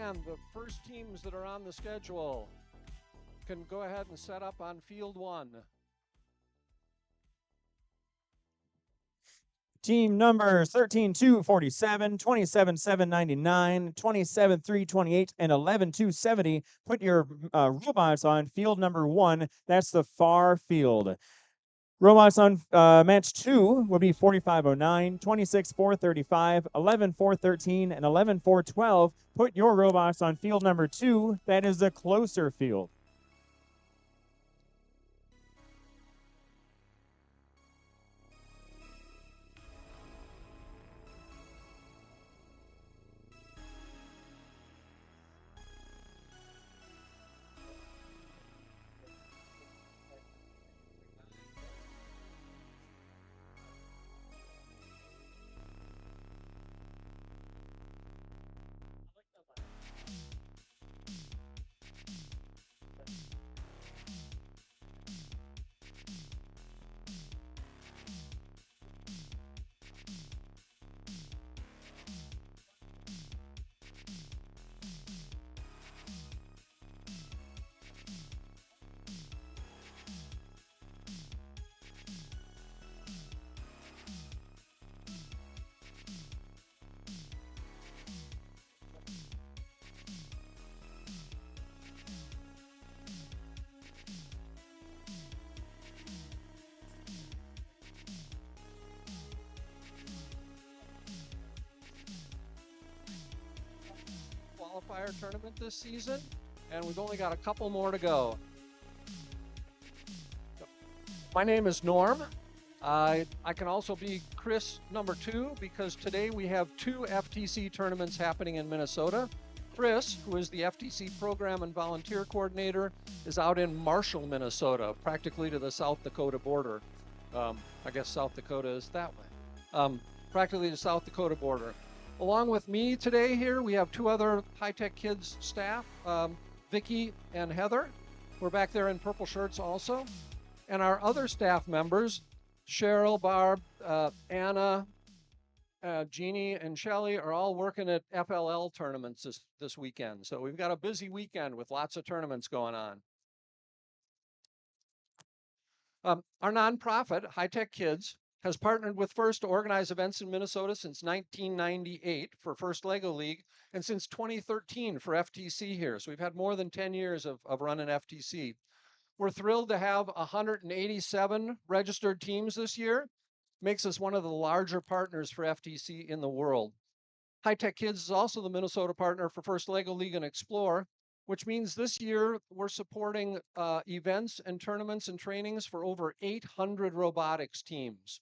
And the first teams that are on the schedule can go ahead and set up on field 1. Team numbers 13-2-47, 27-7-99, 27-3-28, and 11-2-70. Put your robots on field number 1. That's the far field. Robots on match 2 will be 45-09, 26-4-35, 11-4-13, and 11-4-12. Put your robots on field number 2. That is the closer field. Qualifier tournament this season, and we've only got a couple more to go. My name is Norm. I can also be Chris number 2 because today we have 2 FTC tournaments happening in Minnesota. Chris, who is the FTC program and volunteer coordinator, is out in Marshall, Minnesota, practically to the South Dakota border. I guess South Dakota is that way. Practically the South Dakota border. Along with me today here, we have 2 other High-Tech Kids staff, Vicki and Heather. We're back there in purple shirts also. And our other staff members, Cheryl, Barb, Anna, Jeannie, and Shelly are all working at FLL tournaments this weekend. So we've got a busy weekend with lots of tournaments going on. Our nonprofit, High-Tech Kids, has partnered with FIRST to organize events in Minnesota since 1998 for FIRST LEGO League and since 2013 for FTC here. So we've had more than 10 years of running FTC. We're thrilled to have 187 registered teams this year. Makes us one of the larger partners for FTC in the world. High-Tech Kids is also the Minnesota partner for FIRST LEGO League and Explore, which means this year we're supporting events and tournaments and trainings for over 800 robotics teams.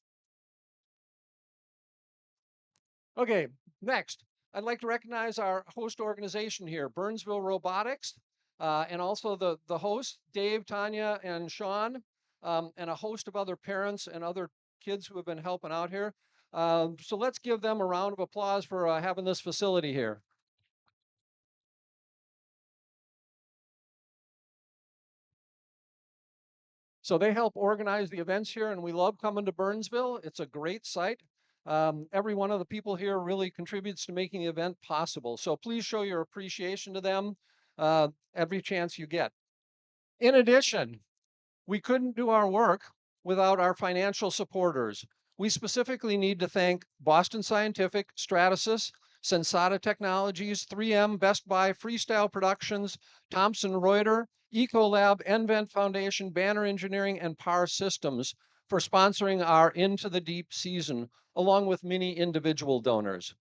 Okay, next, I'd like to recognize our host organization here, Burnsville Robotics, and also the hosts, Dave, Tanya, and Sean, and a host of other parents and other kids who have been helping out here. So let's give them a round of applause for having this facility here. So they help organize the events here, and we love coming to Burnsville. It's a great site. Every one of the people here really contributes to making the event possible. So please show your appreciation to them every chance you get. In addition, we couldn't do our work without our financial supporters. We specifically need to thank Boston Scientific, Stratasys, Sensata Technologies, 3M, Best Buy, Freestyle Productions, Thomson Reuters, Ecolab, nVent Foundation, Banner Engineering, and Par Systems for sponsoring our Into the Deep season, along with many individual donors.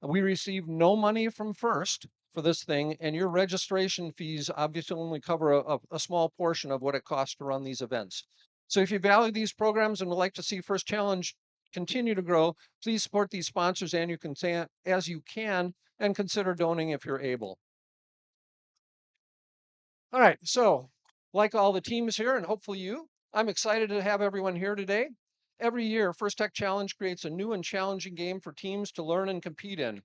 We receive no money from FIRST for this thing, and your registration fees obviously only cover a small portion of what it costs to run these events. So if you value these programs and would like to see FIRST Challenge continue to grow, please support these sponsors as you can and consider donating if you're able. All right, so like all the teams here and hopefully you, I'm excited to have everyone here today. Every year, FIRST Tech Challenge creates a new and challenging game for teams to learn and compete in.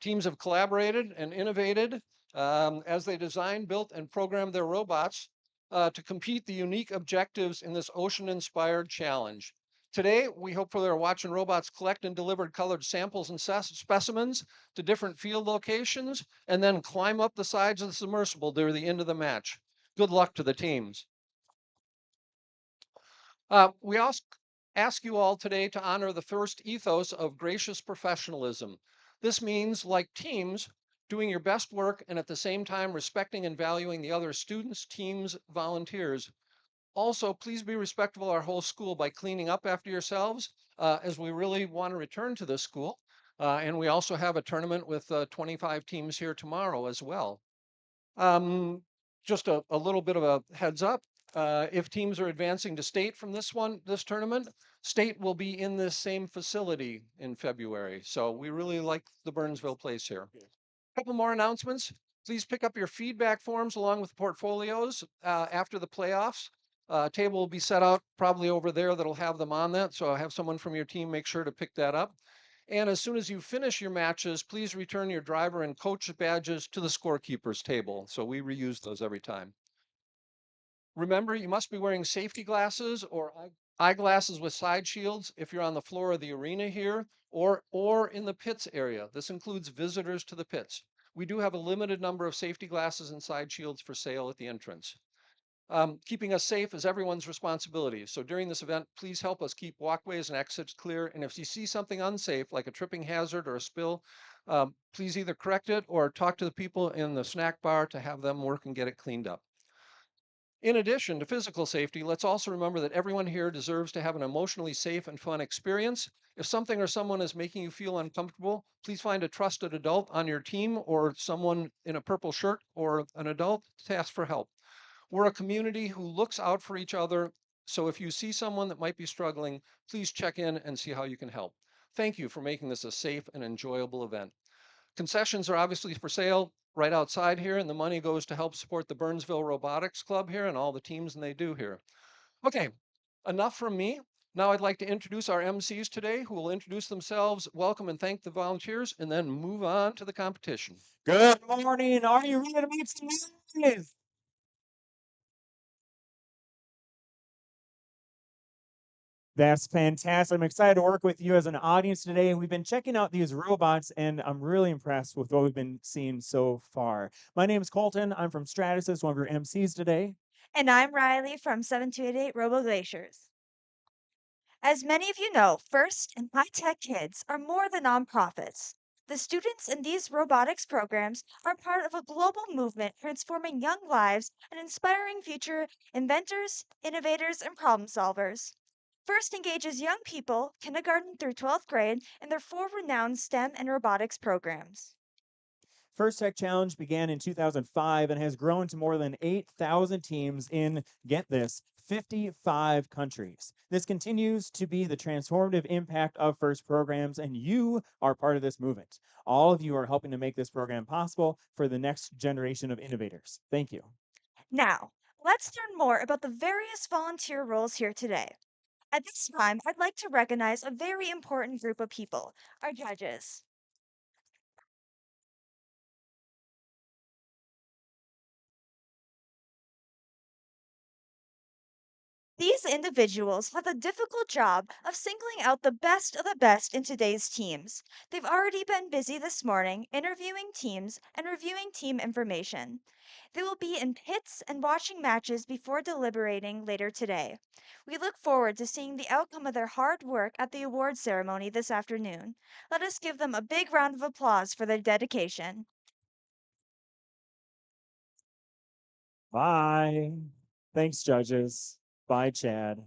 Teams have collaborated and innovated as they designed, built, and programmed their robots to compete the unique objectives in this ocean-inspired challenge. Today, we hopefully are watching robots collect and deliver colored samples and specimens to different field locations and then climb up the sides of the submersible near the end of the match. Good luck to the teams. We also ask you all today to honor the first ethos of gracious professionalism. This means, like teams, doing your best work and at the same time respecting and valuing the other students, teams, volunteers. Also, please be respectful of our whole school by cleaning up after yourselves, as we really want to return to this school. And we also have a tournament with 25 teams here tomorrow as well. Um, just a little bit of a heads up. If teams are advancing to state from this tournament, state will be in this same facility in February. So we really like the Burnsville place here. Couple more announcements. Please pick up your feedback forms along with portfolios after the playoffs. Table will be set out probably over there that'll have them on that. So have someone from your team make sure to pick that up. And as soon as you finish your matches, please return your driver and coach badges to the scorekeeper's table. So we reuse those every time. Remember, you must be wearing safety glasses or eyeglasses with side shields if you're on the floor of the arena here or in the pits area. This includes visitors to the pits. We do have a limited number of safety glasses and side shields for sale at the entrance. Keeping us safe is everyone's responsibility. So during this event, please help us keep walkways and exits clear. And if you see something unsafe, like a tripping hazard or a spill, please either correct it or talk to the people in the snack bar to have them work and get it cleaned up. In addition to physical safety, let's also remember that everyone here deserves to have an emotionally safe and fun experience. If something or someone is making you feel uncomfortable, please find a trusted adult on your team or someone in a purple shirt or an adult to ask for help. We're a community who looks out for each other. So if you see someone that might be struggling, please check in and see how you can help. Thank you for making this a safe and enjoyable event. Concessions are obviously for sale right outside here, and the money goes to help support the Burnsville Robotics Club here and all the teams and they do here. Okay, enough from me. Now I'd like to introduce our MCs today who will introduce themselves, welcome and thank the volunteers, and then move on to the competition. Good morning. Are you ready to make some noise? That's fantastic. I'm excited to work with you as an audience today. We've been checking out these robots, and I'm really impressed with what we've been seeing so far. My name is Colton. I'm from Stratasys, one of your MCs today. And I'm Riley from 7288 Robo Glaciers. As many of you know, FIRST and High Tech Kids are more than nonprofits. The students in these robotics programs are part of a global movement transforming young lives and inspiring future inventors, innovators, and problem solvers. FIRST engages young people, kindergarten through 12th grade, in their 4 renowned STEM and robotics programs. First Tech Challenge began in 2005 and has grown to more than 8,000 teams in, get this, 55 countries. This continues to be the transformative impact of FIRST programs, and you are part of this movement. All of you are helping to make this program possible for the next generation of innovators. Thank you. Now, let's learn more about the various volunteer roles here today. At this time, I'd like to recognize a very important group of people, our judges. These individuals have the difficult job of singling out the best of the best in today's teams. They've already been busy this morning interviewing teams and reviewing team information. They will be in pits and watching matches before deliberating later today. We look forward to seeing the outcome of their hard work at the awards ceremony this afternoon. Let us give them a big round of applause for their dedication. Bye. Thanks, judges. Bye, Chad.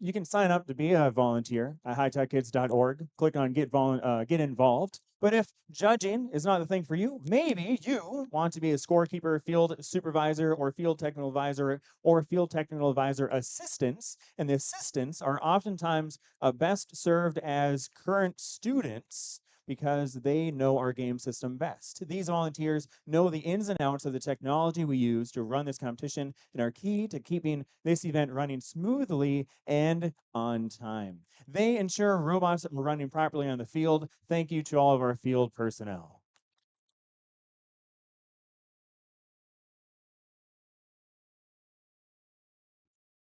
You can sign up to be a volunteer at hightechkids.org. Click on get involved. But if judging is not the thing for you, maybe you want to be a scorekeeper, field supervisor, or field technical advisor, or field technical advisor assistants. And the assistants are oftentimes best served as current students because they know our game system best. These volunteers know the ins and outs of the technology we use to run this competition and are key to keeping this event running smoothly and on time. They ensure robots are running properly on the field. Thank you to all of our field personnel.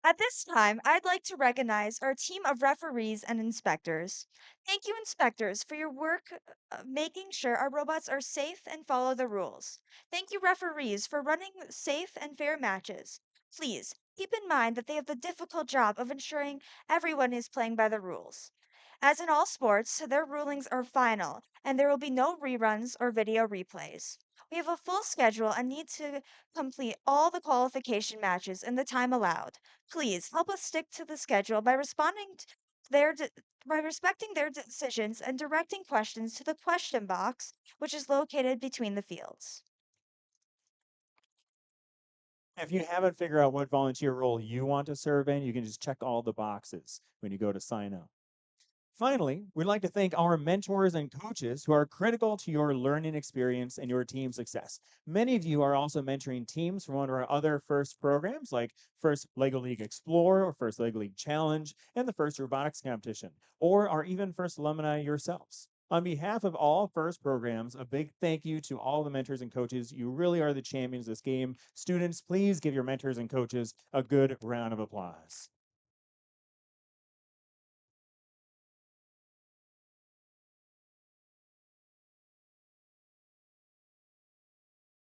At this time, I'd like to recognize our team of referees and inspectors. Thank you, inspectors, for your work making sure our robots are safe and follow the rules. Thank you, referees, for running safe and fair matches. Please keep in mind that they have the difficult job of ensuring everyone is playing by the rules. As in all sports, their rulings are final, and there will be no reruns or video replays. We have a full schedule and need to complete all the qualification matches in the time allowed. Please help us stick to the schedule by by respecting their decisions and directing questions to the question box, which is located between the fields. If you haven't figured out what volunteer role you want to serve in, you can just check all the boxes when you go to sign up. Finally, we'd like to thank our mentors and coaches who are critical to your learning experience and your team success. Many of you are also mentoring teams from one of our other FIRST programs, like First LEGO League Explore, or First LEGO League Challenge, and the First Robotics Competition, or are even FIRST alumni yourselves. On behalf of all FIRST programs, a big thank you to all the mentors and coaches. You really are the champions of this game. Students, please give your mentors and coaches a good round of applause.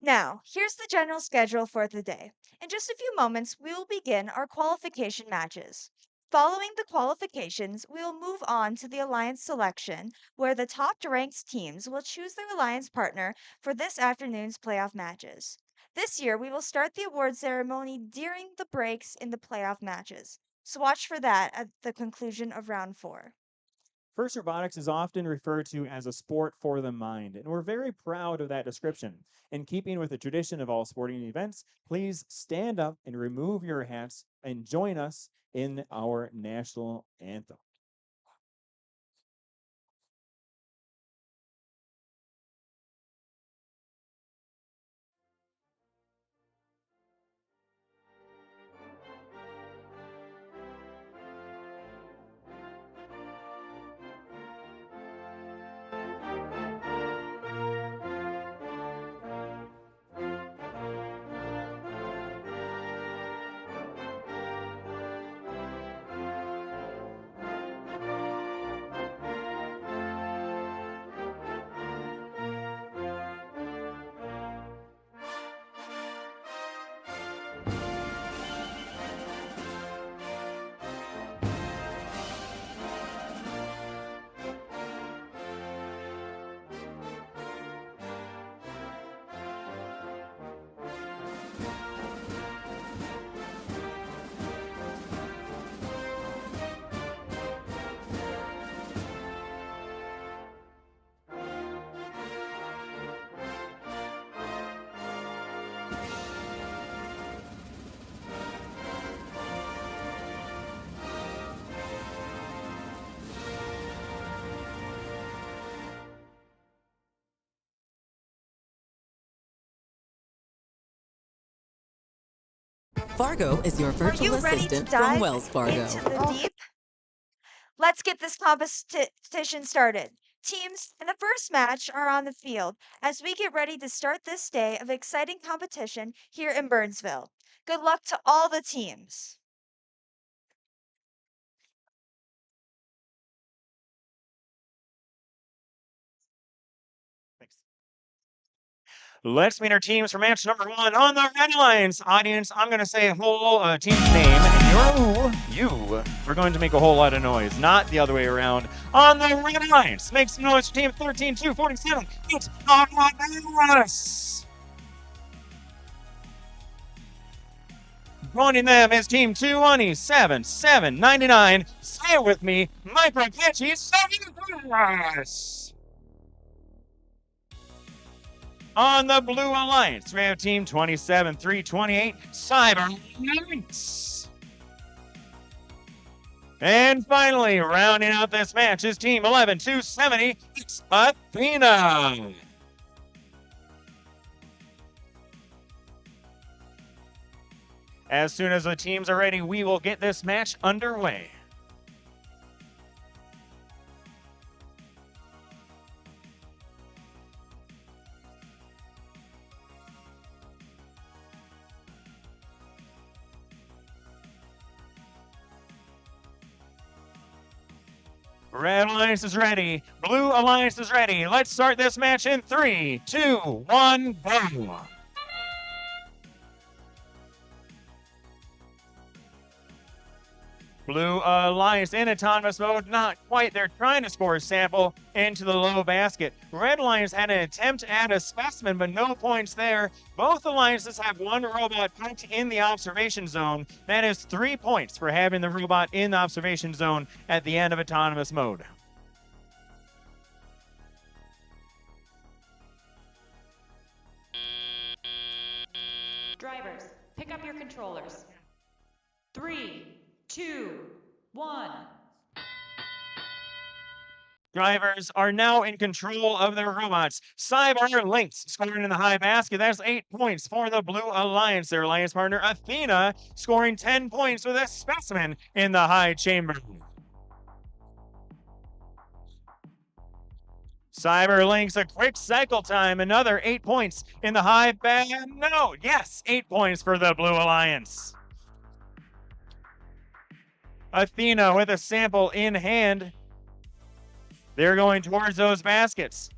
Now, here's the general schedule for the day. In just a few moments, we will begin our qualification matches. Following the qualifications, we will move on to the alliance selection, where the top ranked teams will choose their alliance partner for this afternoon's playoff matches. This year, we will start the award ceremony during the breaks in the playoff matches. So watch for that at the conclusion of round 4. FIRST Robotics is often referred to as a sport for the mind, and we're very proud of that description. In keeping with the tradition of all sporting events, please stand up and remove your hats and join us in our national anthem. Fargo is your Are virtual you ready to assistant from dive Wells Fargo. into the deep? Let's get this competition started. Teams in the first match are on the field as we get ready to start this day of exciting competition here in Burnsville. Good luck to all the teams. Thanks. Let's meet our teams for match number 1 on the red lines. Audience, I'm going to say a whole team's name, and you are going to make a whole lot of noise, not the other way around. On the red lines, make some noise for team 13-247. It's Honduras. Joining them is team 227-799. Say it with me, Micro Catchy 7. On the Blue Alliance, we have team 27-328, Cyber Knights. And finally, rounding out this match is team 11-270, Athena. As soon as the teams are ready, we will get this match underway. Red Alliance is ready. Blue Alliance is ready. Let's start this match in 3, 2, 1, go. Blue Alliance in autonomous mode, not quite. They're trying to score a sample into the low basket. Red Alliance had an attempt at a specimen, but no points there. Both alliances have one robot put in the observation zone. That is 3 points for having the robot in the observation zone at the end of autonomous mode. Drivers, pick up your controllers. 3, 2, 1. Drivers are now in control of their robots. Cyber Lynx scoring in the high basket. That's 8 points for the Blue Alliance. Their alliance partner Athena scoring 10 points with a specimen in the high chamber. Cyber Lynx, a quick cycle time. Another 8 points in the high no, yes, 8 points for the Blue Alliance. Athena with a sample in hand. They're going towards those baskets.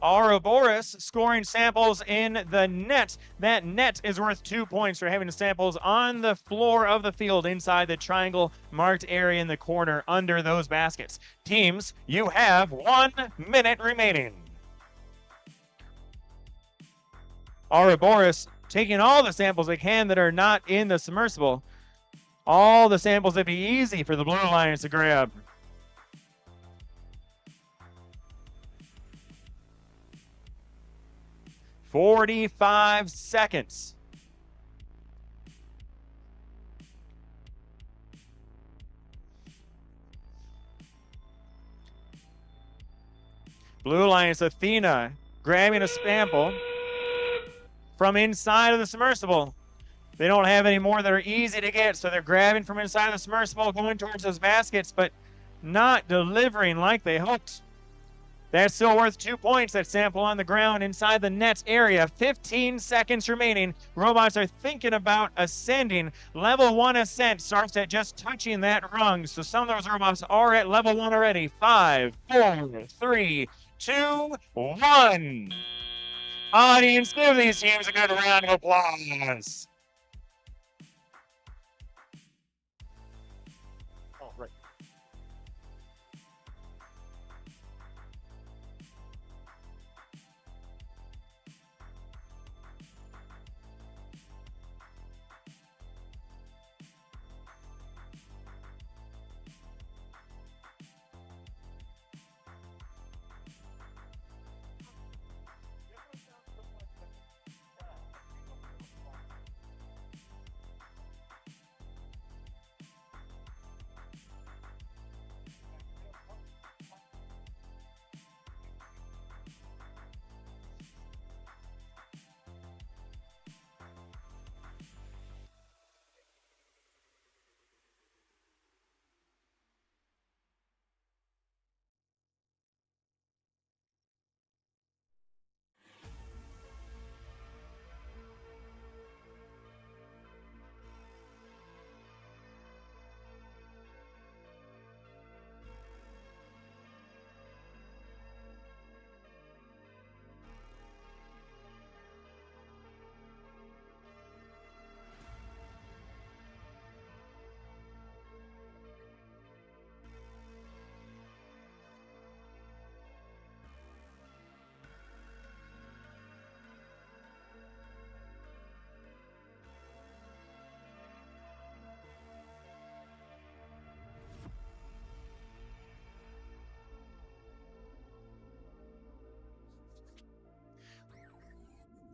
Ouroboros scoring samples in the net. That net is worth 2 points for having the samples on the floor of the field inside the triangle marked area in the corner under those baskets. Teams, you have 1 minute remaining. Ouroboros taking all the samples they can that are not in the submersible. All the samples that'd be easy for the Blue Alliance to grab. "45 seconds. Blue Alliance Athena grabbing a sample from inside of the submersible. They don't have any more that are easy to get, so they're grabbing from inside the submersible, going towards those baskets, but not delivering like they hoped. That's still worth 2 points, that sample on the ground inside the net area. 15 seconds remaining. Robots are thinking about ascending. Level 1 ascent starts at just touching that rung, so some of those robots are at level 1 already. 5, 4, 3, 2, 1. Audience, give these teams a good round of applause. Oh, right.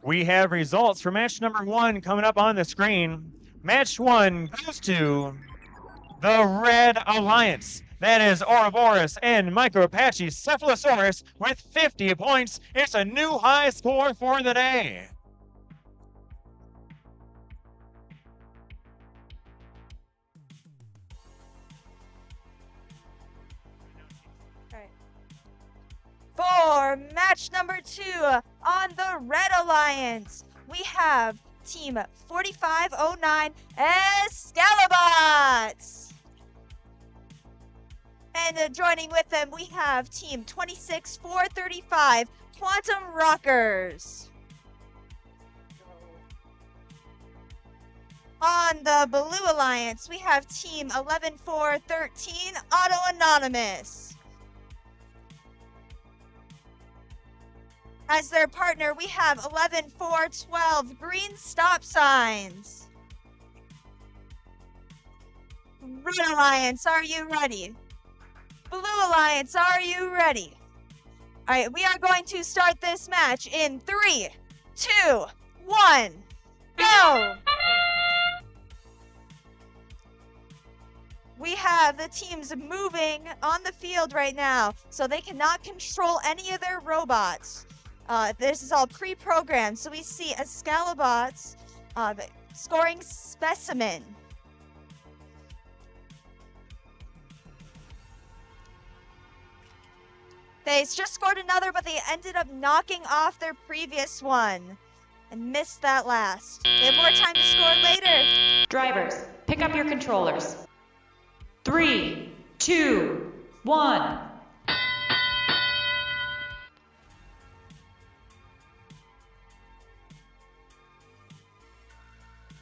We have results for match number 1 coming up on the screen. Match 1 goes to the Red Alliance. That is Ouroboros and Micro Apache Cephalosaurus with 50 points. It's a new high score for the day. For match number 2 on the Red Alliance, we have Team 4509 Excalibots. And joining with them, we have Team 26435 Quantum Rockers. On the Blue Alliance, we have Team 11413 Auto Anonymous. As their partner, we have 11412 Green Stop Signs. Red Alliance, are you ready? Blue Alliance, are you ready? All right, we are going to start this match in 3, 2, 1, go! We have the teams moving on the field right now, so they cannot control any of their robots. This is all pre-programmed, so we see Excalibots scoring Specimen. They just scored another, but they ended up knocking off their previous one and missed that last. They have more time to score later. Drivers, pick up your controllers. 3, 2, 1.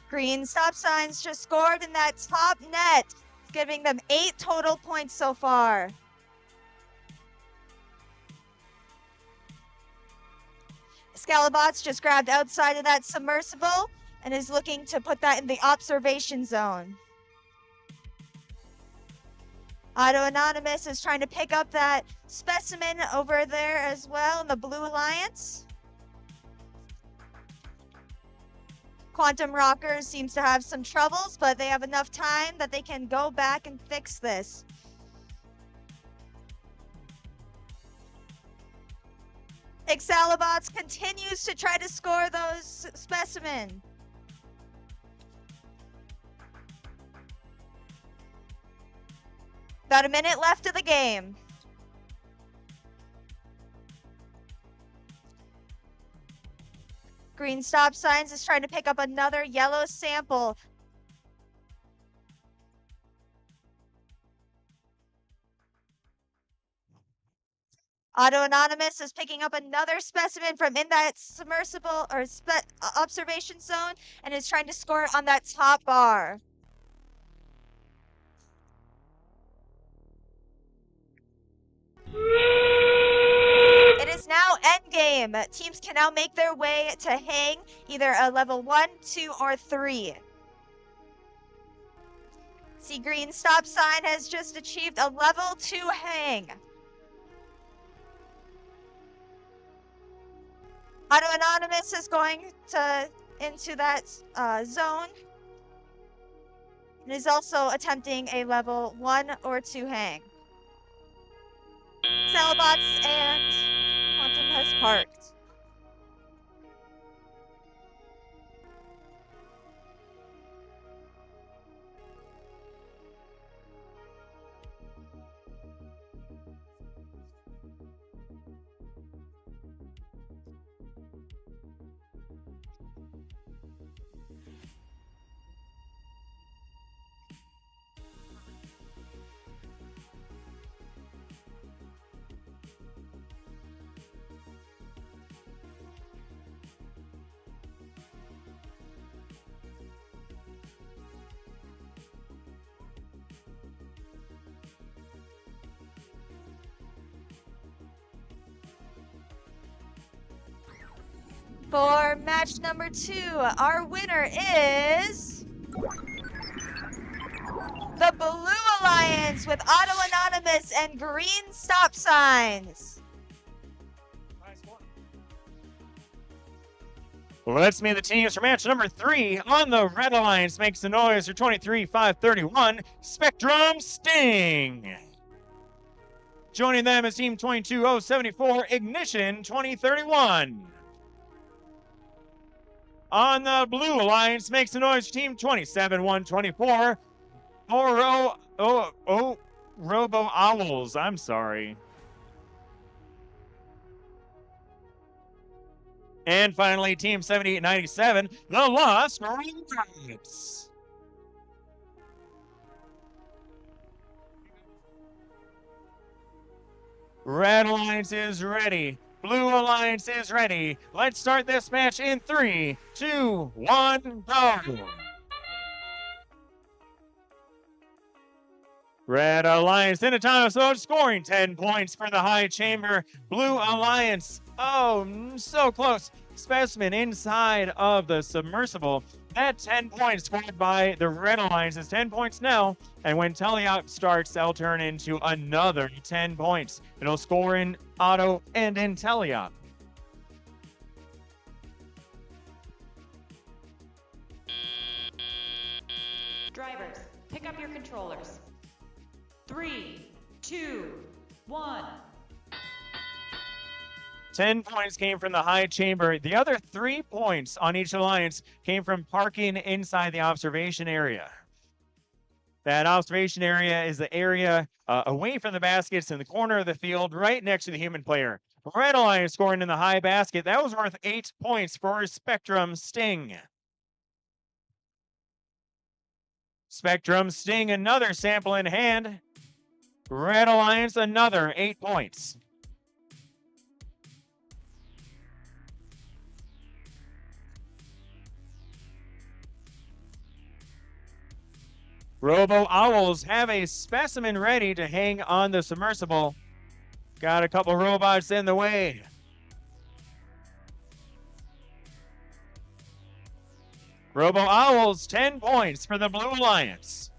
Green Stop Signs just scored in that top net, giving them 8 total points so far. Excalibots just grabbed outside of that submersible and is looking to put that in the observation zone. Auto Anonymous is trying to pick up that Specimen over there as well in the Blue Alliance. Quantum Rockers seems to have some troubles, but they have enough time that they can go back and fix this. Excalibots continues to try to score those Specimen. About a minute left of the game. Green Stop Signs is trying to pick up another yellow sample. Auto Anonymous is picking up another Specimen from in that submersible or observation zone and is trying to score on that top bar. It is now endgame. Teams can now make their way to hang either a level 1, 2, or 3. See, Green Stop Sign has just achieved a level 2 hang. Auto Anonymous is going into that zone and is also attempting a level 1 or 2 hang. Excalibots and Quantum has parked. For match number 2, our winner is the Blue Alliance with Auto Anonymous and Green Stop Signs. Let's meet the teams for match number 3 on the Red Alliance. Makes the noise for 23-531, Spectrum Sting. Joining them is Team 22074, Ignition 2031. On the Blue Alliance, makes the noise for Team 27124, Robo Owls. I'm sorry. And finally, Team 7897, the Lost Robots. Red Alliance is ready. Blue Alliance is ready. Let's start this match in 3, 2, 1, go. Red Alliance in a time of so scoring 10 points for the high chamber. Blue Alliance, oh, so close. Specimen inside of the submersible. That 10 points scored by the Red Alliance is 10 points now. And when teleop starts, they'll turn into another 10 points. It'll score in auto and in teleop. Drivers, pick up your controllers. 3, 2, 1. 10 points came from the high chamber. The other 3 points on each alliance came from parking inside the observation area. That observation area is the area away from the baskets in the corner of the field, right next to the human player. Red Alliance scoring in the high basket. That was worth 8 points for Spectrum Sting. Spectrum Sting, another sample in hand. Red Alliance, another 8 points. Robo Owls have a specimen ready to hang on the submersible. Got a couple robots in the way. Robo Owls, 10 points for the Blue Alliance.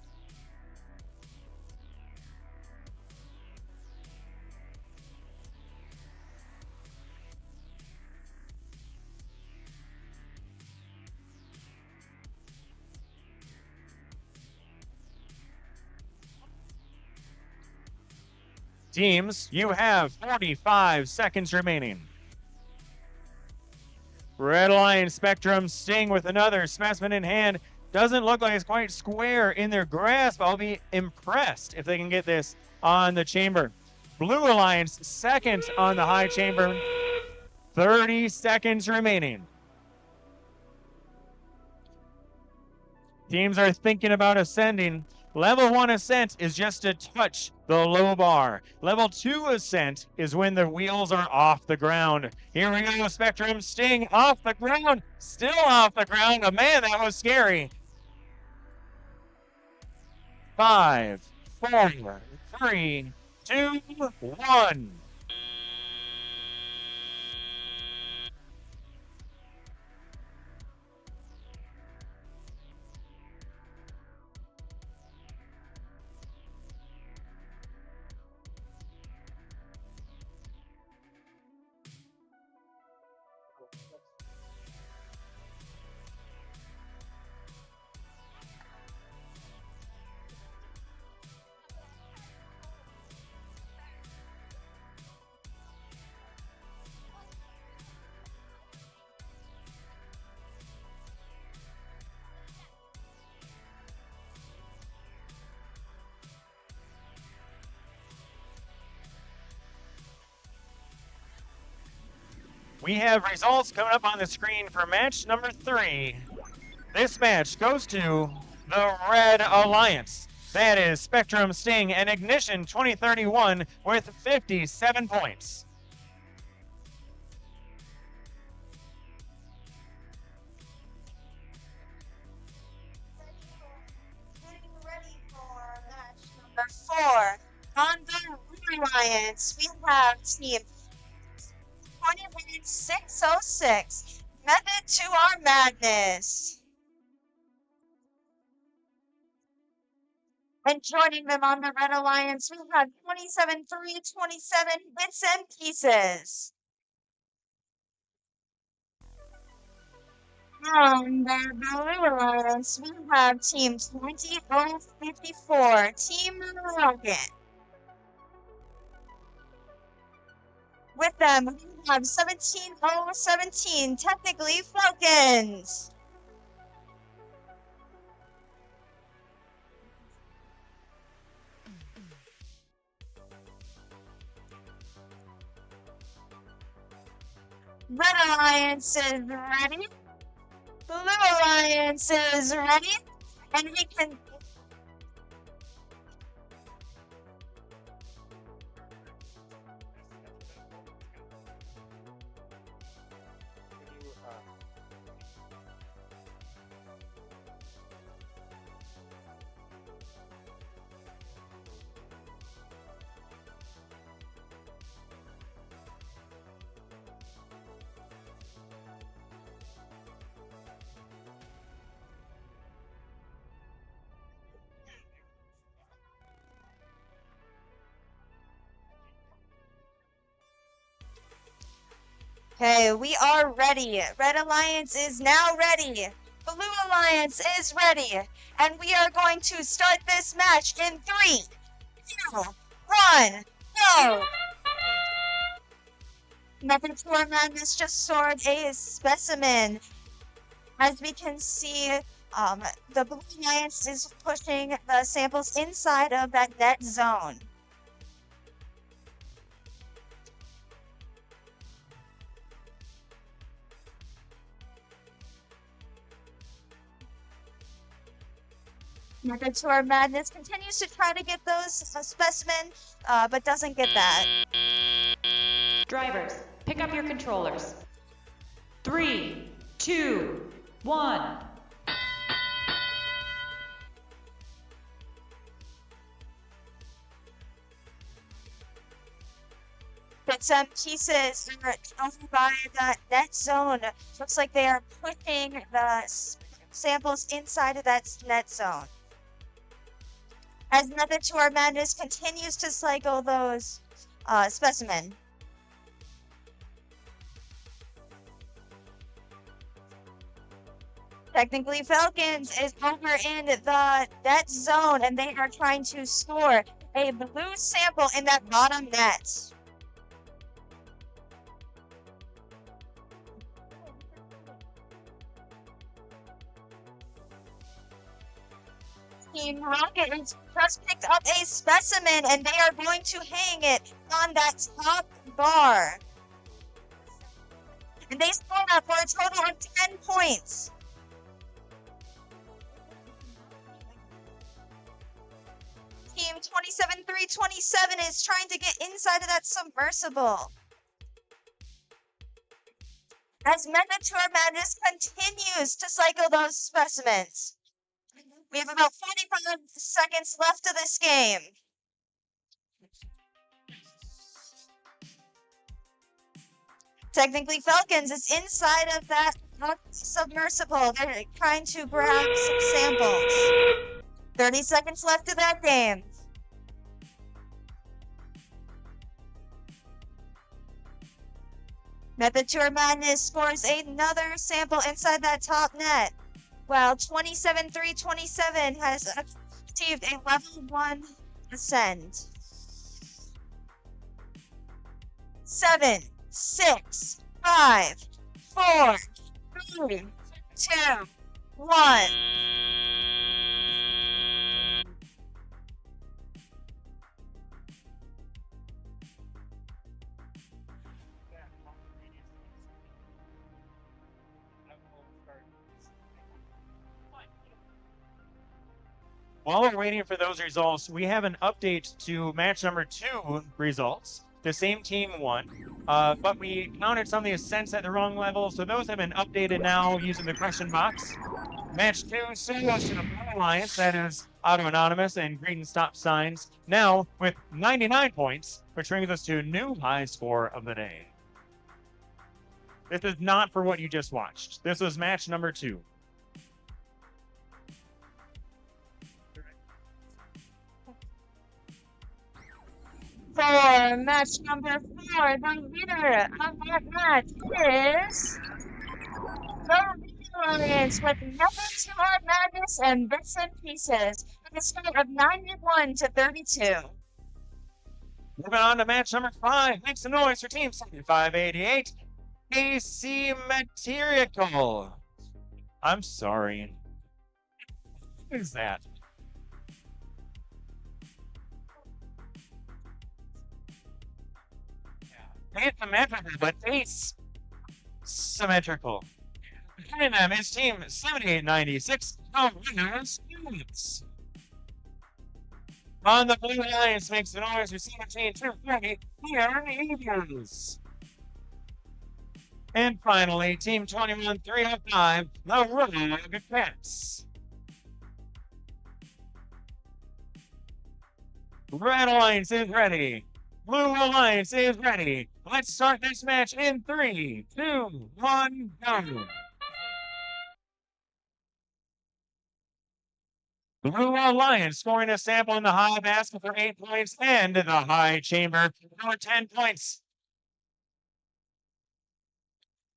Teams, you have 45 seconds remaining. Red Alliance Spectrum Sting with another specimen in hand. Doesn't look like it's quite square in their grasp. I'll be impressed if they can get this on the chamber. Blue Alliance second on the high chamber. 30 seconds remaining. Teams are thinking about ascending. Level 1 ascent is just to touch the low bar. Level 2 ascent is when the wheels are off the ground. Here we go, Spectrum Sting off the ground, still off the ground. Oh man, that was scary. 5, 4, 3, 2, 1. We have results coming up on the screen for match number 3. This match goes to the Red Alliance. That is Spectrum Sting and Ignition 2031 with 57 points. Getting ready for match number 4. On the Red Alliance, we have team 21606. Method to our madness. And joining them on the Red Alliance, we have 27327 Bits and Pieces. On the Blue Alliance, we have team 20054, Team Rocket. With them, we have 17017, Technically Falcons. Red Alliance is ready. Blue Alliance is ready. And we can... Okay, we are ready. Red Alliance is now ready. Blue Alliance is ready. And we are going to start this match in 3, 2, 1, go! Method Tour Madness just soared a specimen. As we can see, the Blue Alliance is pushing the samples inside of that net zone. Method Tour Madness continues to try to get those specimens, but doesn't get that. Drivers, pick up your controllers. 3, 2, 1. But some pieces are over by the net zone. Looks like they are pushing the samples inside of that net zone. As Method Tour Madness continues to cycle those specimen. Technically, Falcons is over in the net zone, and they are trying to score a blue sample in that bottom net. Team Rocket has just picked up a specimen, and they are going to hang it on that top bar. And they scored up for a total of 10 points. Team 27327 is trying to get inside of that submersible. As Method Tour Madness continues to cycle those specimens. We have about 45 seconds left of this game. Technically, Falcons is inside of that submersible. They're trying to grab some samples. 30 seconds left of that game. Method Tour Madness scores another sample inside that top net. While 27327 has achieved a level 1 ascend. 7, 6, 5, 4, 3, 2, 1. While we're waiting for those results, we have an update to match number 2 results. The same team won, but we counted some of the ascents at the wrong level, so those have been updated now using the question box. Match 2 still goes to the Blue Alliance, that is Auto Anonymous and Green Stop Signs, now with 99 points, which brings us to a new high score of the day. This is not for what you just watched. This was match number 2. For match number 4, the winner of that match is the Blue Alliance with Method Tour Madness and Bits and Pieces with a score of 91 to 32. Moving on to match number 5. Make some noise for Team 7588. AC Material. I'm sorry. What is that? It's symmetrical, but Ace symmetrical. Behind them is Team 7896 of Winners Units. On the blue lines makes the noise for 17-240, Iron Eagles. And finally, Team 21305, the Rogue Cats. Red Alliance is ready. Blue Alliance is ready. Let's start this match in 3, 2, 1, go. Blue Alliance scoring a sample in the high basket for 8 points and the high chamber for 10 points.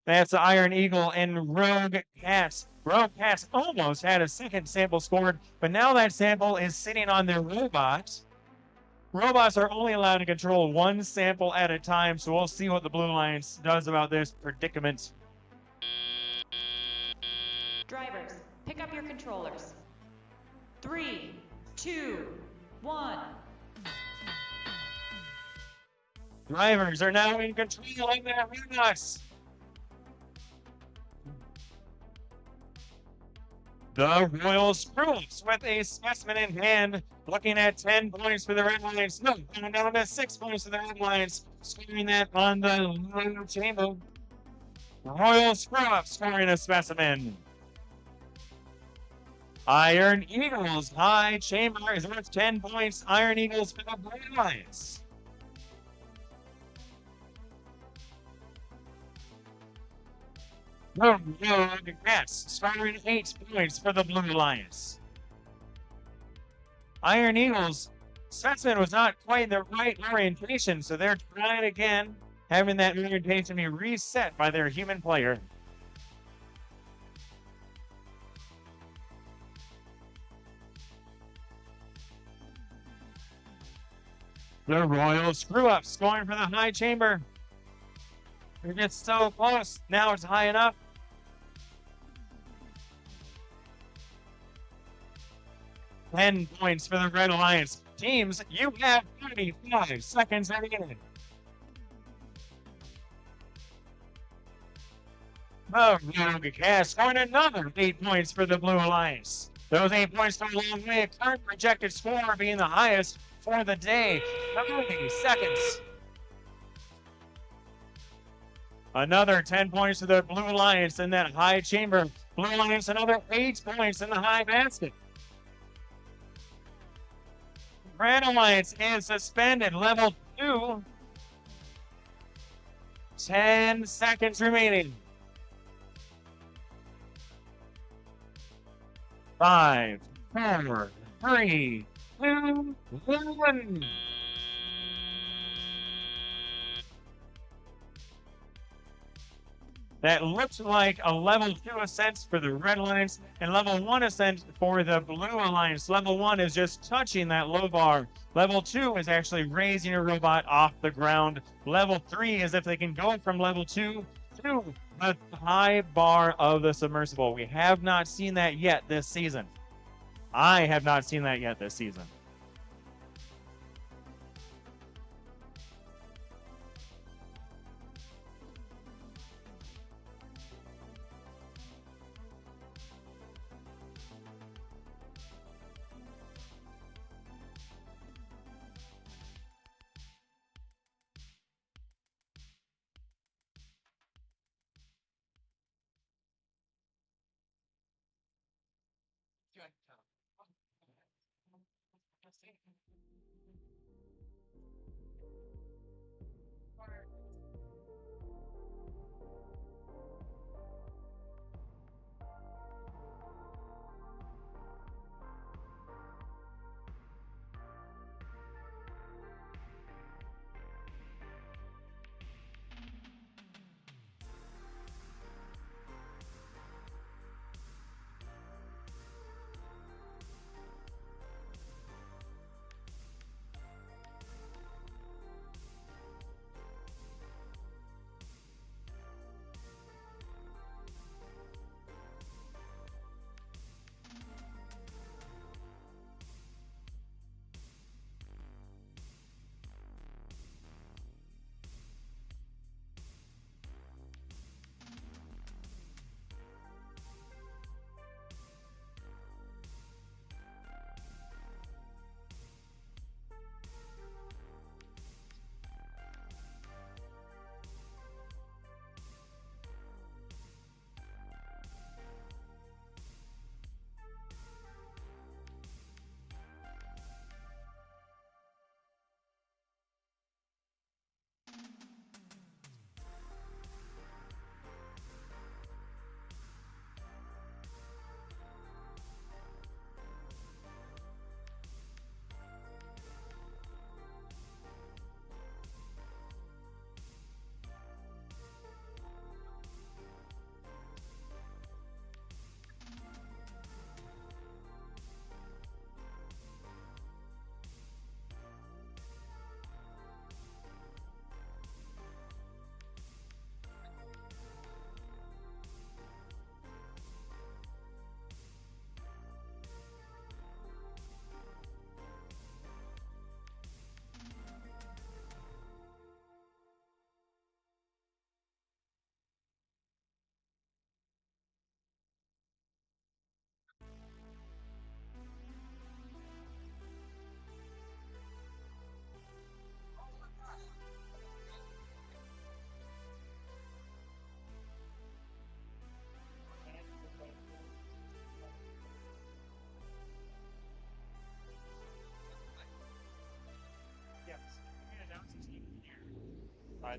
That's the Iron Eagle and Rogue Cats. Rogue Cats almost had a second sample scored, but now that sample is sitting on their robot. Robots are only allowed to control one sample at a time, so we'll see what the Blue Alliance does about this predicament. Drivers, pick up your controllers. 3, 2, 1. Drivers are now in control of their robots. The Royal Screw-Ups with a specimen in hand, looking at 10 points for the Red Lions. No, going down to 6 points for the Red Lions, scoring that on the Royal Chamber. Royal Screw-Ups scoring a specimen. Iron Eagles high chamber is worth 10 points. Iron Eagles for the Blue Lions. The Rogue Cats scoring 8 points for the Blue Alliance. Iron Eagles, specimen was not quite the right orientation, so they're trying again, having that orientation be reset by their human player. The Royal Screw-Up scoring for the high chamber. It gets so close. Now it's high enough. $10 points for the Red Alliance. Teams, you have 35 seconds remaining. The Rogue Cats scoring another 8 points for the Blue Alliance. Those 8 points go a long way. Current projected score being the highest for the day. 30 seconds. Another 10 points to the Blue Alliance in that high chamber. Blue Alliance another 8 points in the high basket. Red Alliance is suspended. Level 2. 10 seconds remaining. 5, 4, 3, 2, 1. That looks like a level 2 ascent for the Red Alliance and level 1 ascent for the Blue Alliance. Level 1 is just touching that low bar. Level 2 is actually raising a robot off the ground. Level 3 is if they can go from level 2 to the high bar of the submersible. We have not seen that yet this season. I have not seen that yet this season.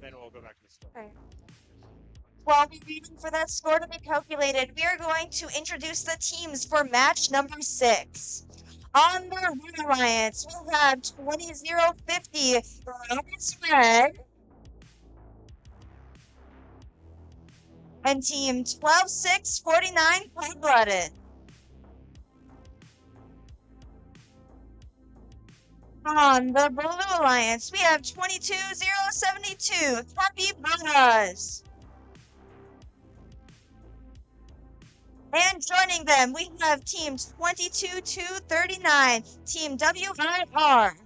then we'll go back to the score. Okay. While we're waiting for that score to be calculated, we are going to introduce the teams for match number 6. On the Red Alliance, we have 20-050 Rockets Red and team 12-649 Cold-Blooded. On the Blue Alliance, we have 22-072 Capybaras. And joining them, we have team 22-239, team WIR.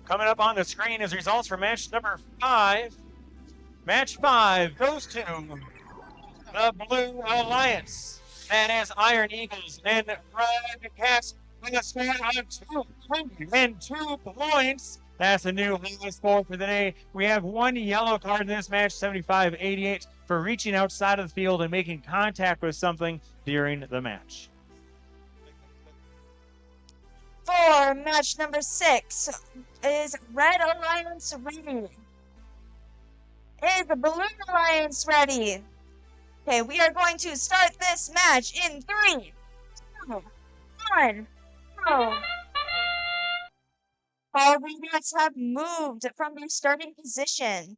Coming up on the screen is results for match number 5. Match 5 goes to the Blue Alliance. That is Iron Eagles and Red Cats with a score of 202 points. That's a new high score for the day. We have one yellow card in this match, 75-88, for reaching outside of the field and making contact with something during the match. For match number 6 is Red Alliance ready? Is the Blue Alliance ready? Okay, we are going to start this match in 3, 2, 1, go. All robots have moved from their starting position.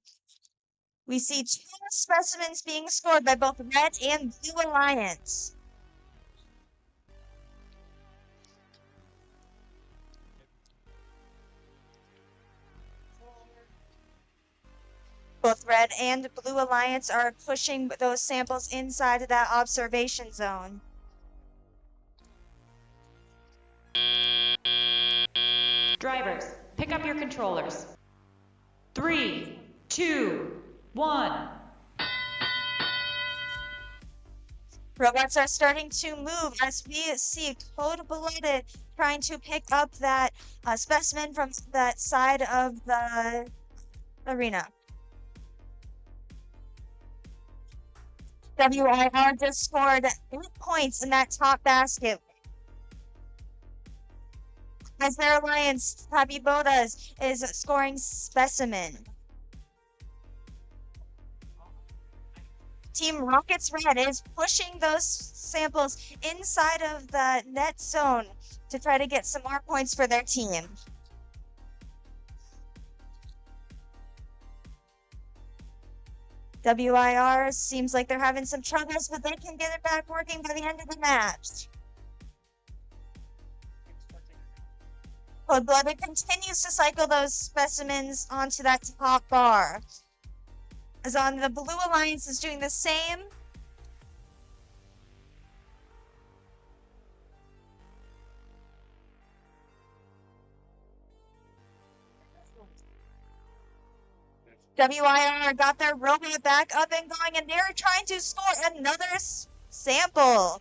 We see 2 specimens being scored by both Red and Blue Alliance. Both Red and Blue Alliance are pushing those samples inside of that observation zone. Drivers, pick up your controllers. 3, 2, 1. Robots are starting to move as we see Cold-Blooded trying to pick up that specimen from that side of the arena. WIR just scored 8 points in that top basket. As their alliance, Capybaras, is scoring specimen. Team Rockets Red is pushing those samples inside of the net zone to try to get some more points for their team. WIR seems like they're having some troubles, but they can get it back working by the end of the match. Cold-Blooded continues to cycle those specimens onto that top bar. As on the Blue Alliance is doing the same. WIR got their robot back up and going, and they're trying to score another sample.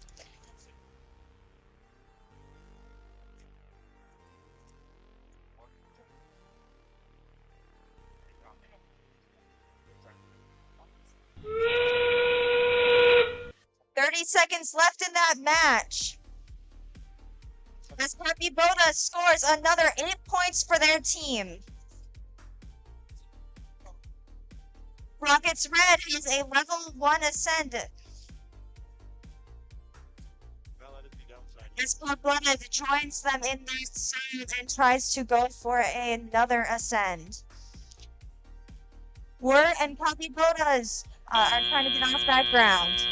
Seconds left in that match. As Capybaras scores another 8 points for their team. Rockets Red has a level 1 ascend. As Cold-Blooded joins them in their zone and tries to go for another ascend. Whir and Capybaras are trying to get off that ground.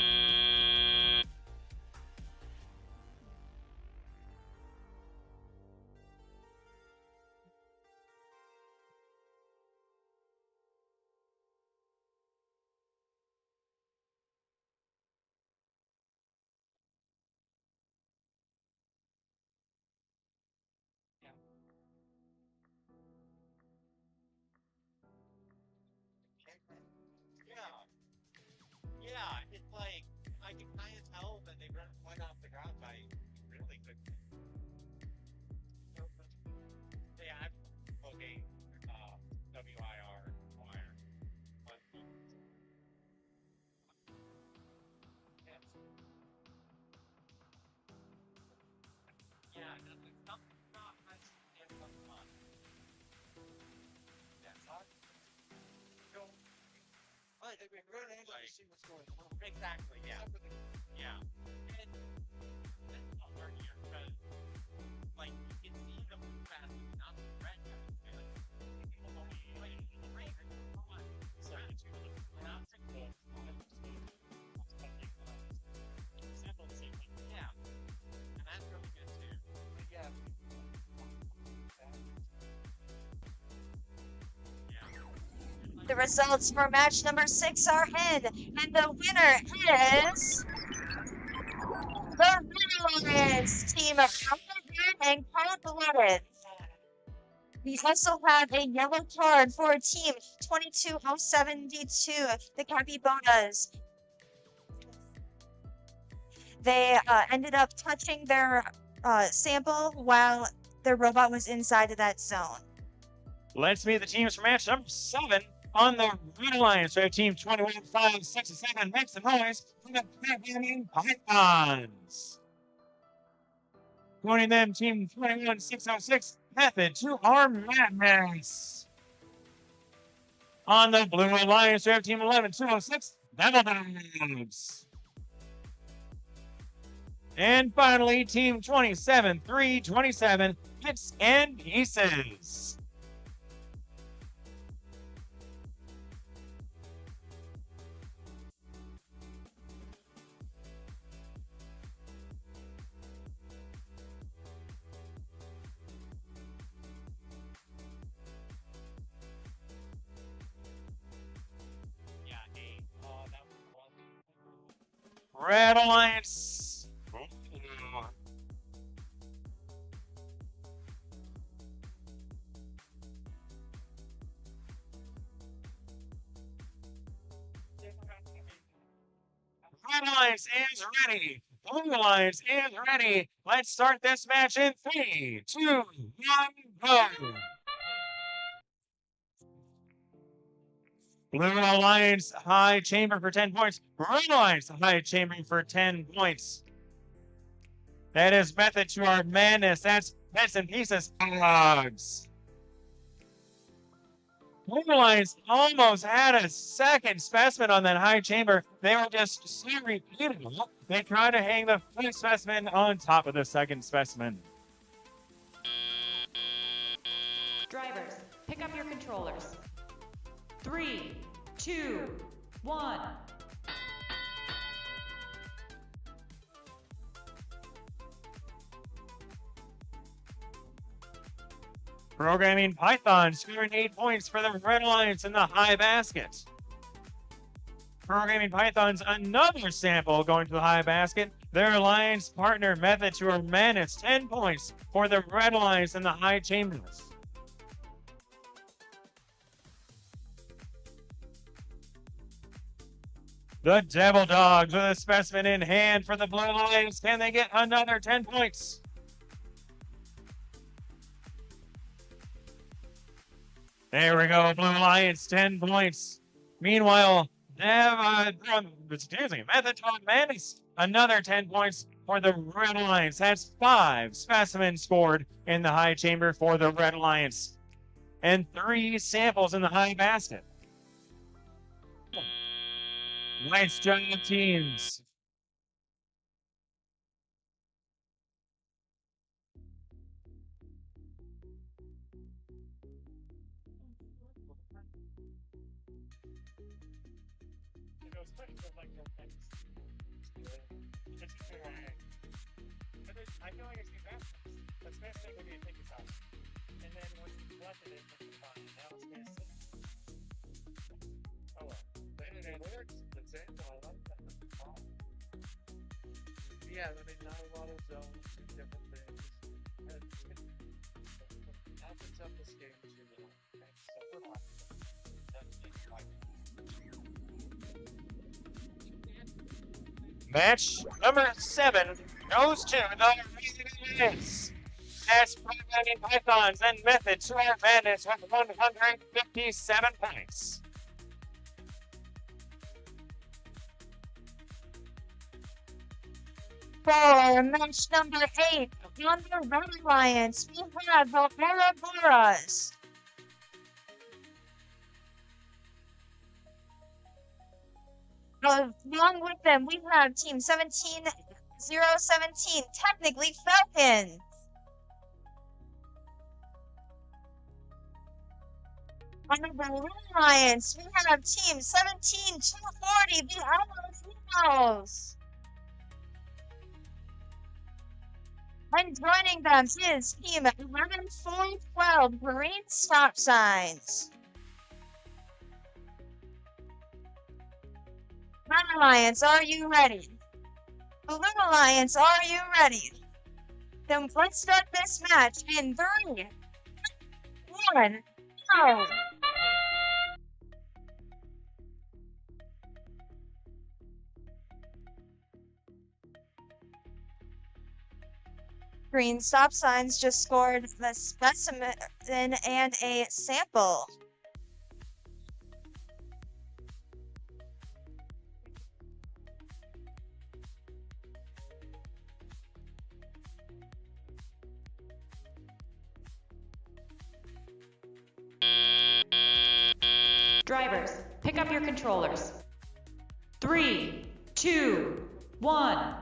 Exactly, yeah. Yeah. And that's not hard here, because, like, you can see them move fast, and not the red guys. People don't play in the rain, and come on. So, not to go. Simple, simple. Yeah. And that's really good, too. But yeah. The results for match number 6 are in, and the winner is the Lions team of Alphabet and Cold-Blooded. We also have a yellow card for team 22072, the Capybonas. They ended up touching their sample while their robot was inside of that zone. Let's meet the teams for match number 7 on the Red Alliance. We have team 21567. Make some noise for the Programming Pythons. Joining them, team 21606. Method to Our Madness. On the Blue Alliance, we have team 11206. Devil Dogs. And finally, team 27327. Bits and Pieces. Red Alliance. Red Alliance is ready. Blue Alliance is ready. Let's start this match in 3, 2, 1, go. Blue Alliance, high chamber for 10 points. Red Alliance, high chamber for 10 points. That is Method to Our Madness. That's Bits and Pieces. Dogs. Blue Alliance almost had a second specimen on that high chamber. They were just so repeatable. They tried to hang the first specimen on top of the second specimen. Drivers, pick up your controllers. 3, 2, 1. Programming Python scoring 8 points for the Red Alliance in the high basket. Programming Python's another sample going to the high basket. Their alliance partner Method to Our Madness, 10 points for the Red Alliance in the high chambers. The Devil Dogs with a specimen in hand for the Blue Alliance. Can they get another 10 points? There we go, Blue Alliance, 10 points. Meanwhile, Method to Our Madness, another 10 points for the Red Alliance. That's 5 specimens scored in the high chamber for the Red Alliance. And 3 samples in the high basket. Nice job, teams. I feel like it's the best. The best thing would be to take this out. And then once you flush it, it's fine. Now it's going to sit. Oh well. Then it works. That's it. I like that. Yeah, I mean, not a lot of zones and different things. Opens up this game to you. Match number 7 goes to the Alliance. As Programming Pythons and Method to Our Madness with 157 points. For match number 8, on the Red Alliance, we have the Ouroboros. Along with them, we have Team 17-017, technically Falcons. On the Blue Alliance, we have Team 17-240, the Alamos. And joining them is Team 11-412, Green Stop Signs. Red Alliance, are you ready? Blue Alliance, are you ready? Then let's start this match in 3, 1, go! Green Stop Signs just scored the specimen and a sample. Drivers, pick up your controllers. 3, 2, 1.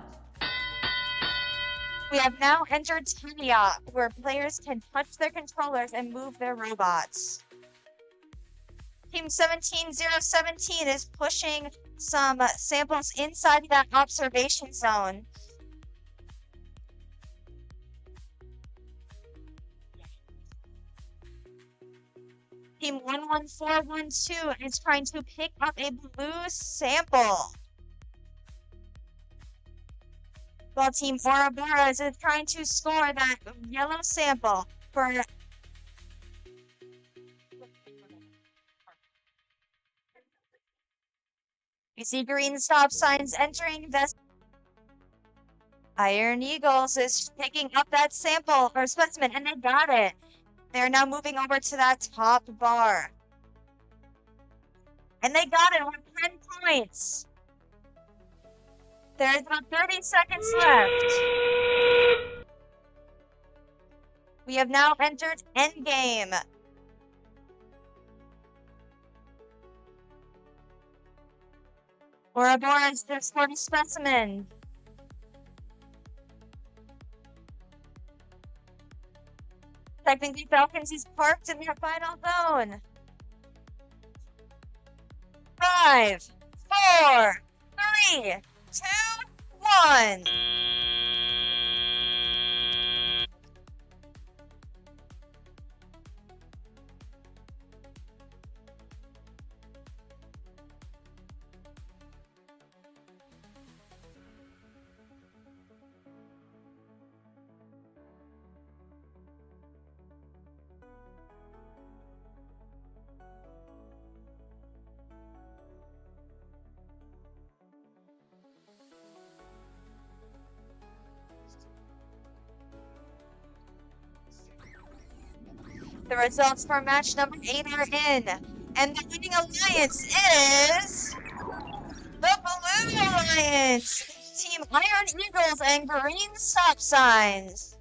We have now entered Tiny-Op, where players can touch their controllers and move their robots. Team 17-017 is pushing some samples inside that observation zone. Team 11412 is trying to pick up a blue sample, while Team Ouroboros is trying to score that yellow sample for you see Green Stop Signs entering this. Iron Eagles is picking up that sample or specimen, and they got it. They're now moving over to that top bar. And they got it with 10 points. There's about 30 seconds left. We have now entered endgame. Ouroboros just scored a specimen. Technically, Falcons is parked in their final zone. 5, 4, 3, 2, 1. The results for match number 8 are in, and the winning alliance is the Blue Alliance, Team Iron Eagles and Green Stop Signs.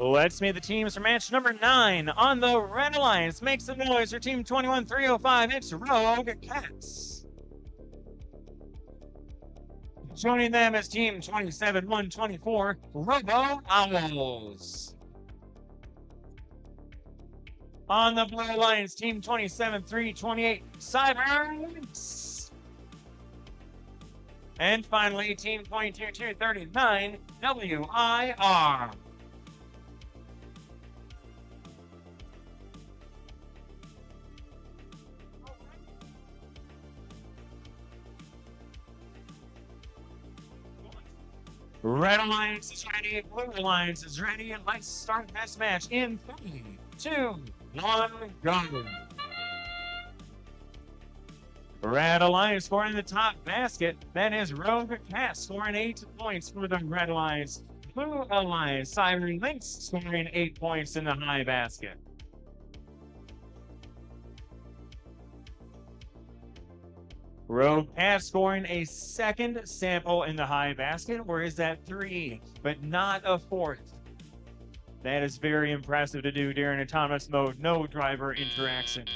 Let's meet the teams for match number 9 on the Red Alliance. Make some noise for team 21-305. It's Rogue Cats. Joining them is team 27-124, Robo Owls. On the Blue Alliance, team 27-328, Cyber Lynx. And finally, team 22-239, WIR. Red Alliance is ready, Blue Alliance is ready, and let's start this match in 3, 2, 1, go. Red Alliance scoring the top basket. That is Rogue Cat scoring 8 points for the Red Alliance. Blue Alliance, Cyber Lynx scoring 8 points in the high basket. Rogue Cat scoring a second sample in the high basket, or is that 3, but not a 4th? That is very impressive to do during autonomous mode, no driver interaction.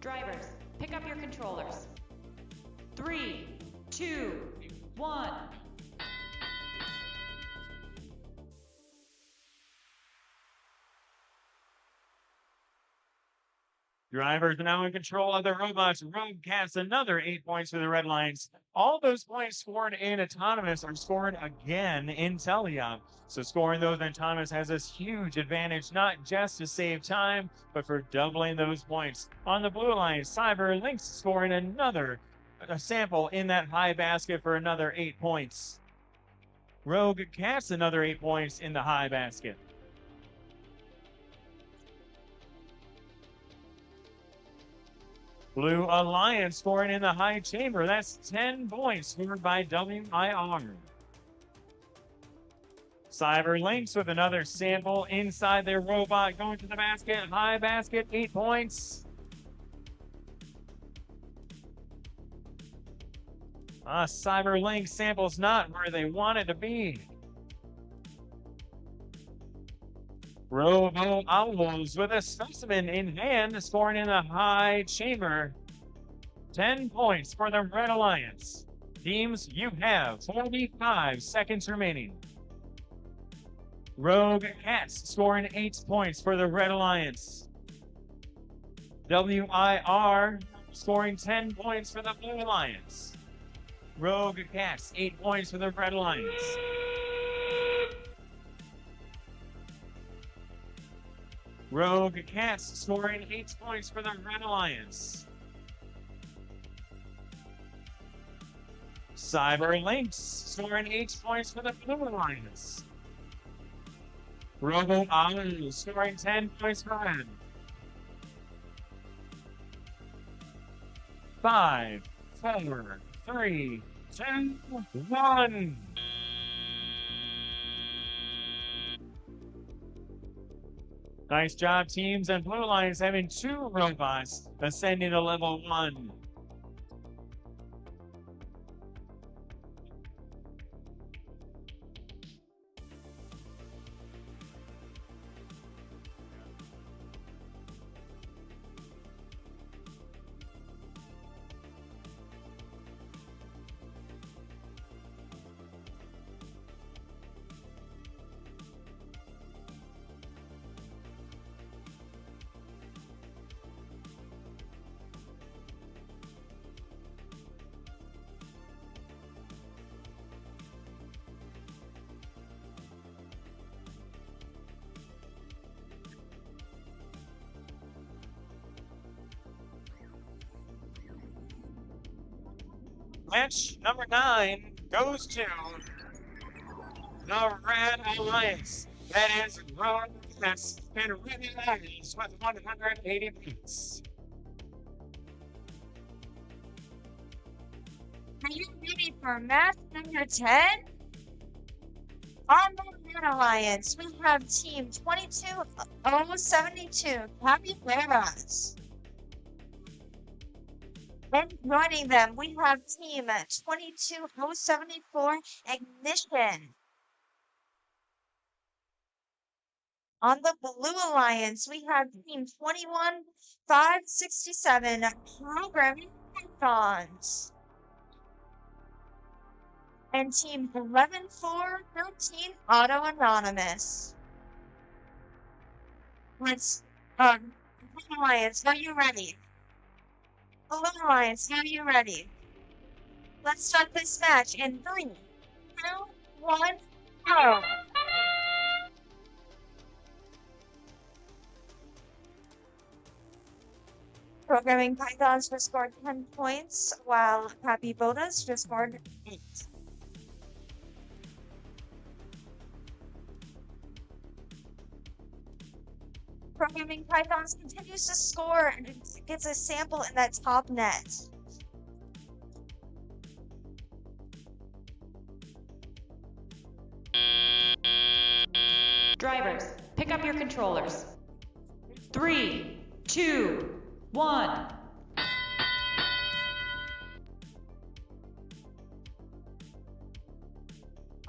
Drivers, pick up your controllers. 3, 2, 1. Drivers are now in control of the robots. Rogue Cats another 8 points for the Red Lions. All those points scored in autonomous are scored again in Teleon. So scoring those in autonomous has this huge advantage, not just to save time, but for doubling those points. On the Blue Alliance, Cyber Lynx scoring another sample in that high basket for another 8 points. Rogue Cats another 8 points in the high basket. Blue Alliance scoring in the high chamber. That's 10 points scored by WIR. Cyber Lynx with another sample inside their robot going to the basket. High basket, 8 points. Cyber Lynx sample's not where they want it to be. Robo Owls with a specimen in hand, scoring in the high chamber. 10 points for the Red Alliance. Teams, you have 45 seconds remaining. Rogue Cats scoring 8 points for the Red Alliance. WIR scoring 10 points for the Blue Alliance. Rogue Cats, 8 points for the Red Alliance. Rogue Cats scoring 8 points for the Red Alliance. Cyber Lynx scoring 8 points for the Blue Alliance. Robo Owls scoring 10 points for Red. 5, 4, 3, 2, 1. Nice job, teams, and Blue Alliance having 2 robots ascending to level 1. Match number 9 goes to the Red Alliance. That is Rogue Cats and Red Alliance with 180 points. Are you ready for match number 10? On the Red Alliance, we have team 22072, Capybaras. And joining them, we have team 22074, Ignition. On the Blue Alliance, we have Team 21567 Programming Pythons and Team 11413 Auto Anonymous. Let's, Blue Alliance, are you ready? Blue Alliance, are you ready? Let's start this match in 3, 2, 1, go! Programming Pythons just scored 10 points, while Happy Bodas just scored 8. Programming Pythons continues to score and gets a sample in that top net. Drivers, pick up your controllers. 3, 2, 1.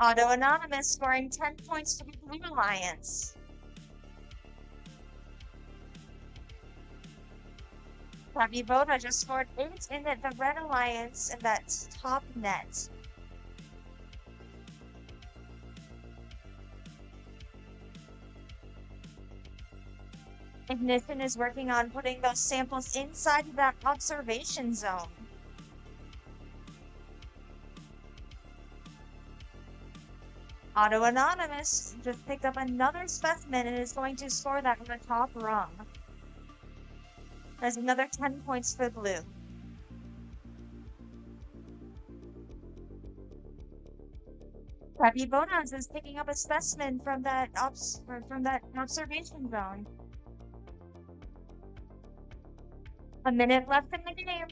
Auto Anonymous scoring 10 points for the Blue Alliance. Happy Boda just scored 8 in the Red Alliance in that top net. Ignition is working on putting those samples inside of that observation zone. Auto Anonymous just picked up another specimen and is going to score that on the top rung. There's another 10 points for Blue. Happy Bonans is picking up a specimen from that observation zone. A minute left in the game.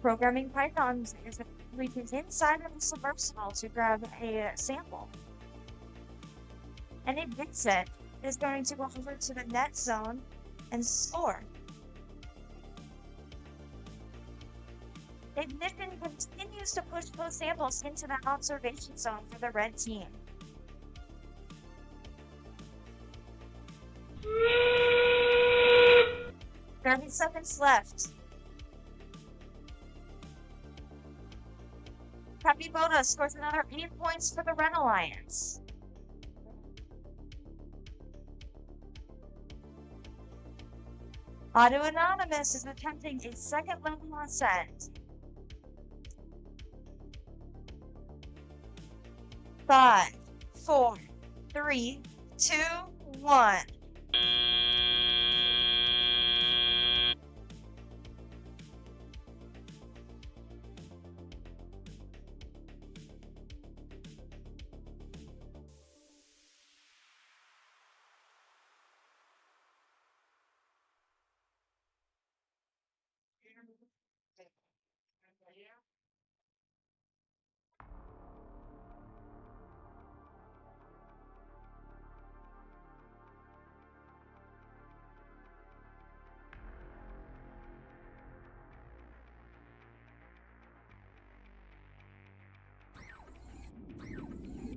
Programming Pythons reaches inside of the submersible to grab a sample. And it gets it. Is going to go over to the net zone and score. Ignition continues to push those samples into that observation zone for the red team. "30 seconds left. Happy Boda scores another 8 points for the Red Alliance. Auto Anonymous is attempting a second level ascent. 5, 4, 3, 2, 1.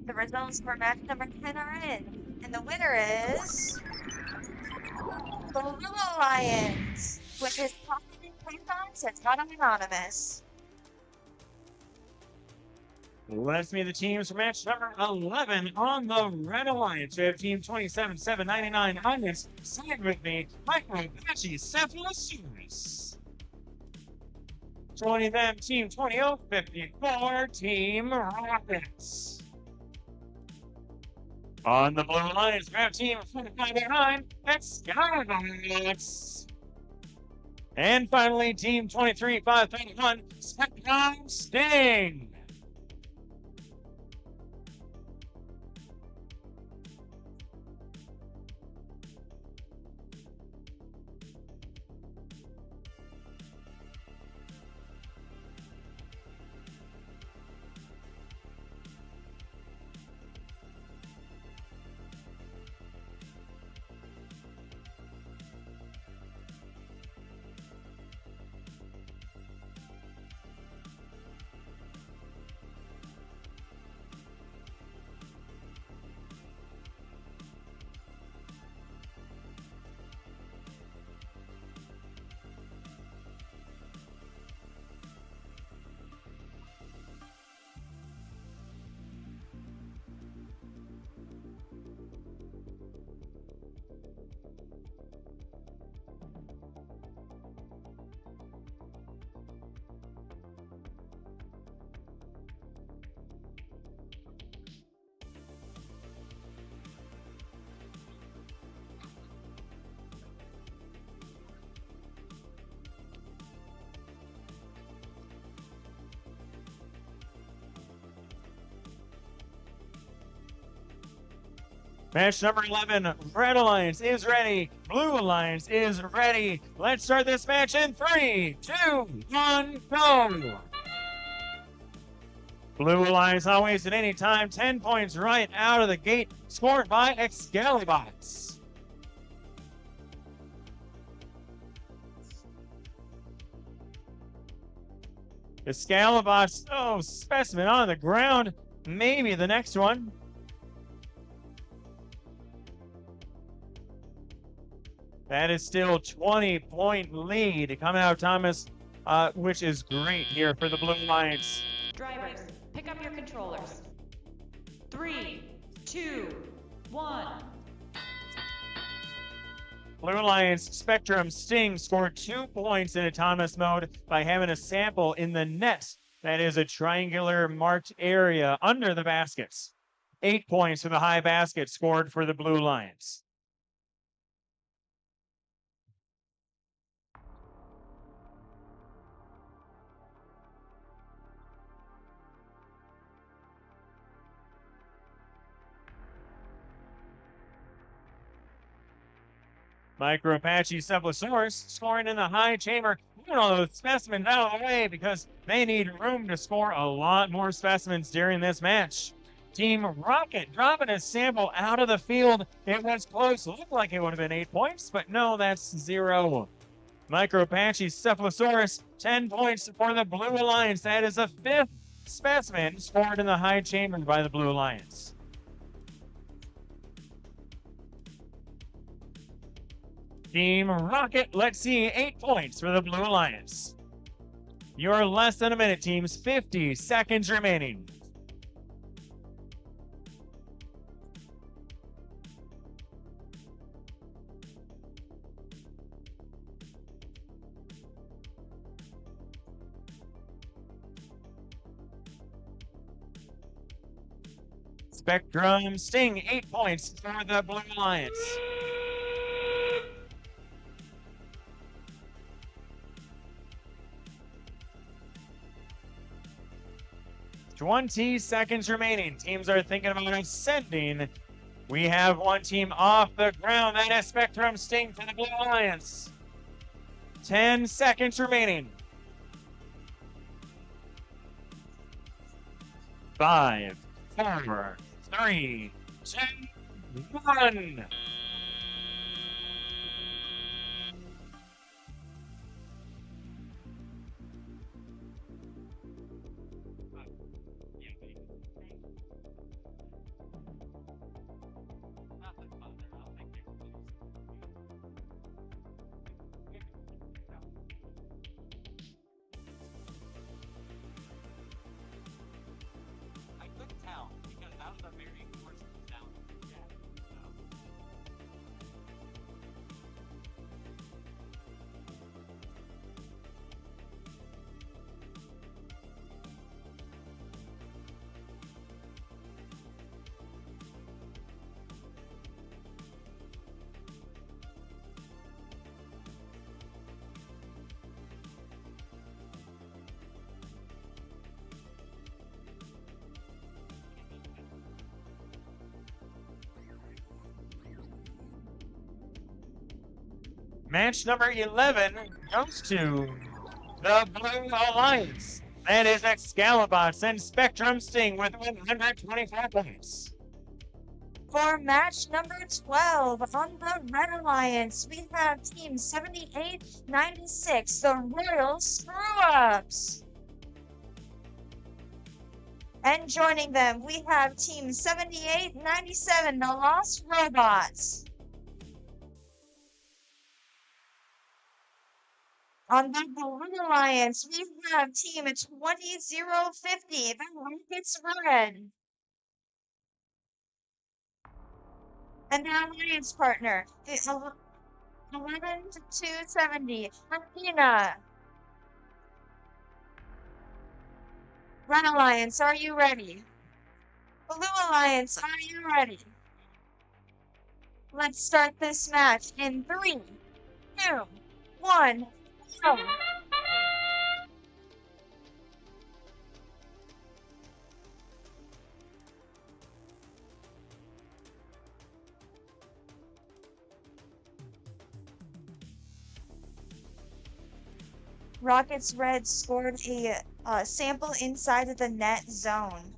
The results for match number 10 are in, and the winner is the Blue Alliance, which is Programming Pythons and not anonymous. Let's meet the teams for match number 11 on the Red Alliance. We have Team 27799 on this side with me, Michael Cephalosurus. Joining them, Team 20054, Team Rockets. On the Blue Alliance, we have Team 4509, that's Skybox. And finally, Team 23531, Spectrum Sting. Match number 11, Red Alliance is ready. Blue Alliance is ready. Let's start this match in 3, 2, 1, go. Blue Alliance not wasting any time. 10 points right out of the gate, scored by Excalibots. Excalibots, oh, specimen on the ground. Maybe the next one. That is still 20-point lead coming out, Thomas, which is great here for the Blue Alliance. Drivers, pick up your controllers. 3, 2, 1. Blue Alliance Spectrum Sting scored 2 points in autonomous mode by having a sample in the net. That is a triangular marked area under the baskets. 8 points for the high basket scored for the Blue Alliance. Micro Apache Cephalosaurus scoring in the high chamber. Moving all those specimens out of the way because they need room to score a lot more specimens during this match. Team Rocket dropping a sample out of the field. It was close. Looked like it would have been 8 points, but no, that's 0. Micro Apache Cephalosaurus, 10 points for the Blue Alliance. That is a 5th specimen scored in the high chamber by the Blue Alliance. Team Rocket, let's see, 8 points for the Blue Alliance. You're less than a minute, teams. 50 seconds remaining. Spectrum Sting, 8 points for the Blue Alliance. $20 remaining. Teams are thinking about ascending. We have one team off the ground. That is Spectrum Sting for the Blue Alliance. 10 seconds remaining. 5, 4, 3, 2, 1. Match number 11 goes to the Blue Alliance. That is Excalibots and Spectrum Sting with 124 points. For match number 12 on the Red Alliance, we have Team 7896, the Royal Screw-Ups. And joining them, we have Team 7897, the Lost Robots. On the Blue Alliance, we have Team 20050, the Rockets Red. And the Alliance partner, the 11270, Athena. Red Alliance, are you ready? Blue Alliance, are you ready? Let's start this match in 3, 2, 1, go! Rockets Red scored a sample inside of the net zone.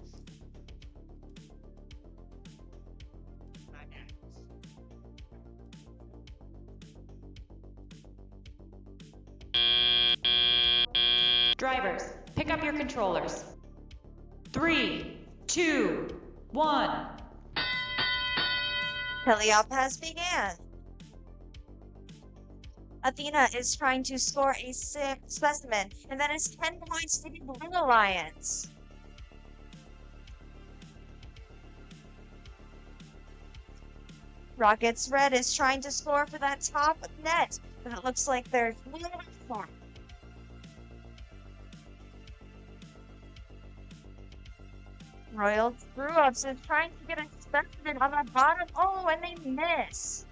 Drivers, pick up your controllers. 3, 2, 1. Teleop has began. Athena is trying to score a specimen, and that is 10 points to the Blue Alliance. Rockets Red is trying to score for that top net, but it looks like they're Royal Screw-Ups is trying to get a specimen on the bottom. Oh, and they miss.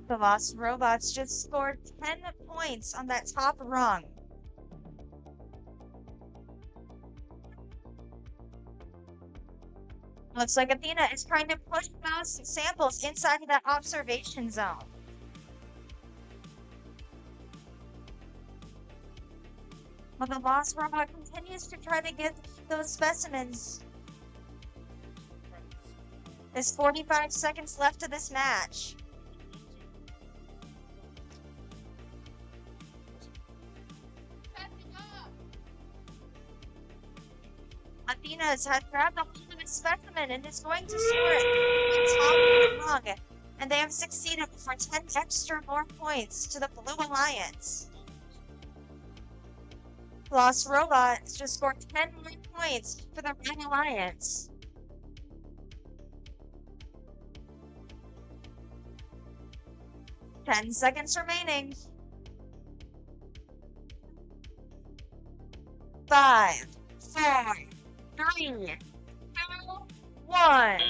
The Lost Robots just scored 10 points on that top rung. Looks like Athena is trying to push those samples inside of that observation zone. But the Lost Robot continues to try to get those specimens. There's 45 seconds left of this match. Athena's had grabbed a hold of a specimen and is going to score it on top of the rung. And they have succeeded for 10 extra more points to the Blue Alliance. Lost Robot just scored 10 more points for the Red Alliance. Ten seconds remaining. 5, 4, 3, 2, 1.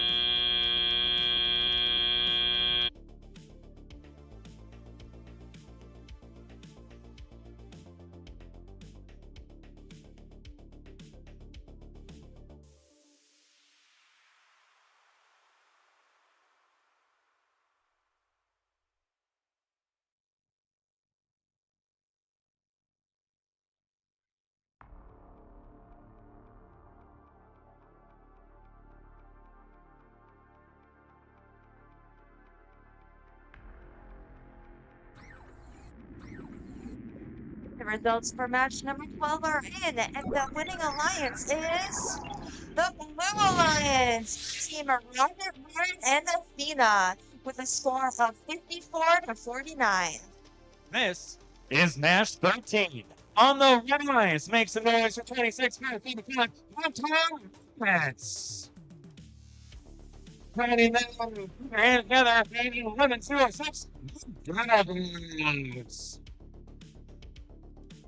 The results for match number 12 are in, and the winning alliance is the Blue Alliance, Team Rocket Red and Athena, with a score of 54-49. This is match 13. On the Red Alliance makes the noise for 26 minutes. Minutes. Running them and together, 11-206.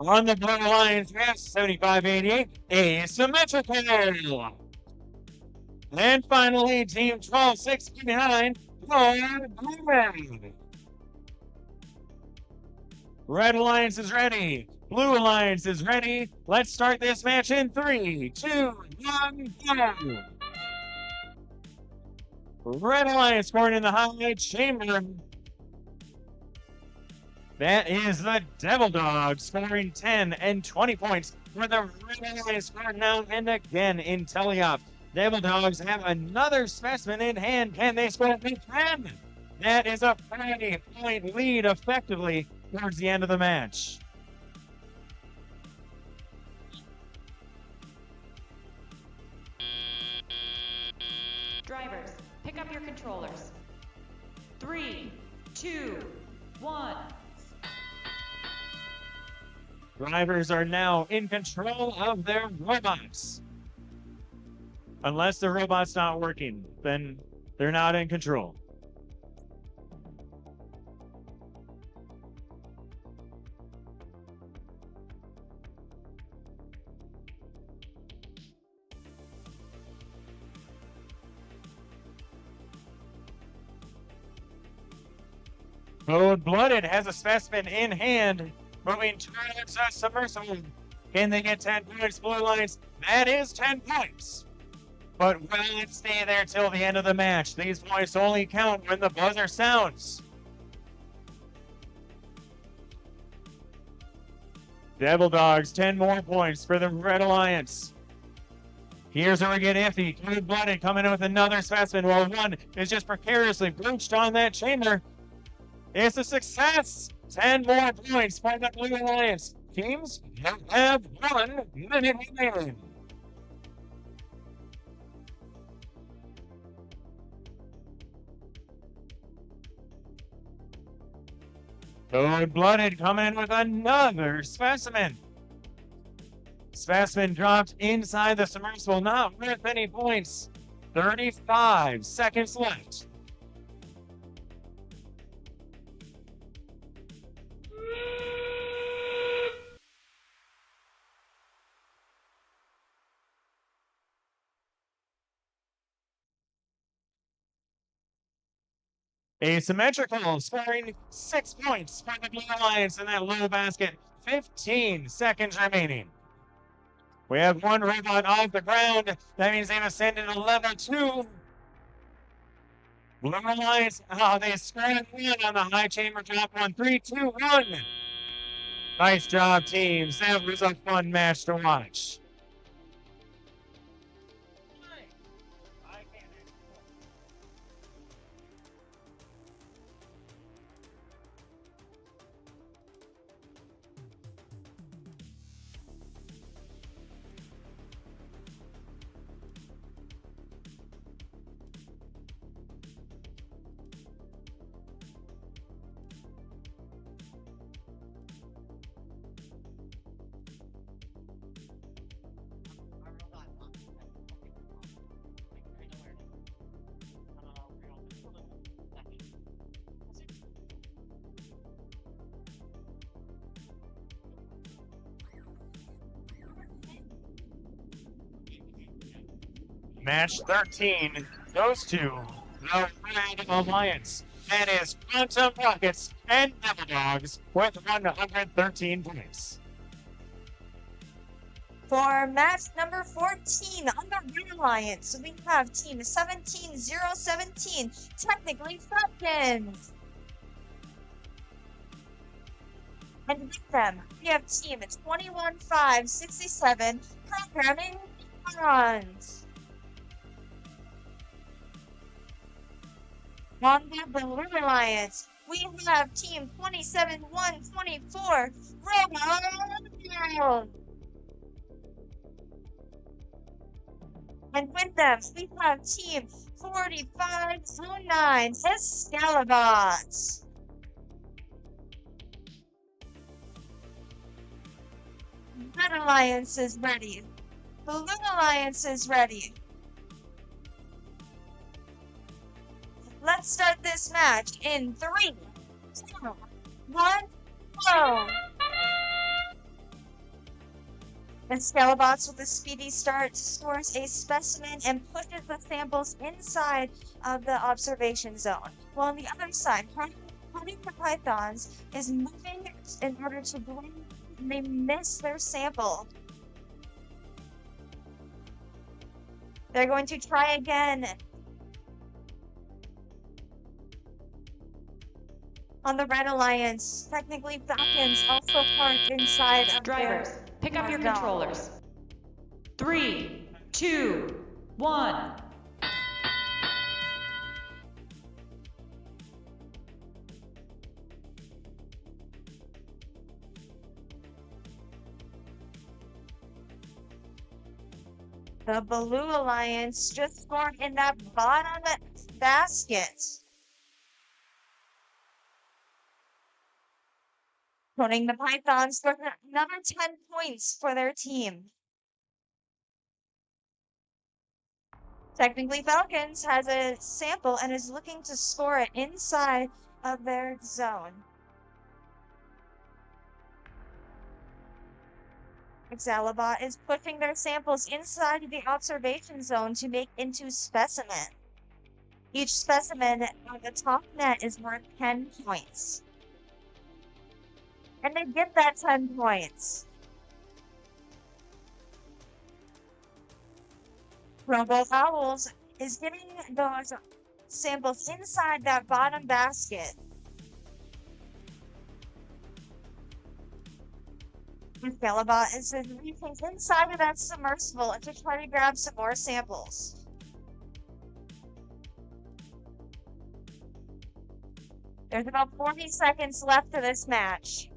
On the Blue Alliance, yes, 75-88, asymmetrical. And finally, Team 12-6-9, Red. Red Alliance is ready. Blue Alliance is ready. Let's start this match in 3, 2, 1, go. Red Alliance scoring in the high chamber. That is the Devil Dogs scoring 10 and 20 points for the Red Alliance scored now and again in teleop. Devil Dogs have another specimen in hand. Can they score the 10? That is a 40-point lead effectively towards the end of the match. Drivers, pick up your controllers. 3, 2, 1. Drivers are now in control of their robots. Unless the robot's not working, then they're not in control. Cold-Blooded has a specimen in hand. moving towards a submersible. Can they get 10 points, Blue Lions? That is 10 points. But will it stay there till the end of the match? These points only count when the buzzer sounds. Devil Dogs, 10 more points for the Red Alliance. Here's where we get iffy. Cold-blooded coming in with another specimen while one is just precariously perched on that chamber. It's a success. 10 more points for the Blue Alliance. Teams, you have 1 minute remaining. Cold-blooded coming in with another specimen. Specimen dropped inside the submersible, not worth any points. 35 seconds left. Asymmetrical, scoring 6 points for the Blue Alliance in that low basket. 15 seconds remaining. We have one robot off the ground. That means they've ascended to level 2. Blue Alliance, they scored 1 on the high chamber drop. 1, 3, 2, 1. Nice job, teams. That was a fun match to watch. Match 13 goes to the Red Alliance. That is Quantum Rockets and Devil Dogs with 113 points. For match number 14 on the Red Alliance, we have team 17017, technically Falcons. And with them, we have team 21567, programming Neurons. On the Blue Alliance, we have team 27124, Robo. And with them, we have team 4509, Excalibots. Red Alliance is ready. Blue Alliance is ready. Let's start this match in 3, 2, 1, go! Excalibots with a speedy start scores a specimen and pushes the samples inside of the observation zone. While on the other side, hunting the pythons is moving in order to bring. They miss their sample. They're going to try again. On the Red Alliance, technically Falcons also parked inside of Drivers, pick up your controllers. 3, 2, 1. The Blue Alliance just scored in that bottom basket. Putting the Pythons for another 10 points for their team. Technically, Falcons has a sample and is looking to score it inside of their zone. Exalibot is pushing their samples inside the observation zone to make into specimen. Each specimen on the top net is worth 10 points. and they get that 10 points. Robo Owls is getting those samples inside that bottom basket. Galabot is reaching inside of that submersible to try to grab some more samples. There's about 40 seconds left of this match.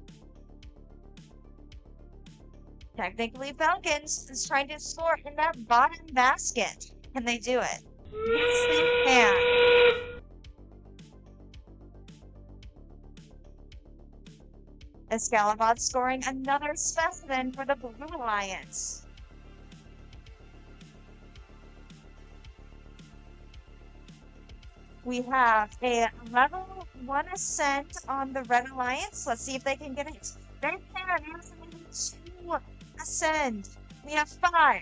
Technically, Falcons is trying to score in that bottom basket. Can they do it? Yes, they can. Escalabot scoring another specimen for the Blue Alliance. We have a level 1 ascent on the Red Alliance. Let's see if they can get it. They can. There's a level 2 ascend. We have 5,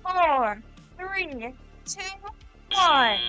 4, 3, 2, 1.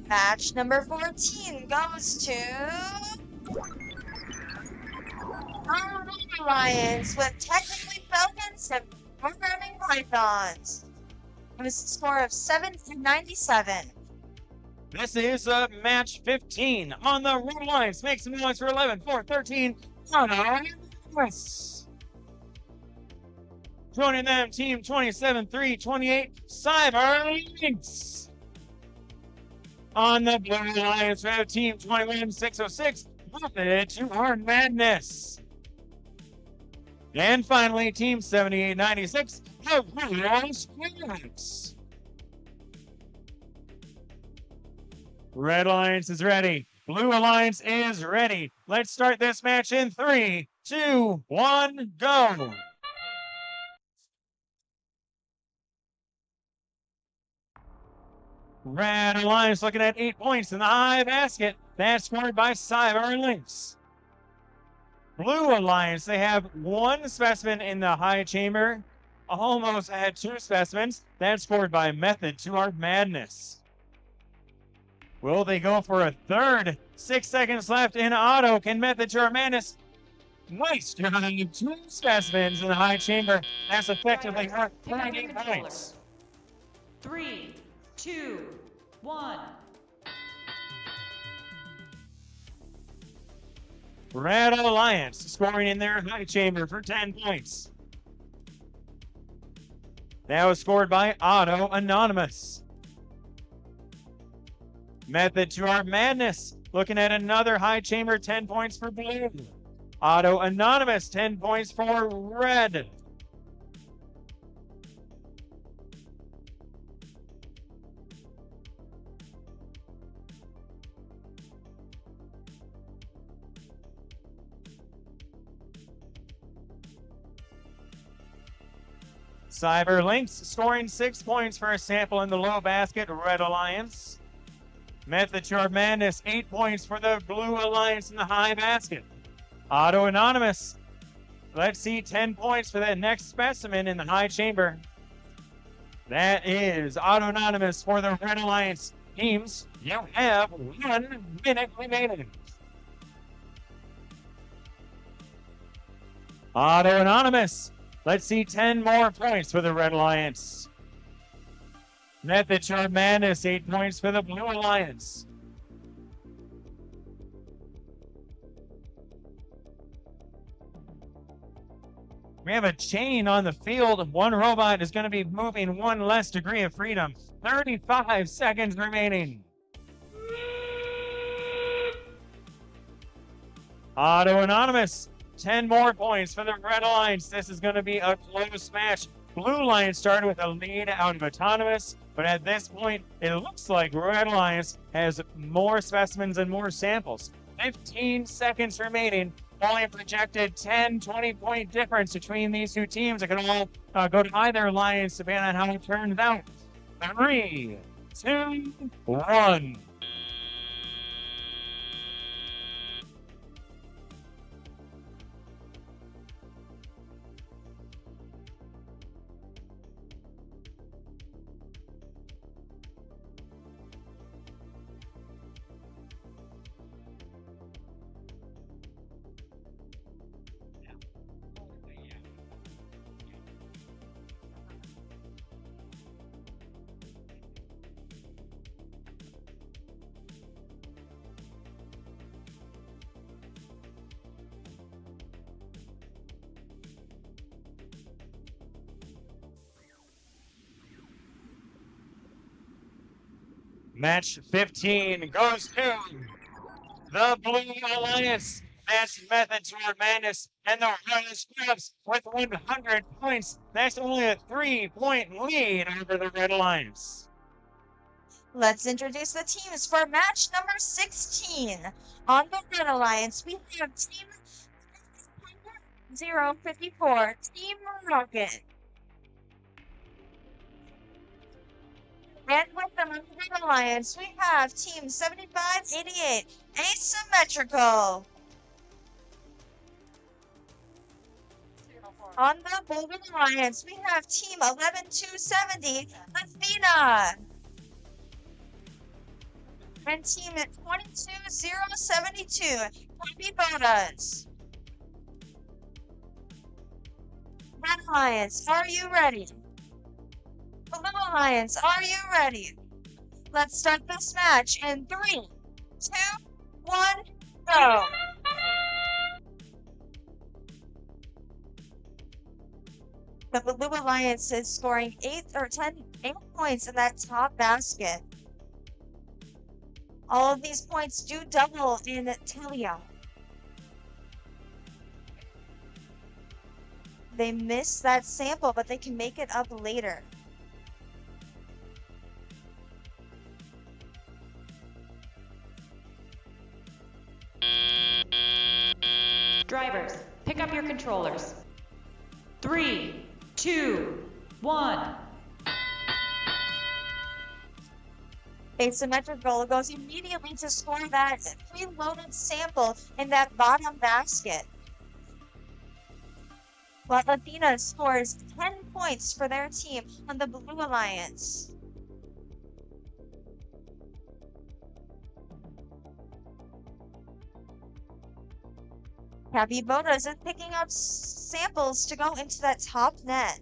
Match number 14 goes to our Red Alliance with technically Falcons and programming Pythons. It was a score of 7-97. This is match 15 on the Red Alliance. Make some noise for 11, 4, 13. Joining them, team 27-3-28, Cyber Lynx. On the Blue Alliance, we have team 21-606, Method to Our Madness. And finally, team 78-96, the Real Squares. Red Alliance is ready. Blue Alliance is ready. Let's start this match in 3, 2, 1, go. Red Alliance looking at 8 points in the high basket. That's scored by Cyber Lynx. Blue Alliance, they have 1 specimen in the high chamber. Almost had 2 specimens. That's scored by Method to Our Madness. Will they go for a third? 6 seconds left in auto. Can Method to Our Madness? Nice job. 2 specimens in the high chamber. That's effectively worth 30 points. 3, 2, 1. Red Alliance scoring in their high chamber for 10 points. That was scored by Auto Anonymous. Method to Our Madness looking at another high chamber, 10 points for Blue. Auto Anonymous, 10 points for Red. Cyber Lynx scoring 6 points for a sample in the low basket, Red Alliance. Method to Our Madness, 8 points for the Blue Alliance in the high basket. Auto Anonymous, let's see, 10 points for that next specimen in the high chamber. That is Auto Anonymous for the Red Alliance. Teams, you have 1 minute remaining. Auto Anonymous, let's see 10 more points for the Red Alliance. Method to Our Madness, 8 points for the Blue Alliance. We have a chain on the field. One robot is going to be moving one less degree of freedom. 35 seconds remaining. Auto Anonymous, 10 more points for the Red Alliance. This is going to be a close match. Blue Alliance started with a lead out of Autonomous, but at this point, it looks like Red Alliance has more specimens and more samples. 15 seconds remaining. Only a projected 10, 20-point difference between these two teams. It can all go to either alliance depending on how it turns out. 3, 2, 1. Match 15 goes to the Blue Alliance. That's Method Toward Madness and the Red Scrubs with 100 points. That's only a 3-point lead over the Red Alliance. Let's introduce the teams for match number 16. On the Red Alliance, we have Team 054, Team Rocket. And with them on the Red Alliance, we have Team 7588, Asymmetrical. On the Blue Alliance, we have Team 11270, Athena. And Team 22072, Capybaras. Red Alliance, are you ready? Blue Alliance, are you ready? Let's start this match in 3, 2, 1, go! The Blue Alliance is scoring 8 points in that top basket. All of these points do double in Telia. They missed that sample, but they can make it up later. Drivers, pick up your controllers. 3, 2, 1. Asymmetrical goes immediately to score that preloaded sample in that bottom basket. While Athena scores 10 points for their team on the Blue Alliance. Capybaras is picking up samples to go into that top net.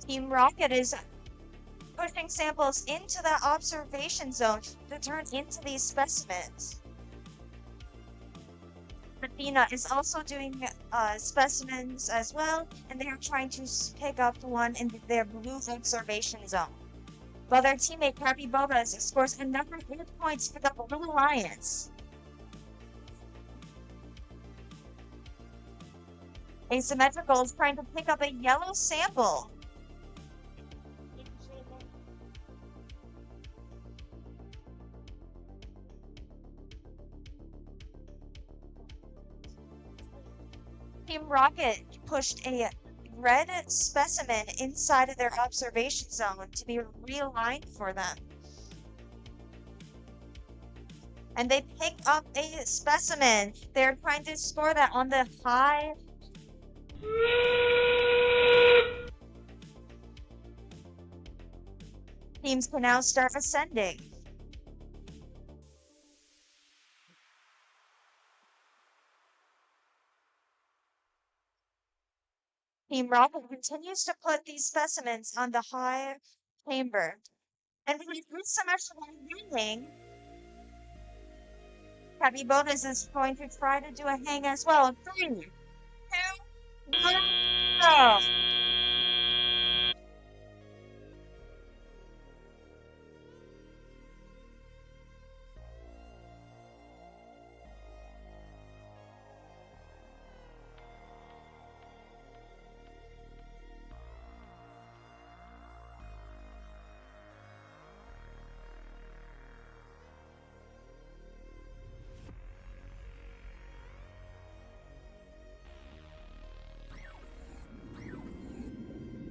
Team Rocket is pushing samples into that observation zone to turn into these specimens. Athena is also doing specimens as well, and they are trying to pick up one in their blue observation zone. While their teammate Capybaras scores another 8 points for the Blue Alliance. Asymmetrical is trying to pick up a yellow sample. Team Rocket pushed a red specimen inside of their observation zone to be realigned for them. And they pick up a specimen. They're trying to score that on the high. Teams can now start ascending. Team Rocket continues to put these specimens on the high chamber. And with this semester winning, Happy Bonus is going to try to do a hang as well. In 3, 2, 1, go!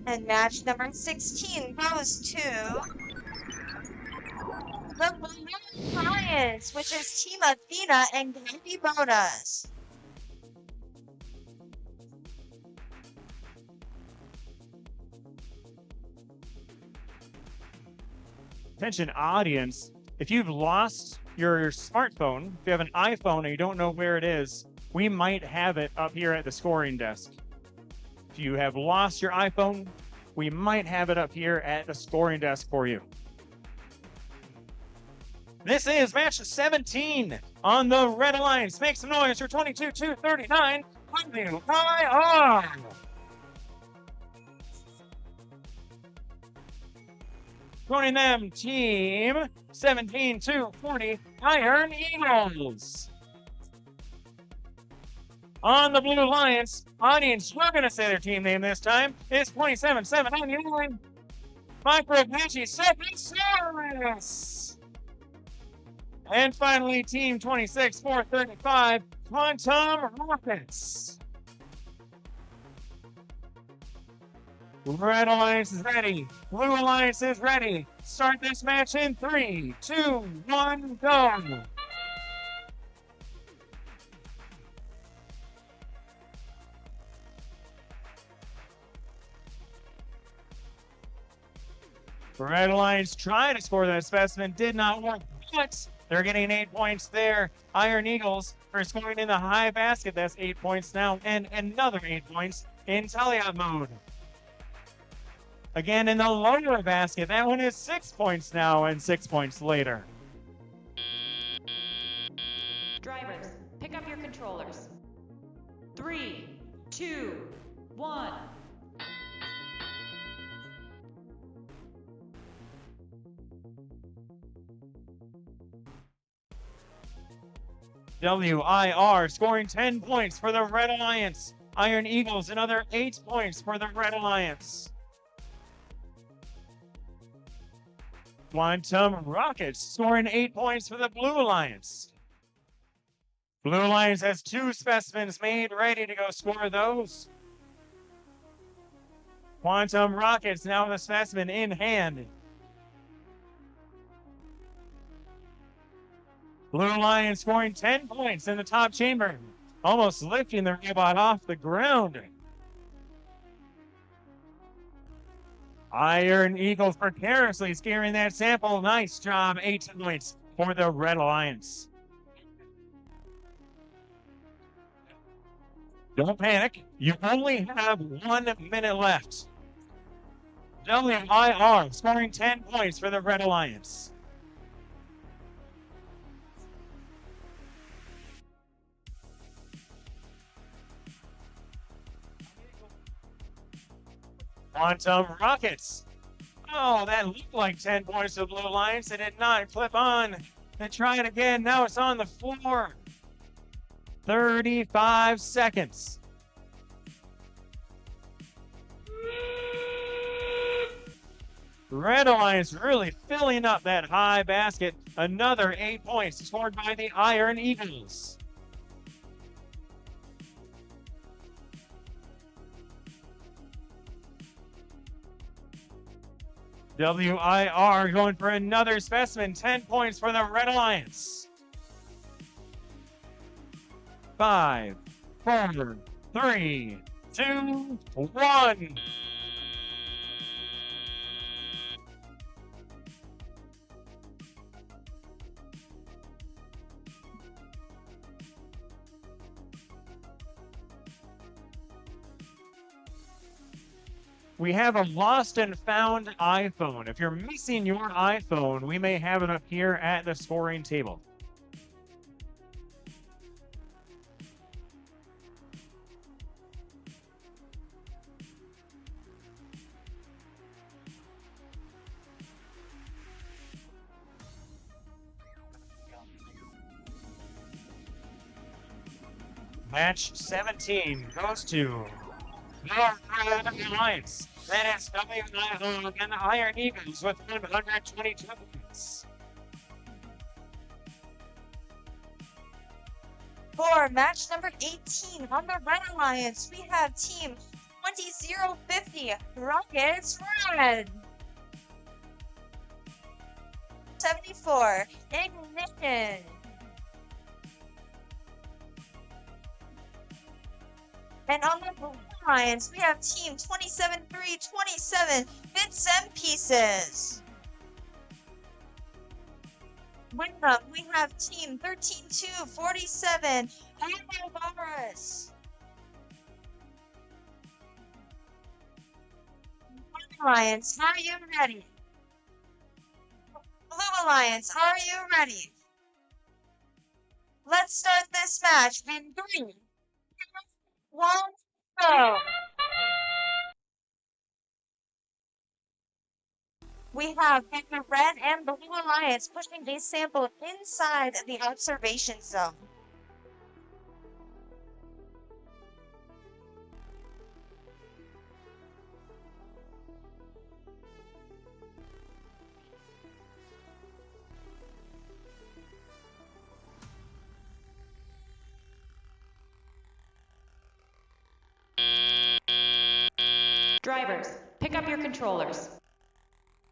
And match number 16 goes to the Blue Lions, which is Team Athena and Happy Bonus. Attention audience, if you've lost your smartphone, if you have an iPhone and you don't know where it is, we might have it up here at the scoring desk. If you have lost your iPhone, we might have it up here at the scoring desk for you. This is match 17 on the Red Alliance. Make some noise for 22-239. Qualifier. Joining them, team 17-240 Iron Eagles. On the Blue Lions, audience, we're going to say their team name this time. It's 27-799. Micro Apache Second Service. And finally, team 26-435 Quantum Rockets. Red Alliance is ready. Blue Alliance is ready. Start this match in 3, 2, 1, go. Red Alliance tried to score that specimen, did not work, but they're getting 8 points there. Iron Eagles are scoring in the high basket. That's 8 points now, and another 8 points in Talia mode. Again, in the lower basket, that one is 6 points now and 6 points later. Drivers, pick up your controllers. 3, 2, 1. WIR scoring 10 points for the Red Alliance. Iron Eagles, another 8 points for the Red Alliance. Quantum Rockets scoring 8 points for the Blue Alliance. Blue Alliance has 2 specimens made, ready to go score those. Quantum Rockets now with a specimen in hand. Blue Alliance scoring 10 points in the top chamber, almost lifting the robot off the ground. Iron Eagles precariously scaring that sample. Nice job, 8 points for the Red Alliance. Don't panic, you only have 1 minute left. WIR scoring 10 points for the Red Alliance. Quantum Rockets. Oh, that looked like 10 points to the Blue Alliance. It did not flip on. They try it again. Now it's on the floor. 35 seconds. Red Alliance really filling up that high basket. Another 8 points scored by the Iron Eagles. WIR going for another specimen. 10 points for the Red Alliance. 5, 4, 3, 2, 1. We have a lost and found iPhone. If you're missing your iPhone, we may have it up here at the scoring table. Match 17 goes to the Red Alliance. That is W9 and the Iron Eagles with 122 points. For match number 18 on the Red Alliance, we have team 20050 Rockets Red. 74 Ignition. And on the Blue Alliance, we have team 27327 Bits and Pieces. With them, we have team 13247 Boris. Blue Alliance, are you ready? Blue Alliance, are you ready? Let's start this match in 3, 2, 1, go! We have both the Red and the Blue Alliance pushing a sample inside the observation zone. Drivers, pick up your controllers.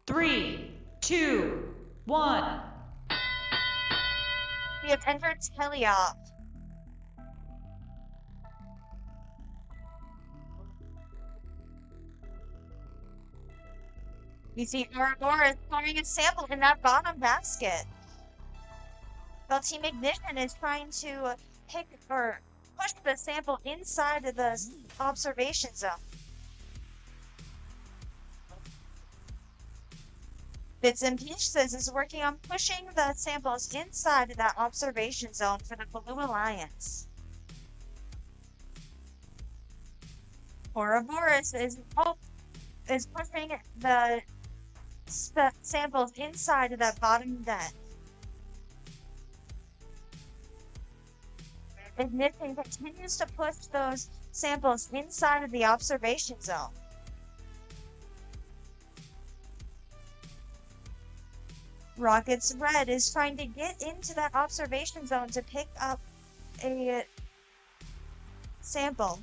3, 2, 1. We have entered teleop. We see Ouroboros throwing a sample in that bottom basket. While Team Ignition is trying to pick or push the sample inside of the observation zone. Bits and Pieces is working on pushing the samples inside of that observation zone for the Blue Alliance. Ouroboros is pushing the samples inside of that bottom net. Ignition continues to push those samples inside of the observation zone. Rockets Red is trying to get into that observation zone to pick up a sample.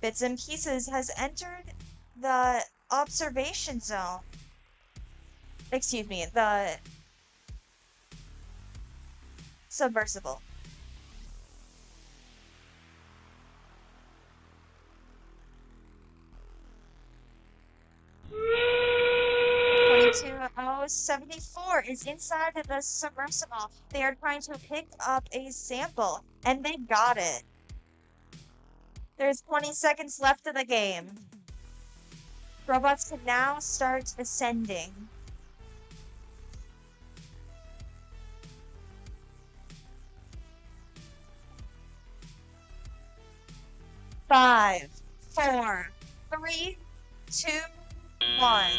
Bits and Pieces has entered the observation zone. Excuse me, the submersible. Oh, 74 is inside of the submersible. They are trying to pick up a sample, and they got it. There's 20 seconds left of the game. Robots can now start ascending. Five, 4, 3, 2, 1.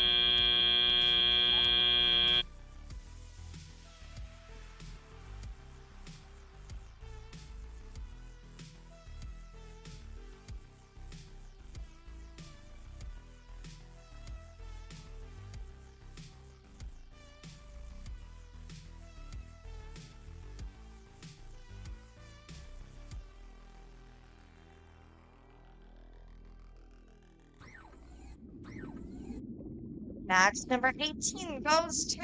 Match number 18 goes to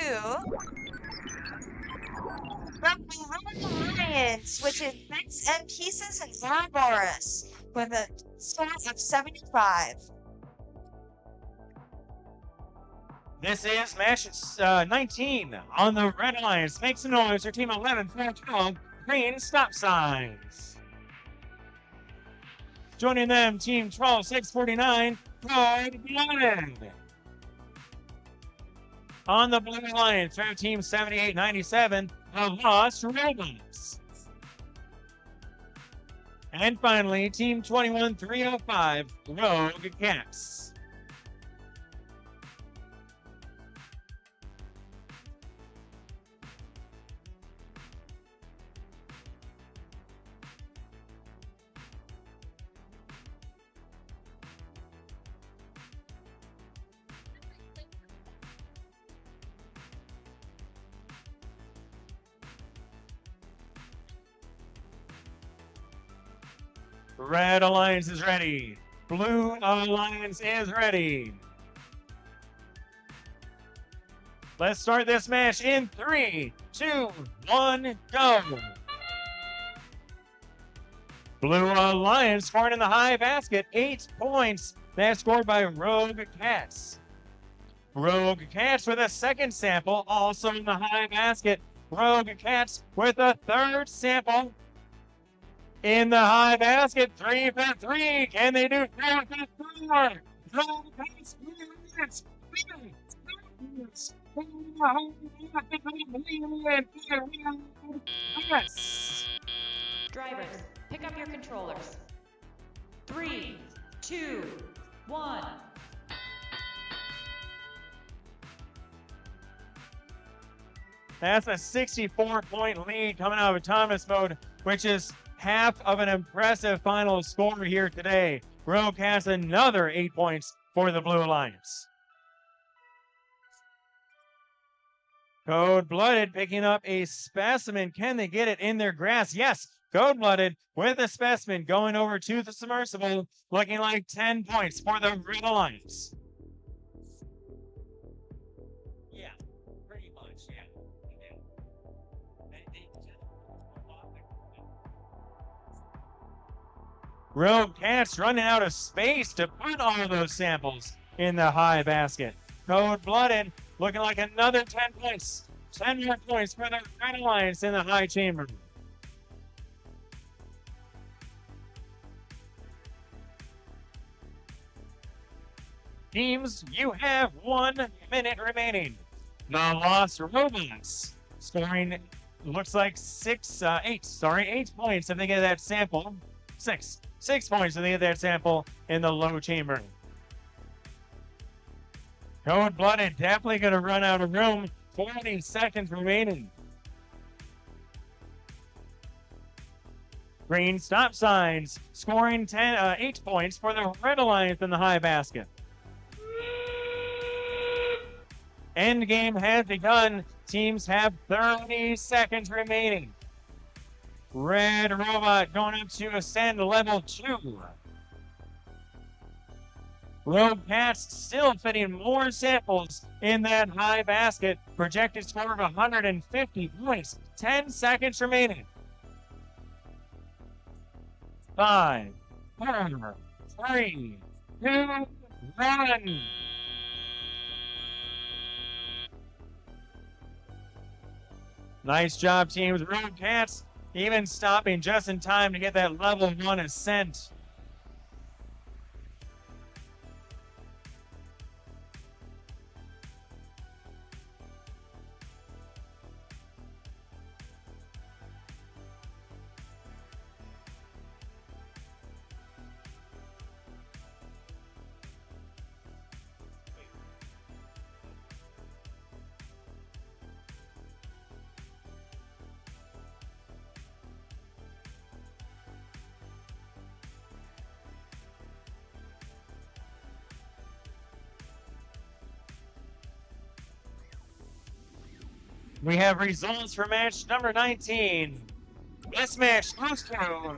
the Blue Alliance, which is Bits and Pieces and Ouroboros, with a score of 75. This is match 19 on the Red Alliance. Make some noise for Team 11 for 12 green stop signs. Joining them, Team 12649, Cold-Blooded. On the Blue Alliance, we have Team 7897, the Lost Robots. And finally, Team 21305, Rogue Cats. Red Alliance is ready. Blue Alliance is ready. Let's start this match in 3, 2, 1, go. Blue Alliance scoring in the high basket, 8 points. That's scored by Rogue Cats. Rogue Cats with a second sample, also in the high basket. Rogue Cats with a third sample in the high basket. 3 for 3. Can they do 4 for 4? Rogue Cats, yes. Drivers, pick up your controllers. 3, 2, 1. That's a 64-point lead coming out of autonomous mode, which is half of an impressive final score here today. Rogue has another 8 points for the Blue Alliance. Cold-Blooded picking up a specimen. Can they get it in their grasp? Yes, Cold-Blooded with a specimen going over to the submersible, looking like 10 points for the Red Alliance. Yeah, pretty much, yeah. Rogue Cats running out of space to put all of those samples in the high basket. Cold-Blooded looking like another 10 points. 10 more points for the Red Alliance in the high chamber. Teams, you have 1 minute remaining. The Lost Robots scoring, looks like 8 points if they get that sample. 6 points if they get that sample in the low chamber. Cold-Blooded definitely going to run out of room. 40 seconds remaining. Green stop signs scoring 8 points for the Red Alliance in the high basket. End game has begun. Teams have 30 seconds remaining. Red Robot going up to ascend level 2. Rogue Cats still fitting more samples in that high basket. Projected score of 150 points. 10 seconds remaining. 5, 4, 3, 2, 1. Nice job, teams. Rogue Cats even stopping just in time to get that level 1 ascent. We have results for match number 19. This match goes to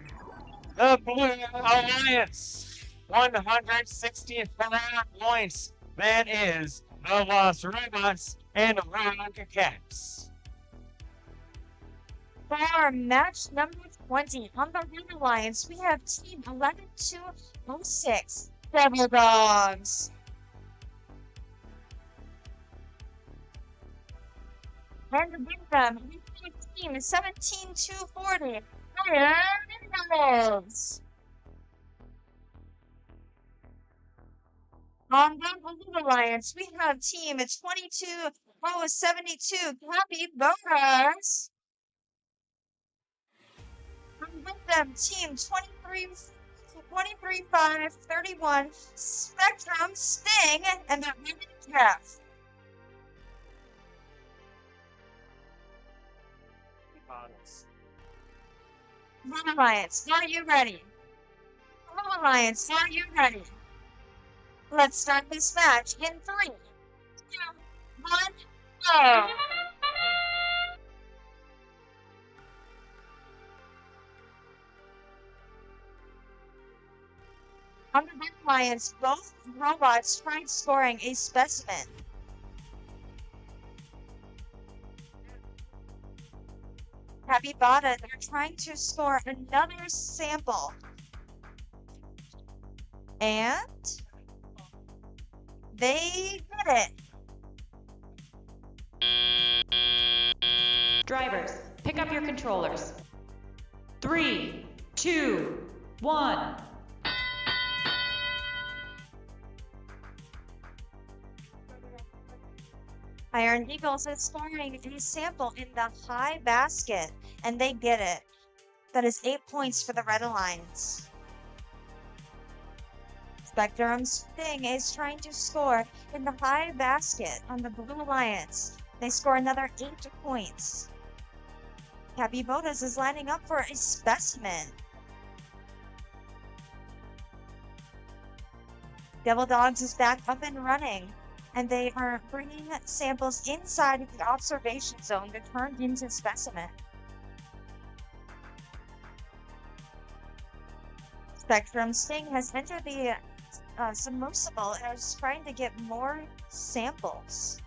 the Blue Alliance. 164 points. That is the Lost Robots and Rogue Cats. For match number 20 on the Red Alliance, we have Team 11206, Devil Dogs. And with them, we have Team 17240, Fire Eagles. On the Blue Alliance, we have Team 22072, Capybaras. And with them, Team 23531, Spectrum Sting, and the Red Calf. Blue Alliance, are you ready? Blue Alliance, are you ready? Let's start this match in 3, 2, 1, go! On the Red Alliance, both robots tried scoring a specimen. Capybara, they're trying to score another sample. And they did it. Drivers, pick up your controllers. 3, 2, 1. Iron Eagles is scoring a sample in the high basket, and they get it. That is 8 points for the Red Alliance. Spectrum Sting is trying to score in the high basket on the Blue Alliance. They score another 8 points. Capybotas is lining up for a specimen. Devil Dogs is back up and running, and they are bringing samples inside of the observation zone to turn into specimen. Spectrum Sting has entered the submersible and is trying to get more samples.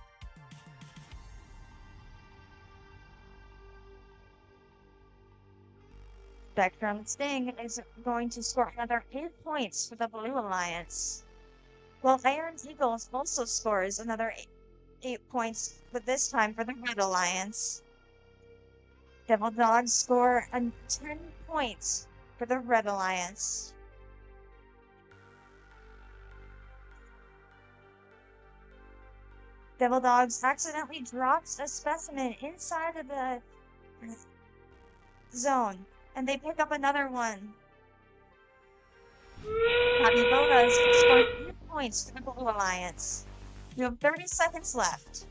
Spectrum Sting is going to score another 8 points for the Blue Alliance, while Iron Eagles also scores another 8 points, but this time for the Red Alliance. Devil Dogs score 10 points for the Red Alliance. Devil Dogs accidentally drops a specimen inside of the zone, and they pick up another one. Capybotas scored 8 points for the Blue Alliance. You have 30 seconds left.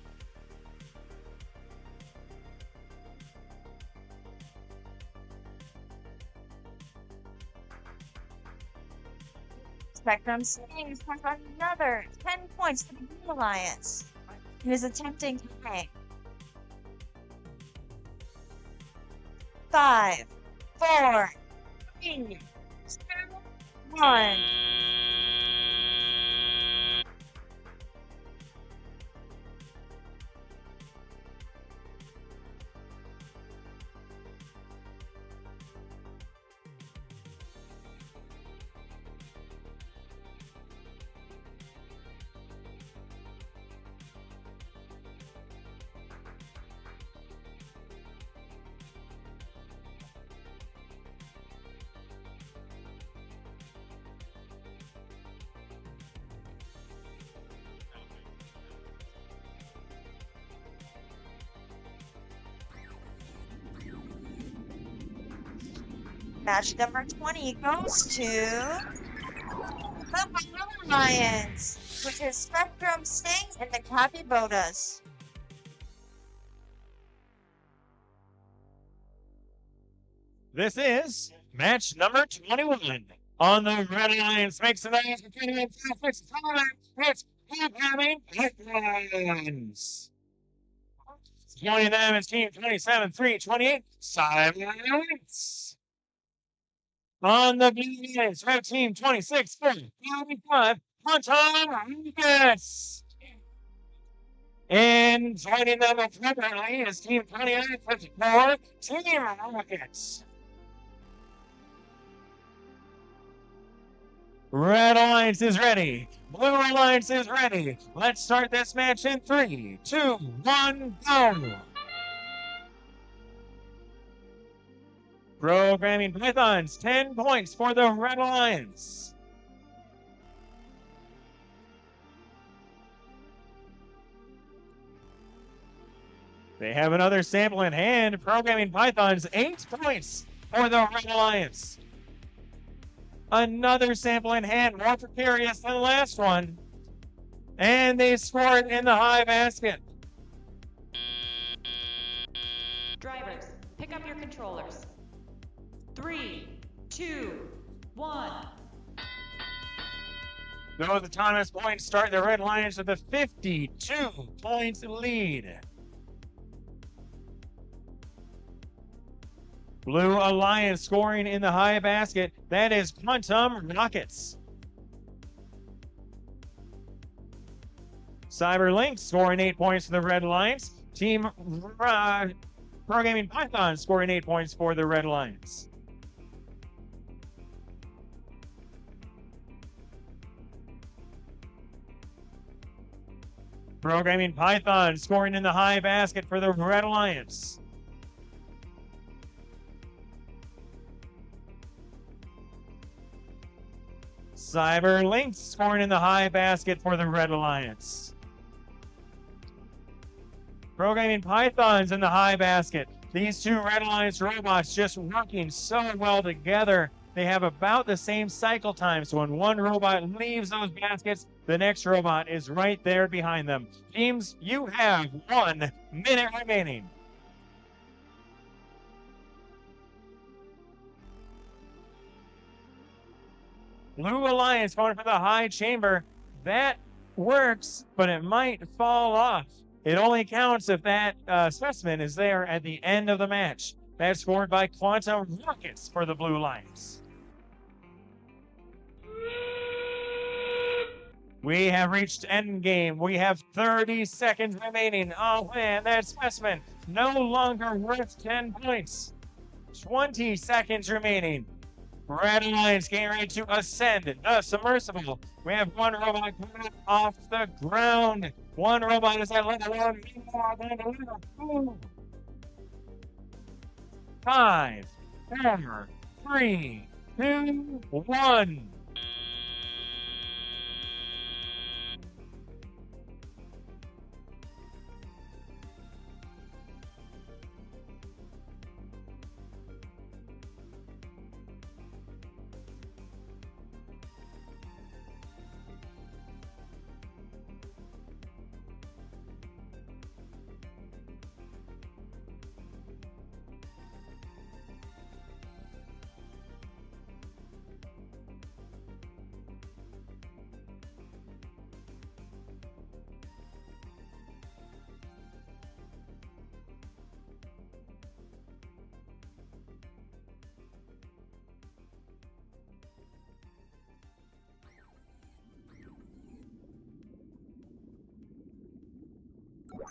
Spectrum Sting has another 10 points for the Blue Alliance. He is attempting to hang. 5, 4, 3, 2, 1. Match number 20 goes to the Blue Alliance, which is Spectrum Sting and the Capybotas. This is match number 21. On the Red Alliance makes the noise for 21 6 time. It's Programming Pythons. Joining them is Team 27-3-28, Silence. On the Blue Alliance, Red Team 26-4-45, Quantum Rockets. And joining them appropriately is Team 29-54, Team Rockets. Red Alliance is ready. Blue Alliance is ready. Let's start this match in 3, 2, 1, go. Programming Pythons, 10 points for the Red Alliance. They have another sample in hand. Programming Pythons, 8 points for the Red Alliance. Another sample in hand, more precarious than the last one. And they scored in the high basket. Drivers, pick up your controllers. 3, 2, 1. Those autonomous points start the Red Alliance with a 52 points lead. Blue Alliance scoring in the high basket. That is Quantum Rockets. Cyberlink scoring 8 points for the Red Alliance. Team Programming Python scoring 8 points for the Red Alliance. Programming Python scoring in the high basket for the Red Alliance. Cyberlink scoring in the high basket for the Red Alliance. Programming Python's in the high basket. These two Red Alliance robots just working so well together. They have about the same cycle time, so when one robot leaves those baskets, the next robot is right there behind them. Teams, you have 1 minute remaining. Blue Alliance going for the high chamber. That works, but it might fall off. It only counts if that specimen is there at the end of the match. That's scored by Quantum Rockets for the Blue Alliance. We have reached endgame. We have 30 seconds remaining. Oh man, that specimen no longer worth 10 points. 20 seconds remaining. Red Alliance getting ready to ascend the submersible. We have one robot coming up off the ground. One robot is at level 1. 5, 4, 3, 2, 1.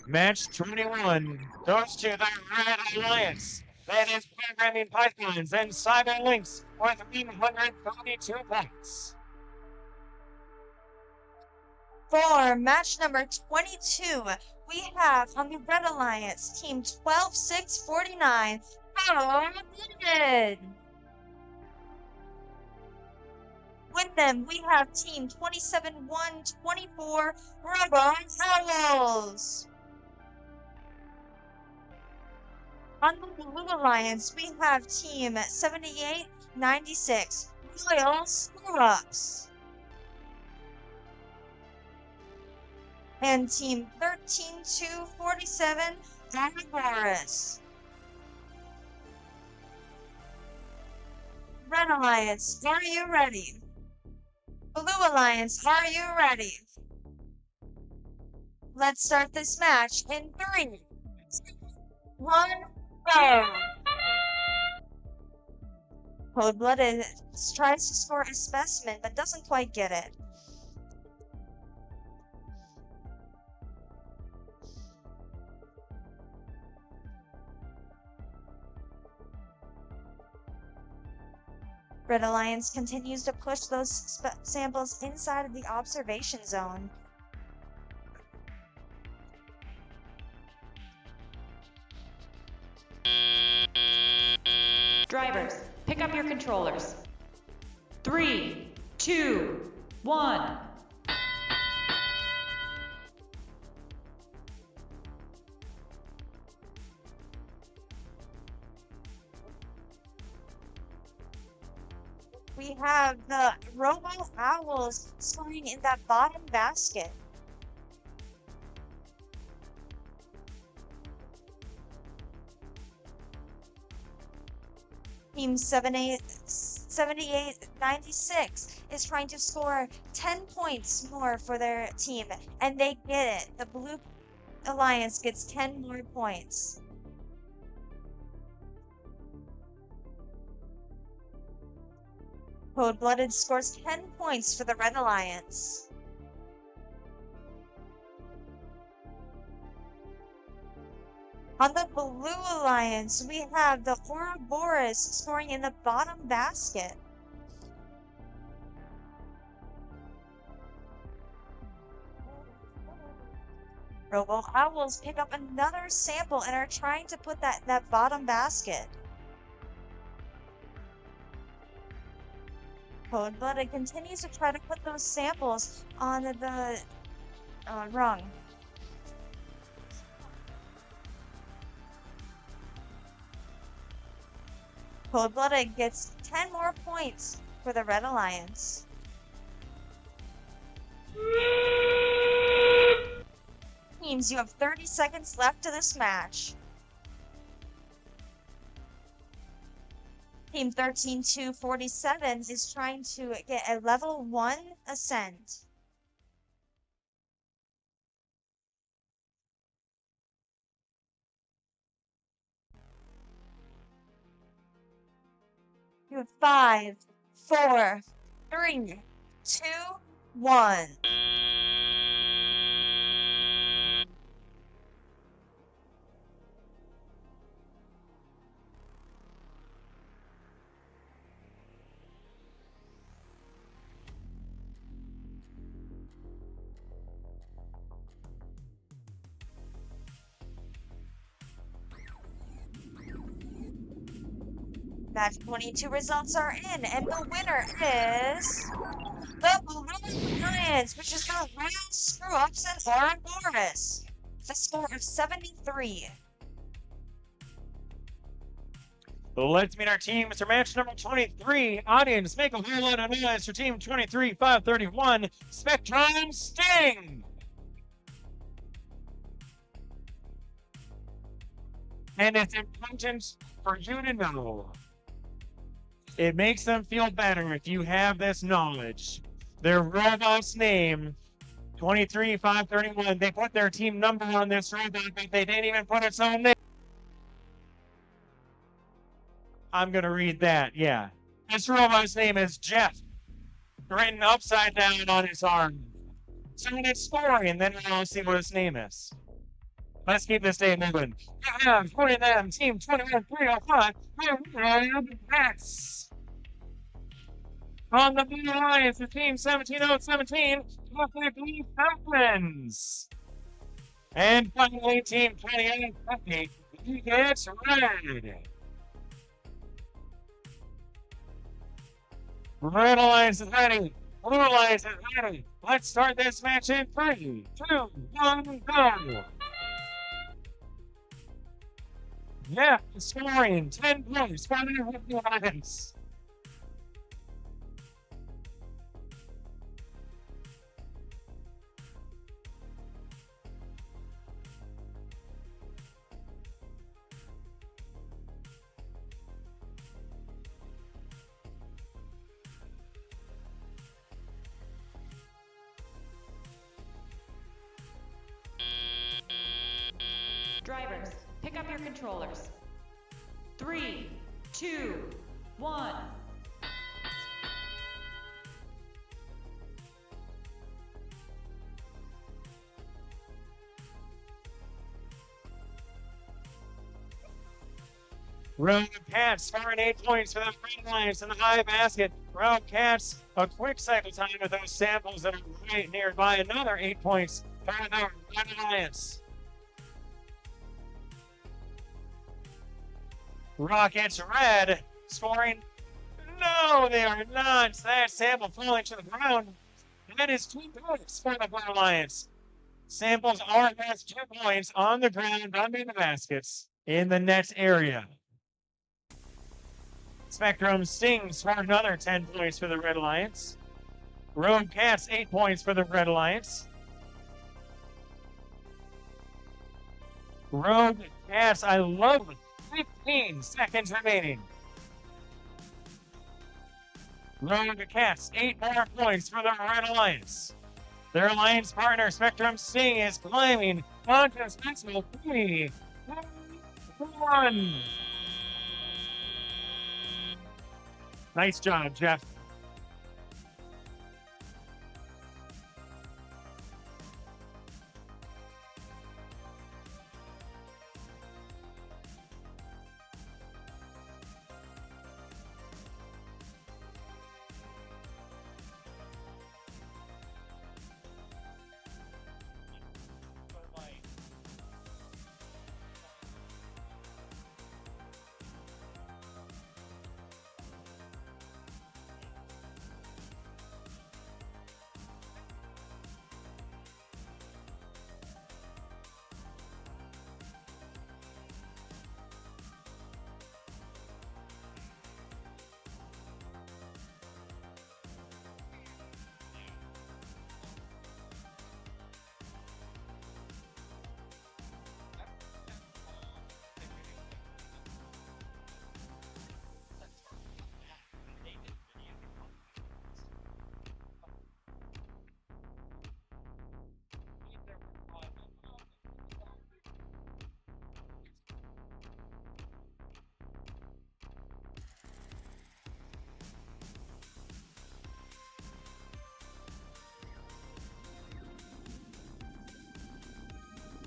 Match 21 goes to the Red Alliance. That is Programming Pythons and Cyberlinks with 132 points. For match number 22, we have on the Red Alliance team 12-6-49, David. With them, we have team 27-1-24, Robo Owls. On the Blue Alliance, we have team 78-96, Royal Screw-Ups. And team 13-2-47, Ouroboros. Red Alliance, are you ready? Blue Alliance, are you ready? Let's start this match in 3, 2, 1, go! Cold-Blooded tries to score a specimen, but doesn't quite get it. Red Alliance continues to push those samples inside of the observation zone. Drivers, pick up your controllers. 3, 2, 1. We have the Robo Owls scoring in that bottom basket. Team 78-96 is trying to score 10 points more for their team, and they get it. The Blue Alliance gets 10 more points. Cold-Blooded scores 10 points for the Red Alliance. On the Blue Alliance, we have the Ouroboros scoring in the bottom basket. Robo Owls pick up another sample and are trying to put that bottom basket. Cold-Blooded continues to try to put those samples on the rung. Cold-Blooded gets 10 more points for the Red Alliance. Teams, you have 30 seconds left to this match. Team 13247 is trying to get a level 1 ascent. You have 5, 4, 3, 2, 1. Match 22 results are in, and the winner is the Blue Alliance, which is the Royal Screw-Ups and Ouroboros, with a score of 73. Let's meet our teams for match number 23. Audience, make a whole lot of noise for team 23-531, Spectrum Sting. And it's important for you to know, it makes them feel better if you have this knowledge. Their robot's name, 23-531, they put their team number on this robot, but they didn't even put its own name. I'm going to read that, yeah. This robot's name is Jeff, written upside down on his arm. So when it's scoring, and then we'll see what his name is. Let's keep this day moving. We have for them, team 21-305, Reds. On the Blue Alliance, the team 17-0-17, Blue Falcons. And finally, team 28-50, gets Red. Red Alliance is ready. Blue Alliance is ready. Let's start this match in 3, 2, 1, go. Yeah, scoring 10 points for the Blue Alliance. Drivers, pick up your controllers. 3, 2, 1. Rogue Cats scoring 8 points for the Red Alliance in the high basket. Rogue Cats, a quick cycle time with those samples that are right nearby. Another 8 points for the Red Alliance. Rockets Red scoring. No, they are not. That sample falling to the ground. That is 2 points for the Blue Alliance. Samples are worth 2 points on the ground under the baskets in the net area. Spectrum Sting scored another 10 points for the Red Alliance. Rogue Cats 8 points for the Red Alliance. Rogue Cats, I love it. 15 seconds remaining. Rogue Cats, 8 more points for the Red Alliance. Their alliance partner, Spectrum Sting, is climbing onto Spectrum 3, 2, 1. Nice job, Jeff.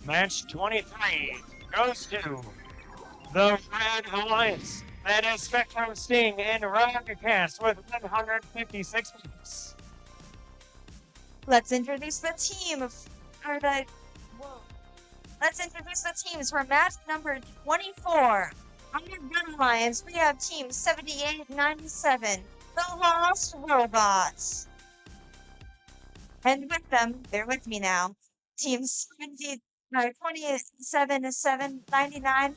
Match 23 goes to the Red Alliance. That is Spectrum, Sting, and Rockcast with 156 points. Let's introduce the team Let's introduce the teams for match number 24. On the Red Alliance, we have Team 7897, the Lost Robots. And with them, bear with me now, Team 27799,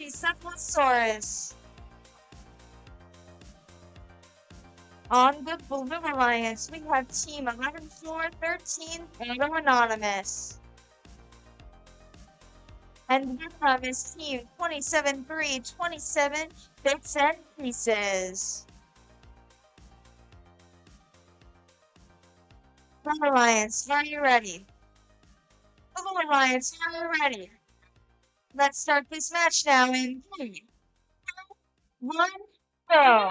Cephalosaurus. On the Blue Alliance, we have Team 11413, Auto Anonymous. And with them is Team 27327, Bits and Pieces. Blue Alliance, are you ready? Blue Alliance, are you ready? Let's start this match now in 3, 2, 1, go!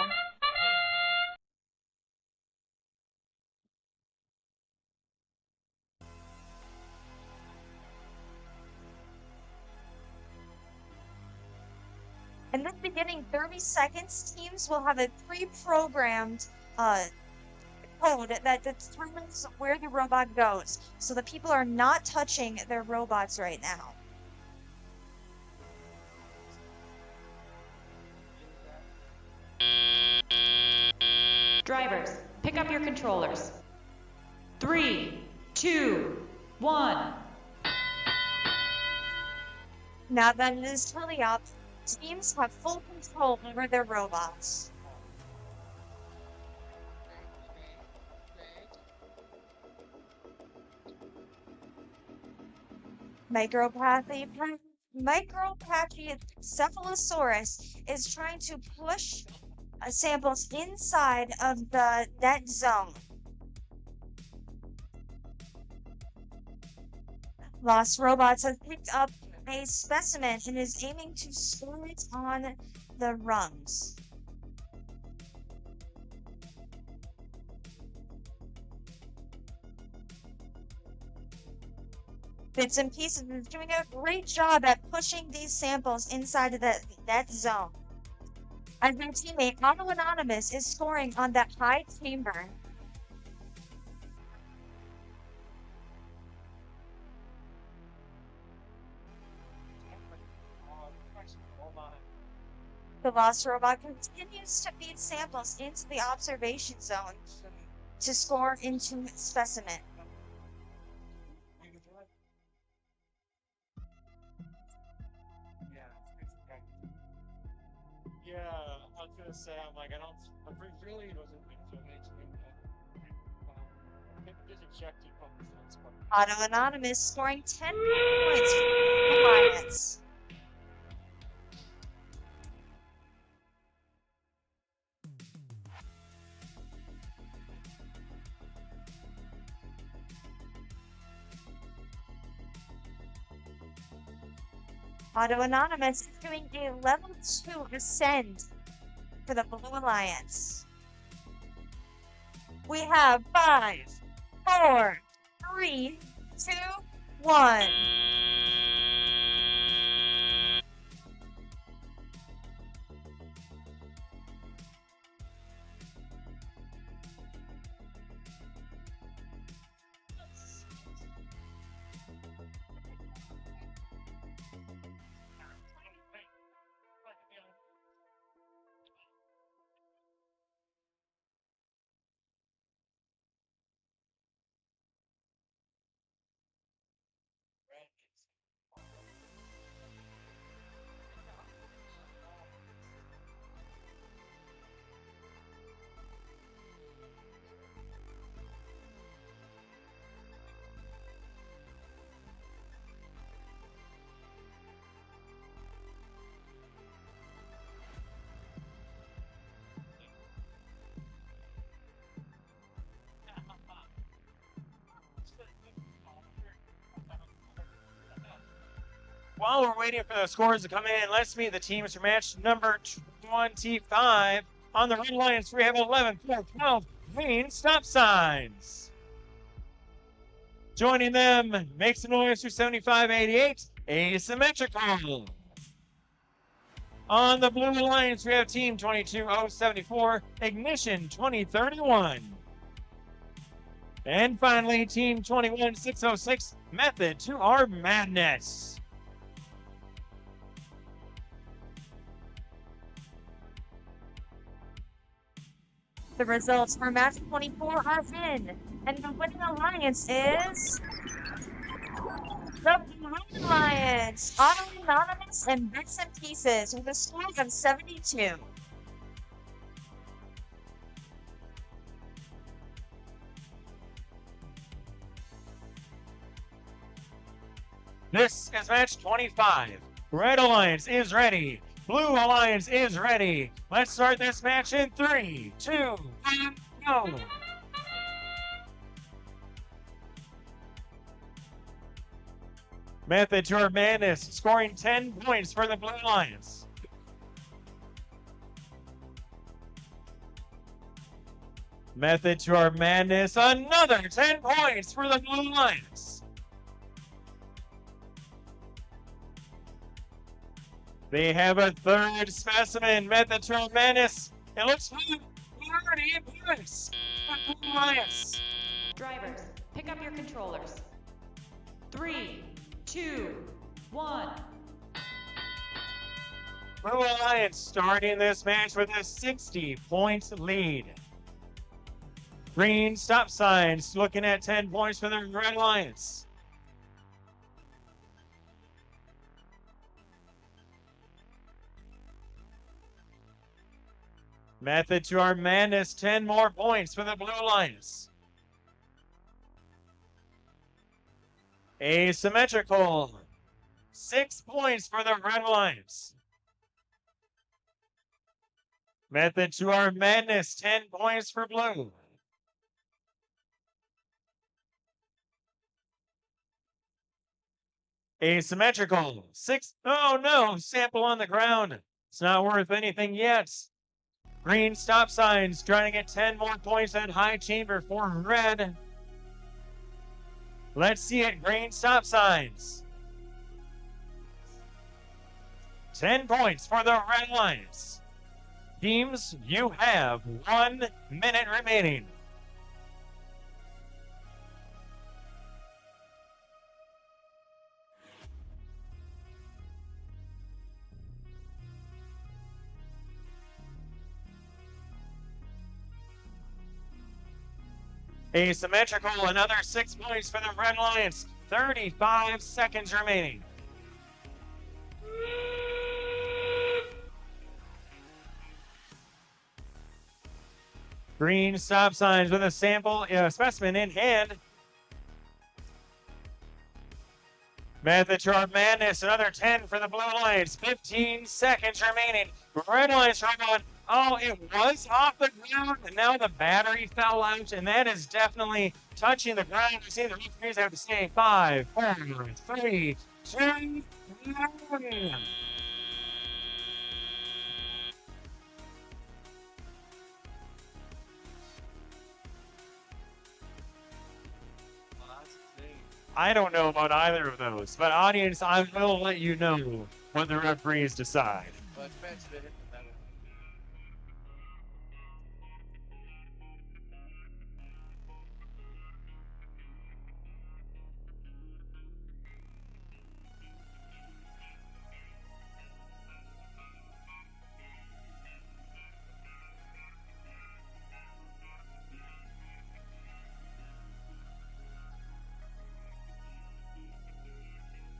In the beginning 30 seconds, teams will have a pre-programmed code that determines where the robot goes. So the people are not touching their robots right now. Drivers, pick up your controllers. 3, 2, 1. Now that it is fully up, teams have full control over their robots. Micropathy Cephalosaurus is trying to push samples inside of the net zone. Lost Robots has picked up a specimen and is aiming to store it on the rungs. Bits and Pieces is doing a great job at pushing these samples inside of that zone. As their teammate Auto Anonymous is scoring on that high chamber. The Lost Robot continues to feed samples into the observation zone to score into specimen. Yeah, I was gonna say, I'm really wasn't just check Auto Anonymous scoring 10 points for the Alliance. Auto Anonymous is doing a level 2 ascend for the Blue Alliance. We have 5, 4, 3, 2, 1. While we're waiting for the scores to come in, let's meet the teams for match number 25. On the Red Alliance, we have 11, 12, 12 green stop signs. Joining them, make some noise for 7588, Asymmetrical. On the Blue Alliance, we have Team 22074, Ignition 2031. And finally, Team 21606, Method to Our Madness. The results for match 24 are in, and the winning alliance is the Blue Alliance, Auto Anonymous and Bits and Pieces with a score of 72. This is match 25. Red Alliance is ready. Blue Alliance is ready. Let's start this match in 3, 2, 1, go. Method to Our Madness, scoring 10 points for the Blue Alliance. Method to Our Madness, another 10 points for the Blue Alliance. They have a third specimen, Method to Our Madness. It looks like 30 points for the Blue Alliance. Drivers, pick up your controllers. 3, 2, 1. Blue Alliance starting this match with a 60-point lead. Green stop signs looking at 10 points for the Red Alliance. Method to Our Madness, 10 more points for the Blue Alliance. Asymmetrical, 6 points for the Red Alliance. Method to Our Madness, 10 points for Blue. Asymmetrical, 6, oh no, sample on the ground. It's not worth anything yet. Green stop signs trying to get 10 more points at high chamber for Red. Let's see it, green stop signs. 10 points for the Red Alliance. Teams, you have 1 minute remaining. Asymmetrical, another 6 points for the Red Alliance. 35 seconds remaining. Green stop signs with a sample specimen in hand. Method to Our Madness, another 10 for the Blue Alliance. 15 seconds remaining. Red Alliance robot. Oh, it was off the ground, and now the battery fell out, and that is definitely touching the ground. You see the referees have to say 5, 4, 3, 2, 1. I don't know about either of those, but audience, I will let you know what the referees decide.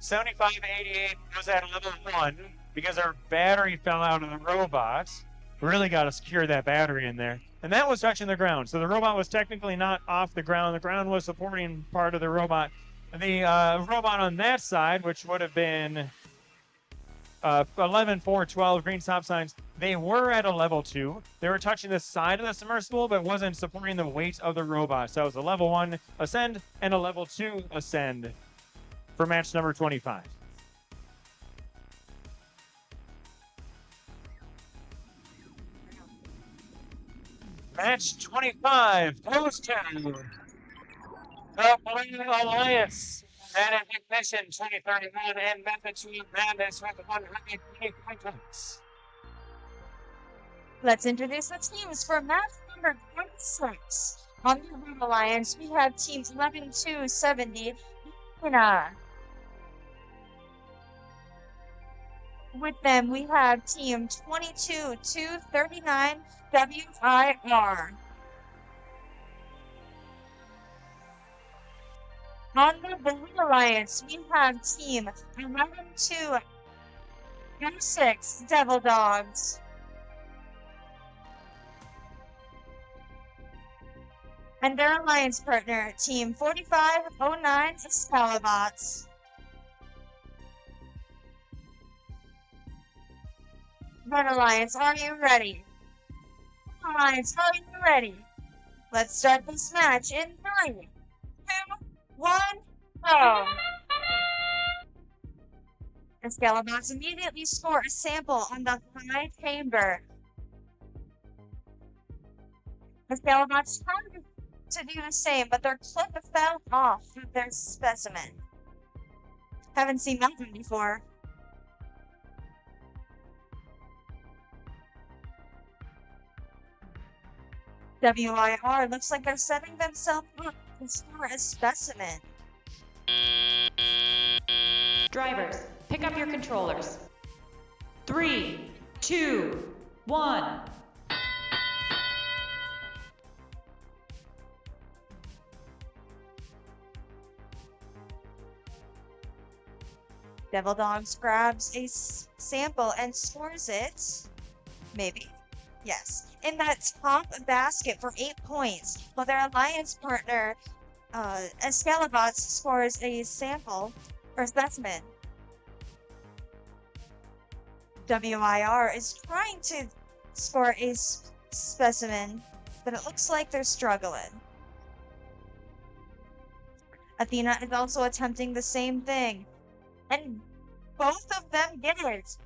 $75.88 was at level 1 because our battery fell out of the robot. Really got to secure that battery in there. And that was touching the ground. So the robot was technically not off the ground. The ground was supporting part of the robot. The robot on that side, which would have been 11, 4, 12 green stop signs, they were at a level 2. They were touching the side of the submersible, but wasn't supporting the weight of the robot. So it was a level 1 ascend and a level 2 ascend for match number 25. Match 25, post 10. The Blue Alliance. And in ignition 2031 and method to madness with 120 points. Let's introduce the teams for match number 26. On the Blue Alliance, we have teams 11-270. With them, we have team 22-239 WIR. On the Blue Alliance, we have team 11-206 Devil Dogs. And their alliance partner, team 4509 Excalibots. Red Alliance, are you ready? Alliance, are you ready? Let's start this match in 3, 2, 1, go! Excalibots immediately score a sample on the high chamber. Excalibots tried to do the same, but their clip fell off of their specimen. Haven't seen that one before. WIR looks like they're setting themselves up to score a specimen. Drivers, pick up your controllers. 3, 2, 1. Devil Dogs grabs a sample and scores it. Maybe. Yes. In that top basket for 8 points, while their alliance partner, Excalibots, scores a sample or specimen. WIR is trying to score a specimen, but it looks like they're struggling. Athena is also attempting the same thing, and both of them get it.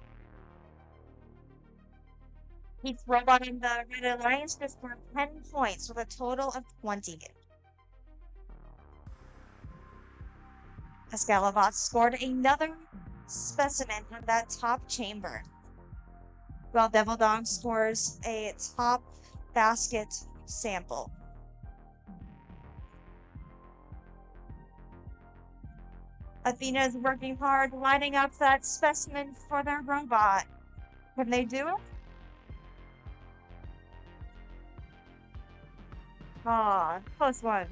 Each robot in the Red Alliance just scored 10 points with a total of 20. Excalibots scored another specimen on that top chamber, while Devil Dog scores a top basket sample. Athena is working hard, lining up that specimen for their robot. Can they do it? Aw, close one.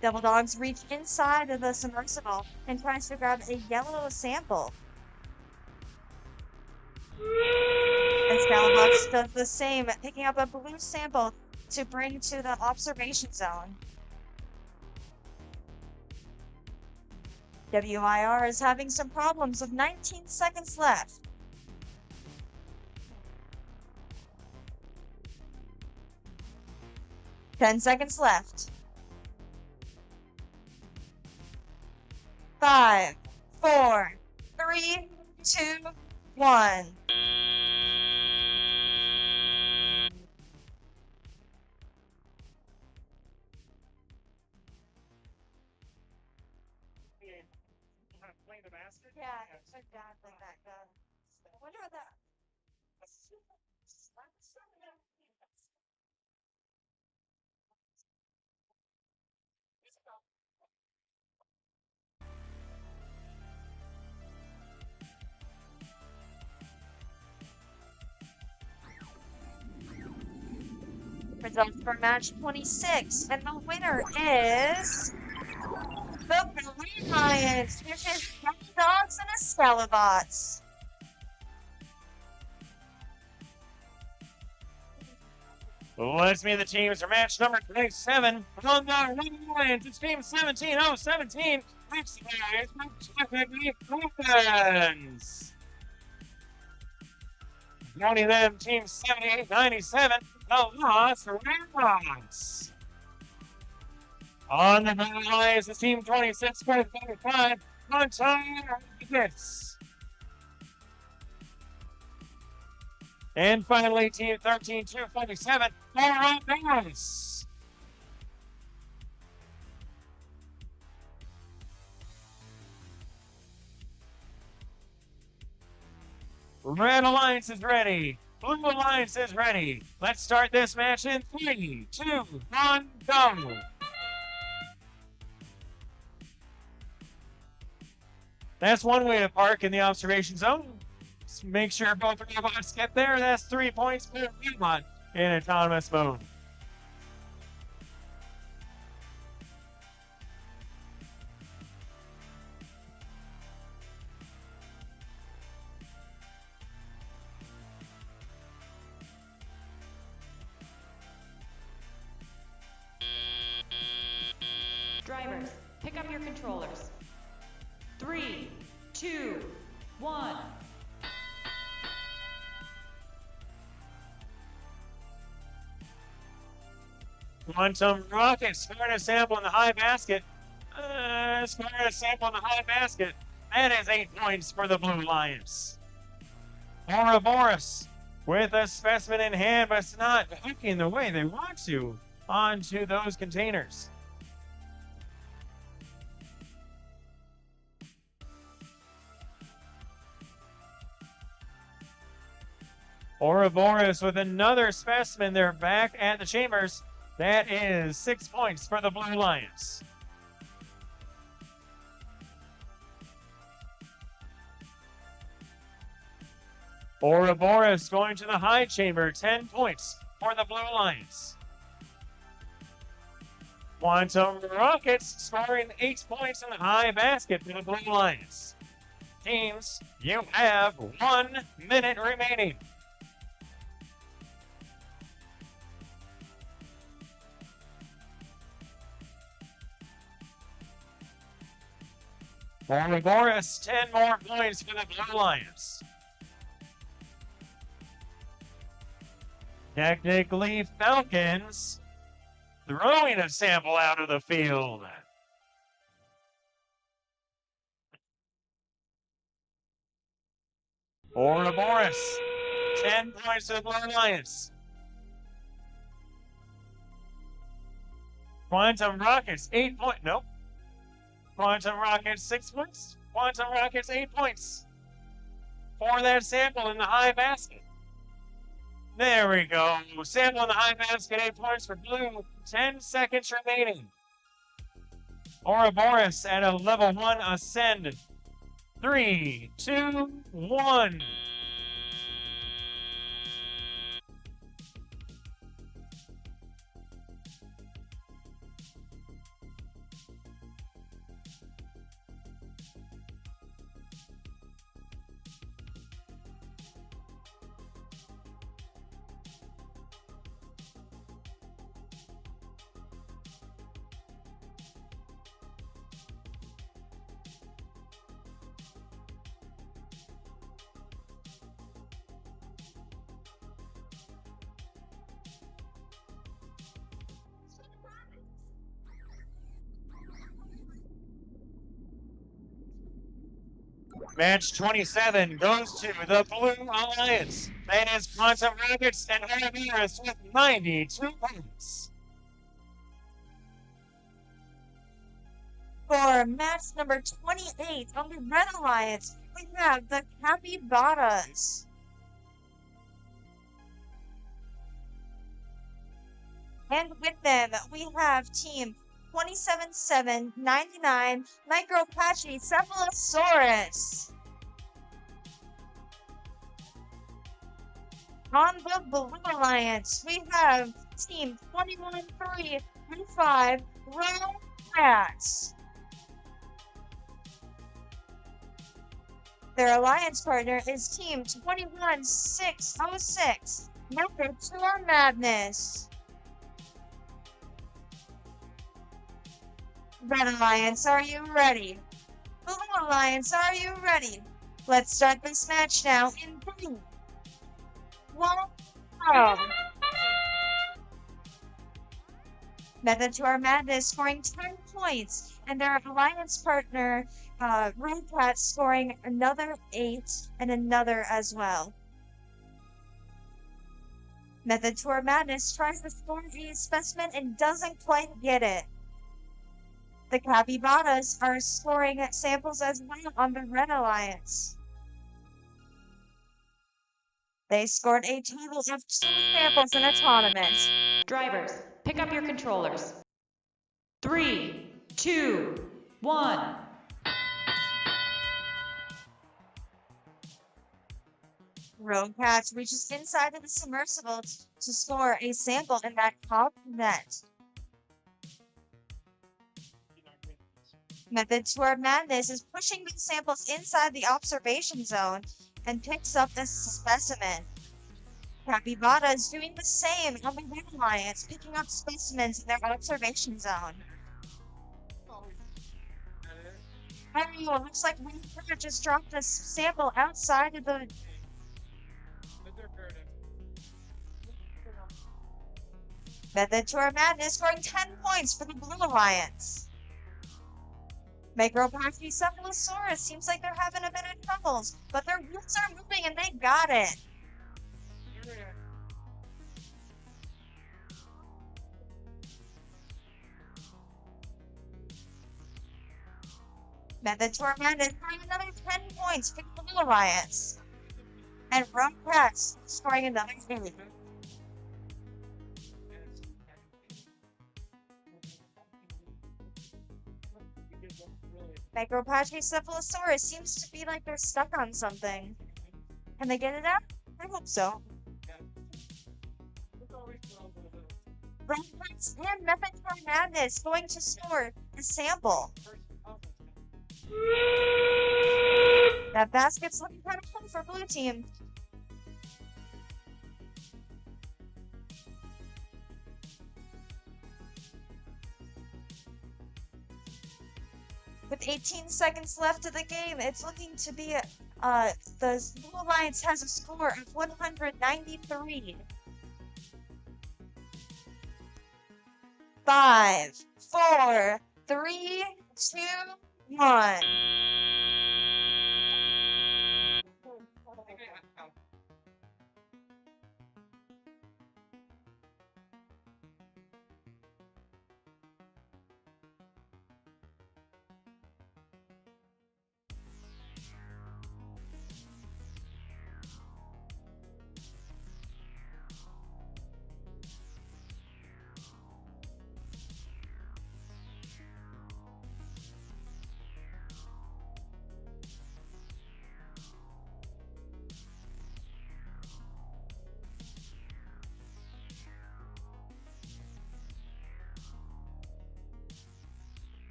Devil Dogs reach inside of the submersible and tries to grab a yellow sample. Excalibots does the same, picking up a blue sample to bring to the observation zone. WIR is having some problems with 19 seconds left. Ten seconds left. 5, 4, 3, 2, 1. Yeah, exactly that goes. I wonder what that. Results for match 26, and the winner is the Blue Alliance, which is Devil Dogs and Excalibots. Let's meet the teams for match number 27. On the Red Alliance, it's team 17-0-17. Which opens. Joining them, team 78-97. The Los Ramos. On the Red Alliance, it's team 26-35. Ontario Rockets. And finally, team 13-257, the Red Bears. Red Alliance is ready. Blue Alliance is ready. Let's start this match in 3, 2, 1, go. That's one way to park in the observation zone. Just make sure both robots get there. That's 3 points per robot in autonomous mode. Drivers, pick up your controllers. 3, 2, 1. Quantum Rocket scoring a sample in the high basket. Scoring a sample in the high basket. That is 8 points for the Blue Lions. Ouroboros with a specimen in hand, but it's not hooking the way they want to onto those containers. Ouroboros with another specimen. They're back at the chambers. That is 6 points for the Blue Lions. Ouroboros going to the high chamber. 10 points for the Blue Lions. Quantum Rockets scoring 8 points in the high basket for the Blue Lions. Teams, you have 1 minute remaining. Ouroboros, 10 more points for the Blue Lions. Technically, Falcons throwing a sample out of the field. Ouroboros, 10 points to the Blue Lions. Quantum Rockets, 8 points. Nope. Quantum Rockets, 6 points. Quantum Rockets, 8 points for that sample in the high basket. There we go. Sample in the high basket, 8 points for Blue. 10 seconds remaining. Ouroboros at a level 1 ascend. 3, 2, 1. Match 27 goes to the Blue Alliance. That is Quantum Rockets and Ouroboros with 92 points. For match number 28 on the Red Alliance, we have the Capybaras. And with them, we have team 27-7-99 Micropachycephalosaurus. On the Blue Alliance, we have team 21-3-5 Row Rats. Their alliance partner is team 21-6-06 Method to Our Madness. Red Alliance, are you ready? Blue Alliance, are you ready? Let's start this match now in 3, 1, go. Method to Our Madness scoring 10 points, and their alliance partner, Red Cat, scoring another 8 and another as well. Method to Our Madness tries to score a specimen and doesn't quite get it. The Capybaras are scoring samples as well on the Red Alliance. They scored a total of 2 samples in a tournament. Drivers, pick up your controllers. 3, 2, 1. Rogue Patch reaches inside of the submersible to score a sample in that top net. Method Tour Madness is pushing the samples inside the observation zone and picks up the specimen. Capybara is doing the same on the Red Alliance, picking up specimens in their observation zone. Oh, looks like Rogue Patch just dropped a sample outside of the... Method Tour Madness scoring 10 points for the Blue Alliance. Micropachycephalosaurus seems like they're having a bit of troubles, but their wheels are moving and they got it. Method Tour Madness scoring another 10 points for the Blue Alliance. And Rogue Patch scoring another 8. Micropachycephalosaurus seems to be like they're stuck on something. Can they get it out? I hope so. Rogue Patch and Method Tour Madness going to score a sample. That basket's looking kind of full for blue team. With 18 seconds left of the game, it's looking to be the Blue Alliance has a score of 193. 5, 4, 3, 2, 1.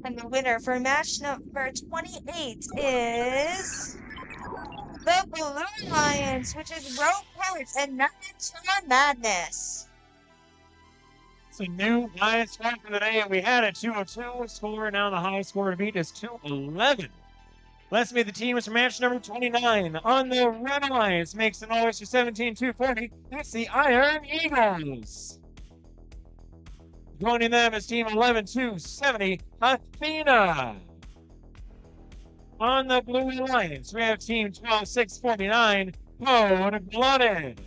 And the winner for match number 28 is the Blue Alliance, which is Rogue Patch and Method Tour Madness. It's a new highest score for the day, and we had a 202 score. Now the highest score to beat is 211. Let's meet the teams for match number 29. On the Red Alliance makes the noise for 17-240. That's the Iron Eagles. Joining them is team 11-270, Athena. On the Blue Alliance, we have team 12-649, Cold-Blooded.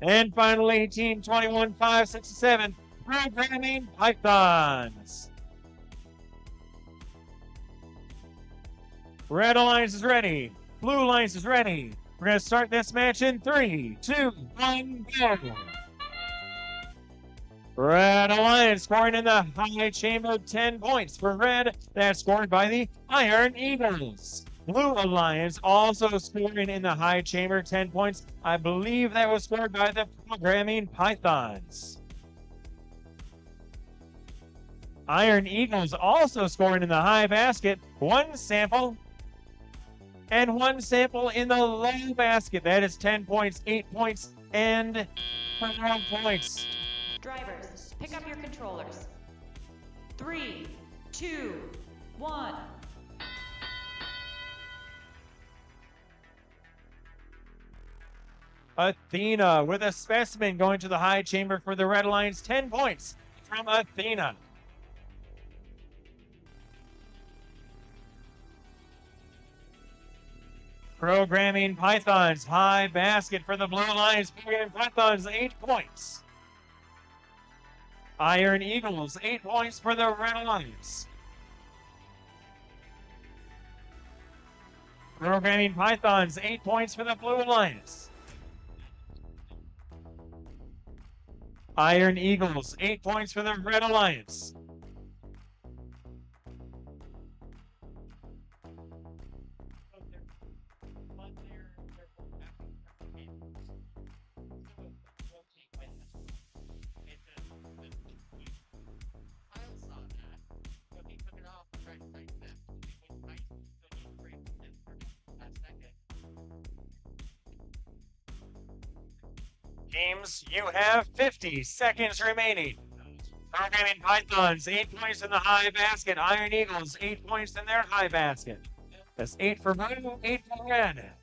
And finally, team 21-567, Programming Pythons. Red Alliance is ready. Blue Alliance is ready. We're going to start this match in 3, 2, 1, go. Red Alliance scoring in the high chamber 10 points for red. That's scored by the Iron Eagles. Blue Alliance also scoring in the high chamber 10 points. I believe that was scored by the Programming Pythons. Iron Eagles also scoring in the high basket. 1 sample and 1 sample in the low basket. That is 10 points, 8 points, and 12 points. Drivers, pick up your controllers. 3, 2, 1. Athena with a specimen going to the high chamber for the Red Alliance. 10 points from Athena. Programming Pythons, high basket for the Blue Lions. Programming Pythons, 8 points. Iron Eagles, 8 points for the Red Lions. Programming Pythons, 8 points for the Blue Lions. Iron Eagles, 8 points for the Red Alliance. Teams, you have 50 seconds remaining. Programming Pythons, 8 points in the high basket. Iron Eagles, 8 points in their high basket. That's 8 for blue, 8 for red.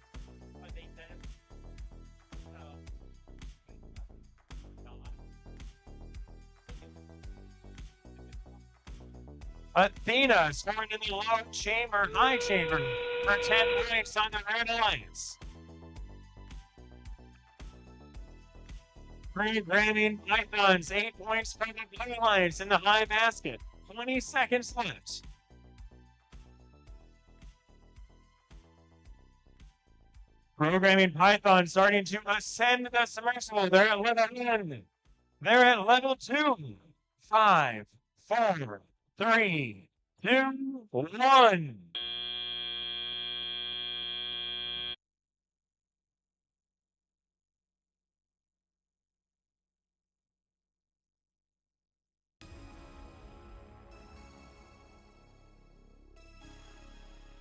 Athena scoring in the low chamber, high chamber for 10 points on the Red Alliance. Programming Pythons, 8 points for the Blue Alliance in the high basket. 20 seconds left. Programming Python starting to ascend the submersible. They're at level 1. They're at level 2. 5, 4, 3, 2, 1.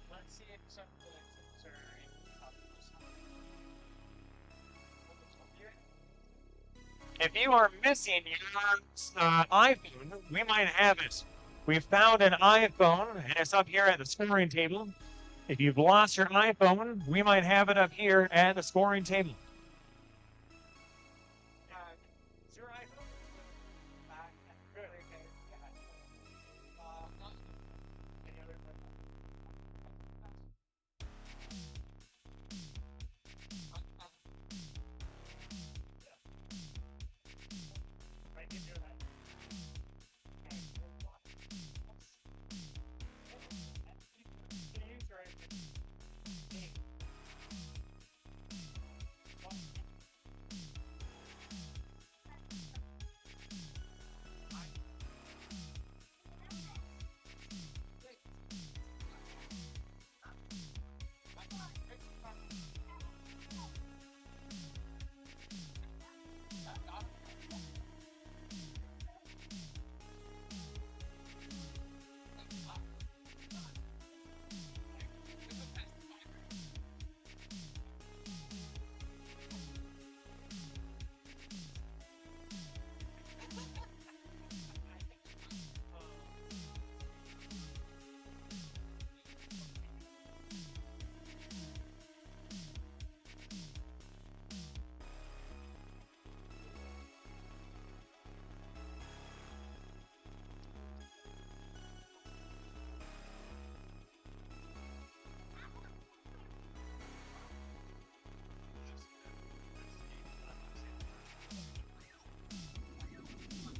Let's see if some collections are If you are missing your iPhone, we might have it. We found an iPhone, and it's up here at the scoring table. If you've lost your iPhone, we might have it up here at the scoring table. Is your iPhone? Good. Any other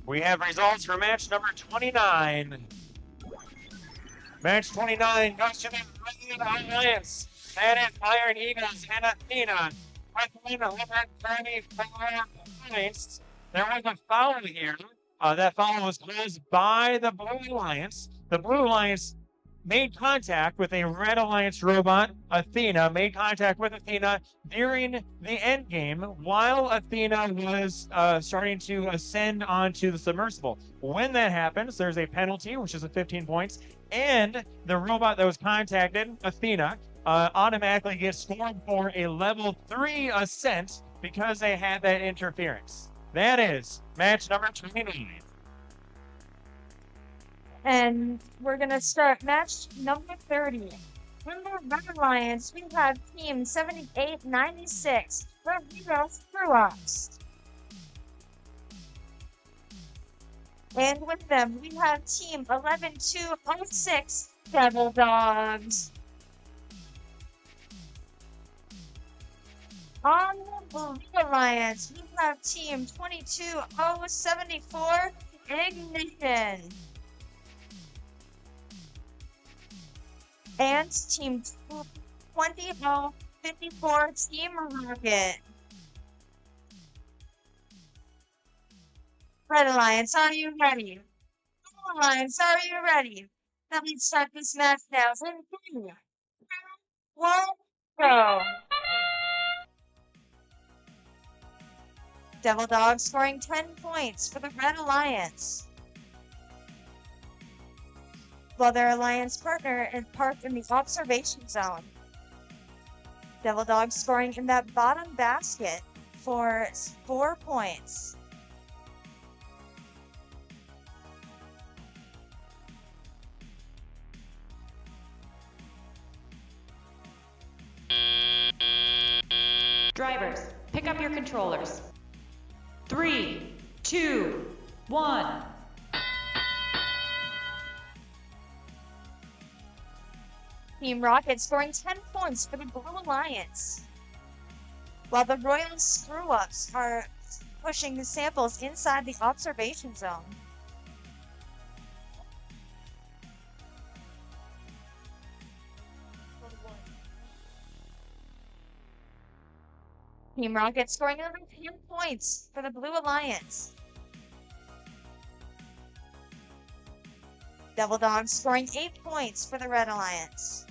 We have results for match number 29. Match 29 goes to the Red Alliance. That is Iron Eagles and Athena with 134 points. There was a foul here. That foul was caused by the Blue Alliance. The Blue Alliance made contact with a Red Alliance robot, Athena, made contact with Athena during the end game while Athena was starting to ascend onto the submersible. When that happens, there's a penalty, which is a 15 points, and the robot that was contacted, Athena, automatically gets scored for a level 3 ascent because they had that interference. That is match number 29. And we're going to start match number 30. In the Red Alliance, we have Team 7896, Burnsville Screw-Ups. And with them, we have Team 11206, Devil Dogs. On the Blue Alliance, we have Team 22074 Ignition. And Team 20054 Team Rocket. Red Alliance, are you ready? Blue Alliance, are you ready? Now let's start this match now. In 3, 2, 1, go. Devil Dog scoring 10 points for the Red Alliance, while their alliance partner is parked in the observation zone. Devil Dog scoring in that bottom basket for 4 points. Drivers, pick up your controllers. 3, 2, 1. Team Rocket scoring 10 points for the Blue Alliance, while the Royal Screw-Ups are pushing the samples inside the observation zone. Team Rocket scoring another 10 points for the Blue Alliance. Devil Dog scoring 8 points for the Red Alliance.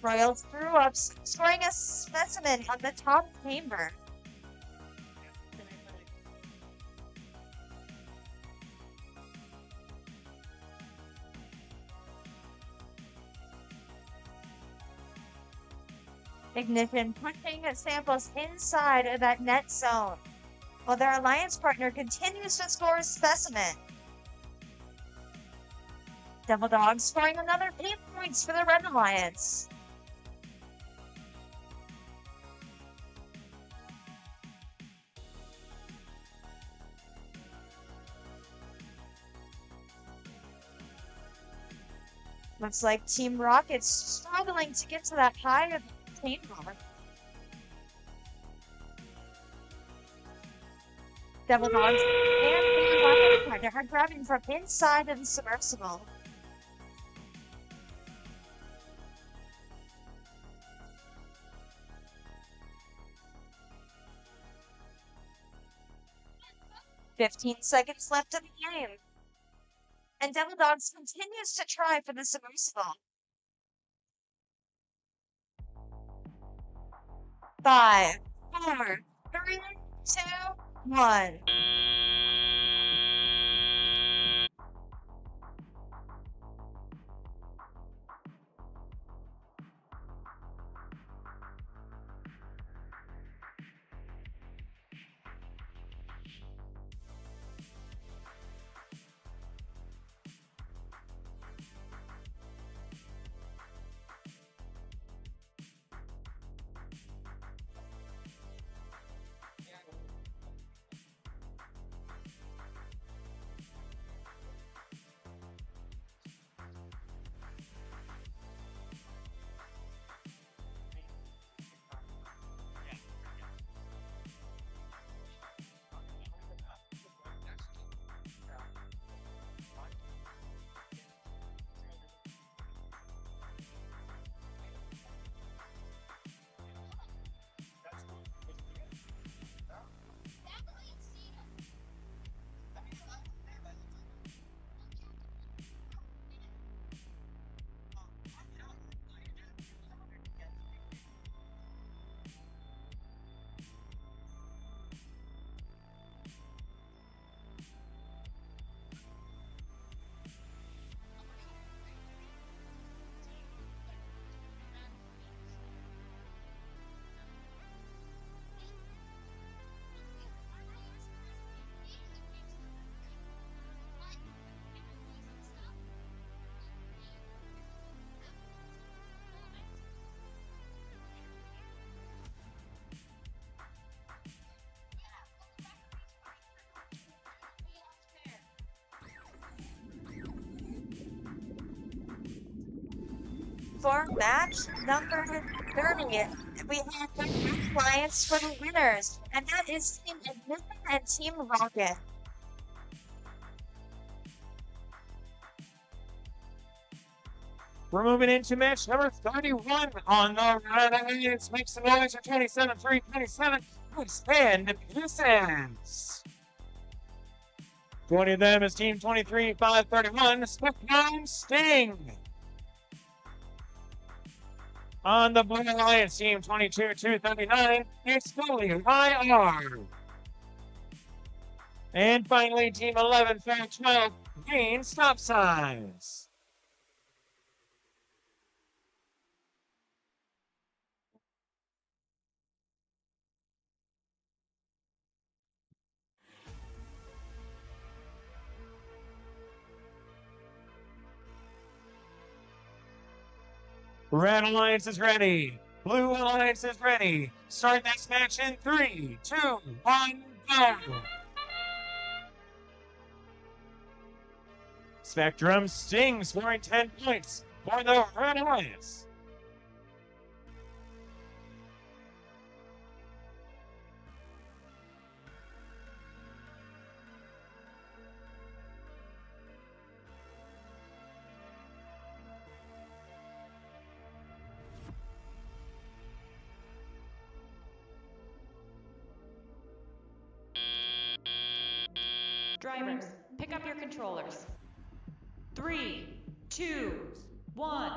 Royal Screw-Ups scoring a specimen on the top chamber. Ignition pushing samples inside of that net zone, while their alliance partner continues to score a specimen. Devil Dog scoring another 8 points for the Red Alliance. Looks like Team Rocket's struggling to get to that high of the chamber. Devil Dogs and Team Rocket's partner are grabbing from inside of the submersible. "15 seconds left in the game, and Devil Dogs continues to try for the submersible. 5, 4, 3, 2, 1. For match number 30, we have the Red Alliance for the winners, and that is Team Admission and Team Rocket. We're moving into match number 31 on the Red Alliance. Make some noise for 27-3, 27. Expand pieces. 20 of them is Team 23-5-31. Spectrum Sting. On the Blue Alliance, Team 22-2-39, it's WIR. And finally, Team 11-5-12, Green Stop Signs. Red Alliance is ready. Blue Alliance is ready. Start this match in 3, 2, 1, go. Spectrum Sting scoring 10 points for the Red Alliance. Drivers, pick up your controllers. 3, 2, 1.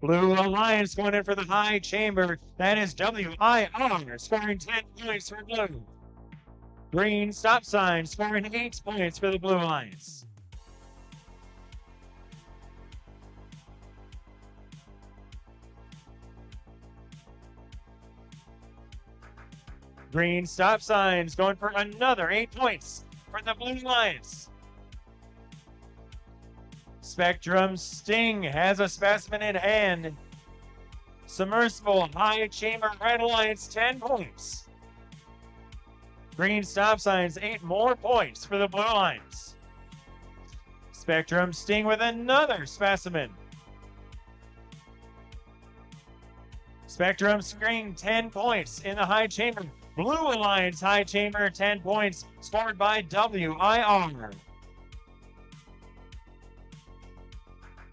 Blue Alliance going in for the high chamber. That is WIR scoring 10 points for Blue. Green Stop Sign scoring 8 points for the Blue Alliance. Green Stop Signs going for another 8 points for the Blue Alliance. Spectrum Sting has a specimen in hand. Submersible High Chamber Red Alliance 10 points. Green Stop Signs 8 more points for the Blue Alliance. Spectrum Sting with another specimen. Spectrum Sting 10 points in the High Chamber. Blue Alliance High Chamber 10 points scored by WIR.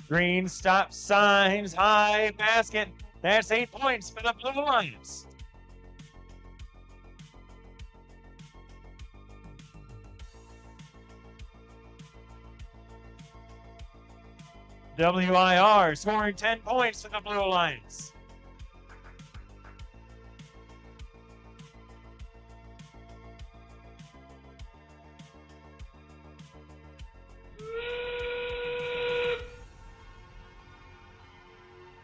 Green Stop Signs High Basket. That's 8 points for the Blue Alliance. WIR scoring 10 points for the Blue Alliance.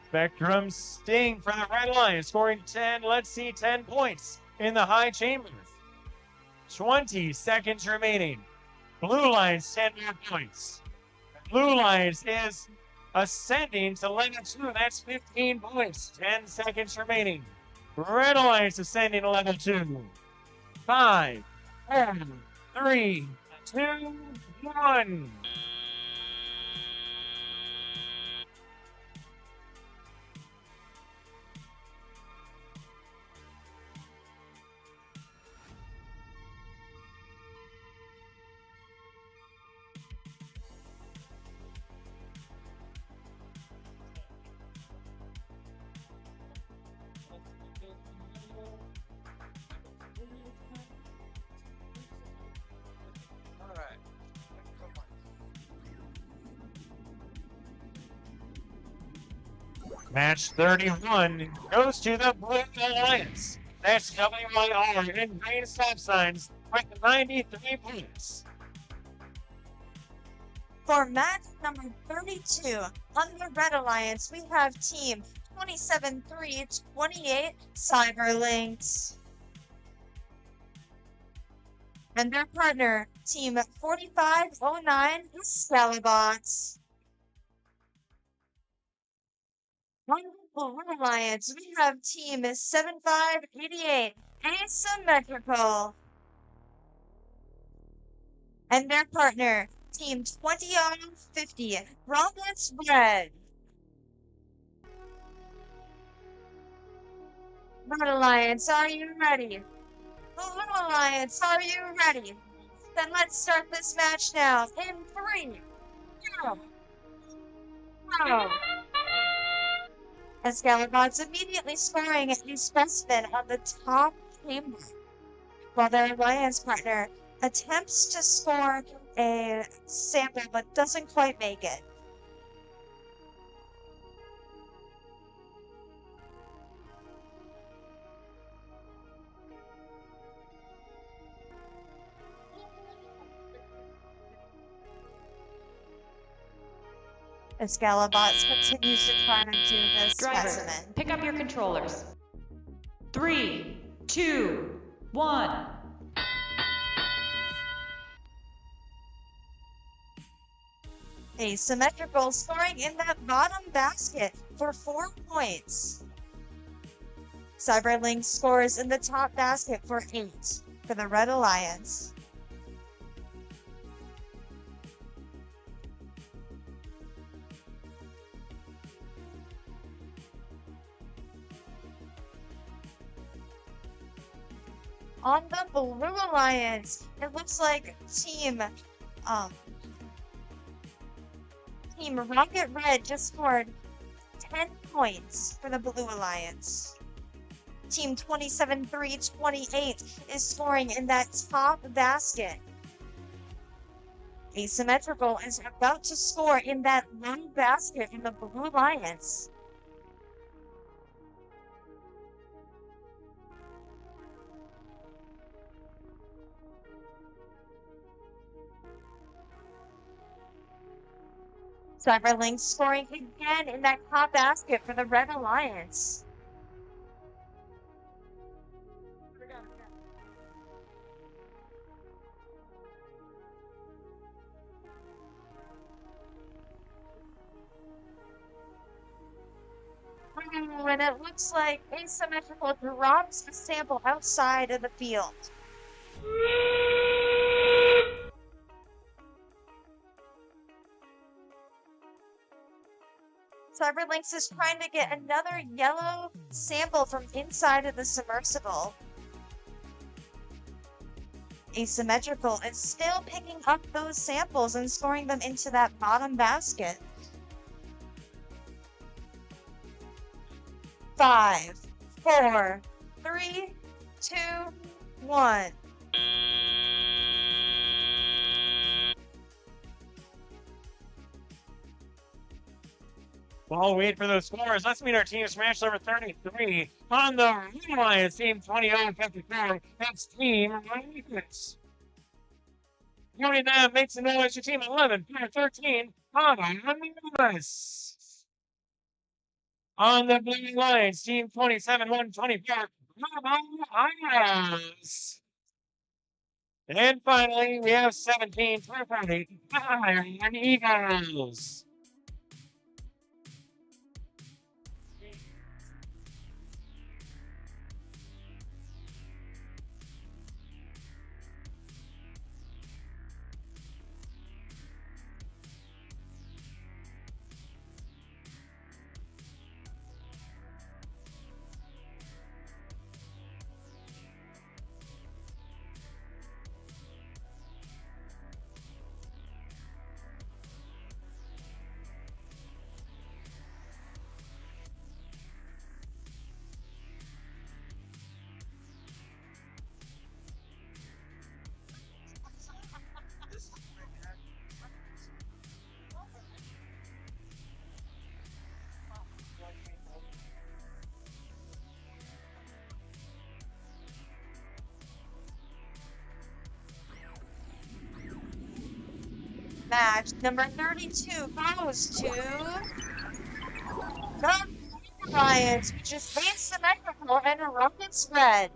Spectrum Sting for the Red Alliance scoring 10, 10 points in the High Chamber. 20 seconds remaining. Blue Alliance 10 more points. Blue Alliance is ascending to level 2. That's 15 points. 10 seconds remaining. Red Alliance ascending to level 2. 5, 4, 3, 2, 1. Match 31 goes to the Blue Alliance. That's WIR in green stop signs with 93 points. For match number 32 on the Red Alliance, we have Team 27-3-28 Cyberlinks. And their partner, Team 4509 Scalabots. On the Blue Alliance, we have Team 7588 Asymmetrical. And their partner, Team 20 on 50, Roberts Red. Red Alliance, are you ready? Blue Alliance, are you ready? Then let's start this match now in 3, 2, go. Escalibot's immediately scoring a specimen on the top chamber, while their alliance partner attempts to score a sample but doesn't quite make it. Escalibot continues to try to do this Drivers, specimen. pick up your controllers. 3, 2, 1. Asymmetrical scoring in that bottom basket for 4 points. Cyberlink scores in the top basket for 8 for the Red Alliance. On the Blue Alliance, it looks like Team Rocket Red just scored 10 points for the Blue Alliance. Team 27-3-28 is scoring in that top basket. Asymmetrical is about to score in that one basket in the Blue Alliance. Cyberlink scoring again in that top basket for the Red Alliance. And it looks like Asymmetrical drops the sample outside of the field. Cyberlynx is trying to get another yellow sample from inside of the submersible. Asymmetrical is still picking up those samples and scoring them into that bottom basket. 5, 4, 3, 2, 1. While we wait for those scores, let's meet our teams. Match number 33 on the Red Alliance, Team 20-54. That's Team Rockets. Joining them makes a noise to Team 11-13 Anonymous. On the Blue Alliance, Team 27-124 Anonymous. And finally, we have 17-230 Iron Eagles. Match number 32 goes to the Alliance, which is Asymmetrical and Rockets Red.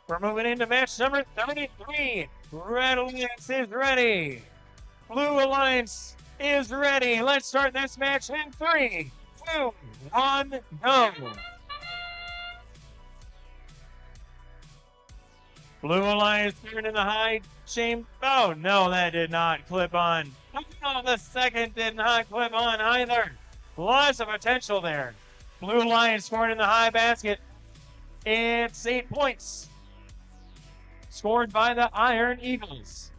We're moving into match number 33. Red Alliance is ready. Blue Alliance is ready. Let's start this match in 3, 2, 1, go. Blue Alliance turned in the high shame. Oh, no, that did not clip on. Oh, the second did not clip on either. Lots of potential there. Blue Alliance scored in the high basket. It's 8 points. Scored by the Iron Eagles.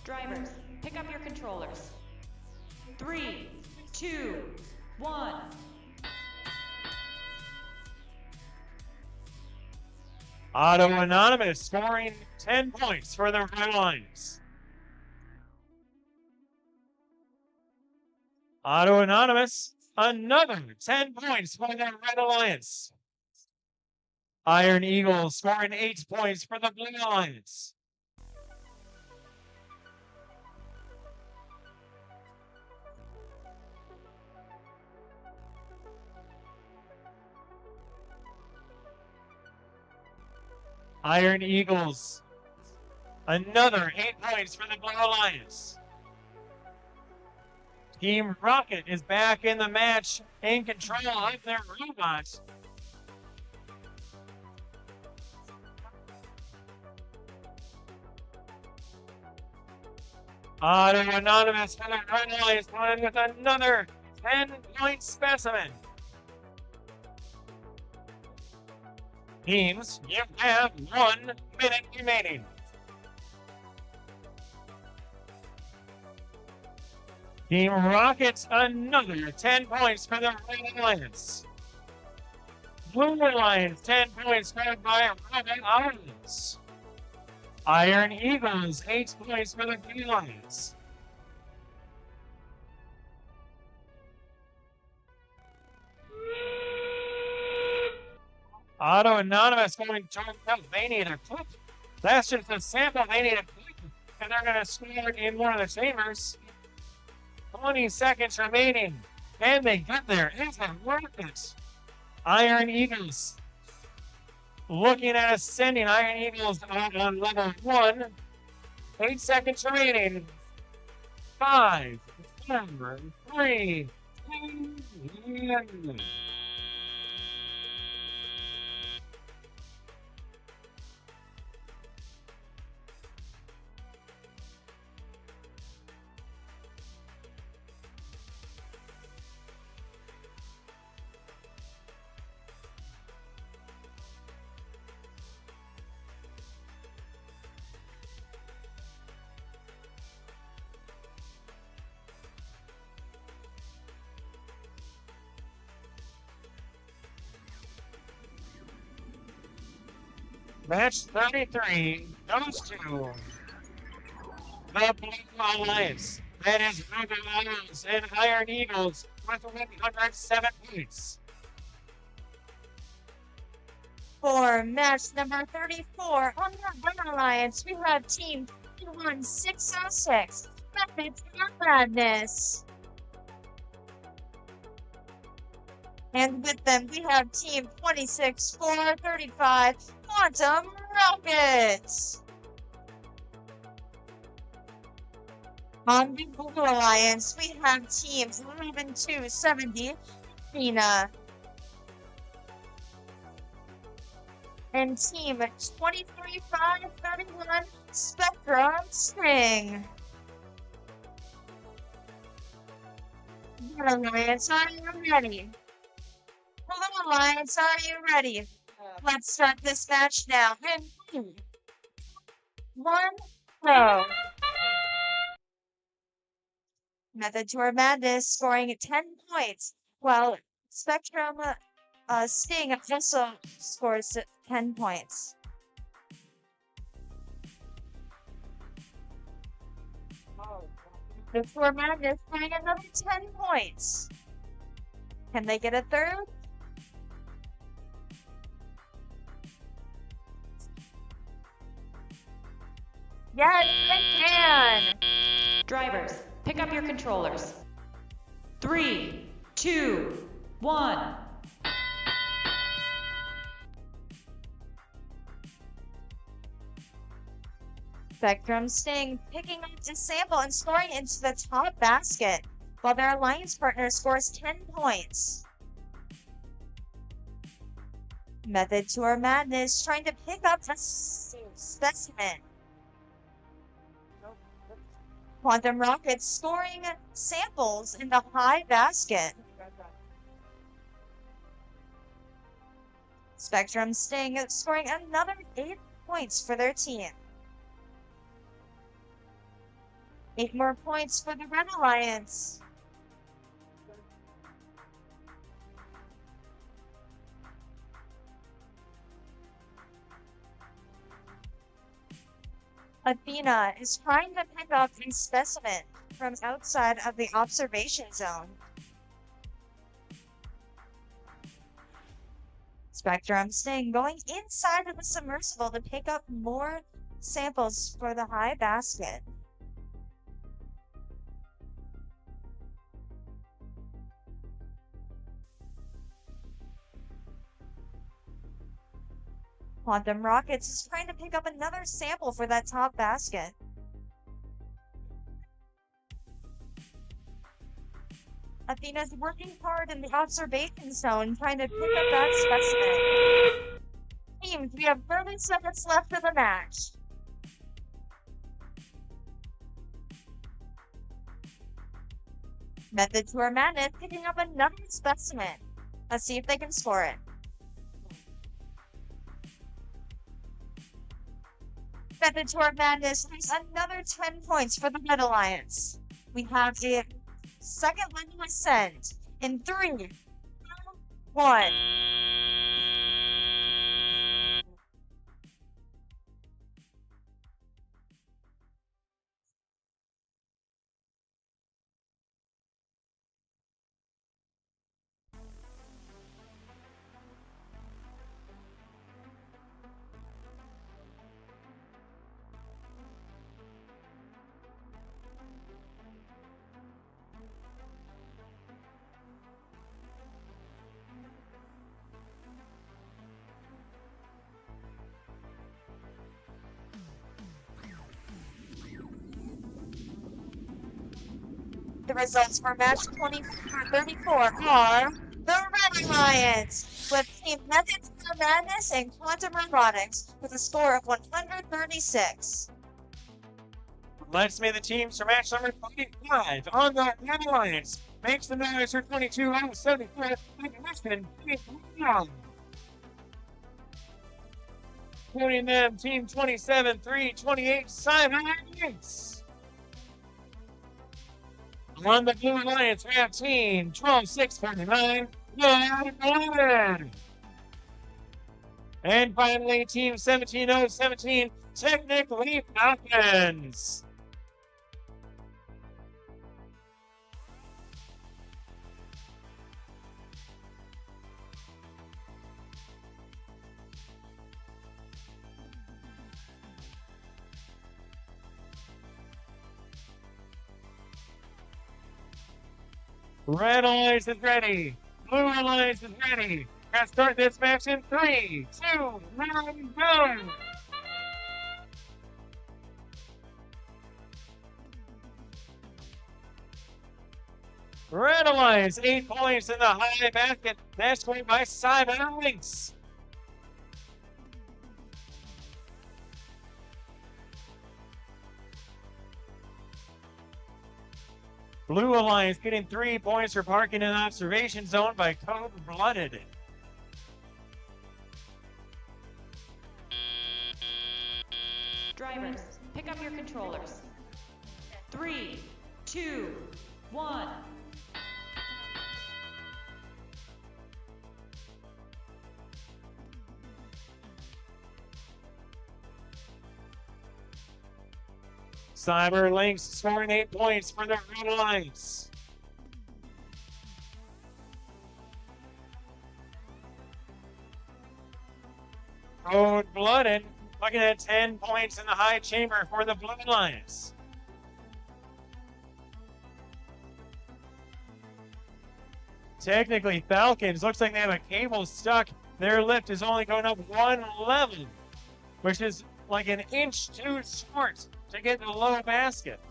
Drivers, pick up your controllers. 3, 2, 1. Auto Anonymous scoring 10 points for the Red Alliance. Auto Anonymous, another 10 points for the Red Alliance. Iron Eagles scoring 8 points for the Blue Alliance. Iron Eagles, another 8 points for the Blue Alliance. Team Rocket is back in the match, in control of their robots. Auto Anonymous for the Red Alliance going with another 10-point specimen. Teams, you have 1 minute remaining. Team Rockets, another 10 points for the Red Alliance. Blue Alliance, 10 points scored by Red Alliance. Iron Eagles, 8 points for the Blue Alliance. Auto Anonymous going to they need a clip. That's just a sample. They need a clip, and they're going to score in one of the chambers. 20 seconds remaining. Can they get there? Is it worth it? Iron Eagles looking at ascending. Iron Eagles on level 1. 8 seconds remaining. 5, 4, 3, 2, 1. Match 33 goes to the Blue Alliance. That is Red Alliance and Iron Eagles with 107 points. For match number 34 on the Red Alliance, we have Team 21606, Methods of Madness. And with them, we have Team 26435, Quantum Rockets. On the Blue Alliance, we have Teams 11270, Athena. And Team 23531, Spectrum Sting. Red Alliance, are you ready? Blue Alliance, are you ready? Let's start this match now. In 3, 1, go. Method to our Madness scoring 10 points, while Spectrum Sting also scores 10 points. The For Madness scoring another 10 points. Can they get a third? Yes, they can! Drivers, pick up your controllers. 3, 2, 1. Spectrum Sting picking up a sample and scoring into the top basket, while their alliance partner scores 10 points. Method Tour Madness trying to pick up a specimen. Quantum Rockets scoring samples in the high basket. Spectrum Sting scoring another 8 points for their team. 8 more points for the Red Alliance. Athena is trying to pick up a specimen from outside of the observation zone. Spectrum Sting going inside of the submersible to pick up more samples for the high basket. Quantum Rockets is trying to pick up another sample for that top basket. Athena's working hard in the observation zone, trying to pick up that specimen. Teams, we have 30 seconds left of the match. Method Tour Madness picking up another specimen. Let's see if they can score it. Method Tour Madness has another 10 points for the Red Alliance. We have a second level ascent in 3, 2, 1. The results for match 34 are the Red Alliance with Team Method Tour Madness and Quantum Robotics with a score of 136. Let's make the teams for match number 25 on the Red Alliance. Makes the noise for 22-74 in position. Joining them, team 27-3-28, Silence. On the Blue Alliance, we have team 12-6-49, Good. And finally, team 17-0-17, Technically Falcons. Red Alliance is ready. Blue Alliance is ready. Let's start this match in 3, 2, 1, go! Red Alliance, 8 points in the high basket. That's scored by Simon Lynx. Blue Alliance getting 3 points for parking in observation zone by Cold-Blooded. Drivers, pick up your controllers. 3, 2, 1. Cyber Lynx scoring 8 points for the Red Alliance. Cold-Blooded looking at 10 points in the high chamber for the Blue Alliance. Technically, Falcons, looks like they have a cable stuck. Their lift is only going up 1 level, which is like an inch too short to get the low basket.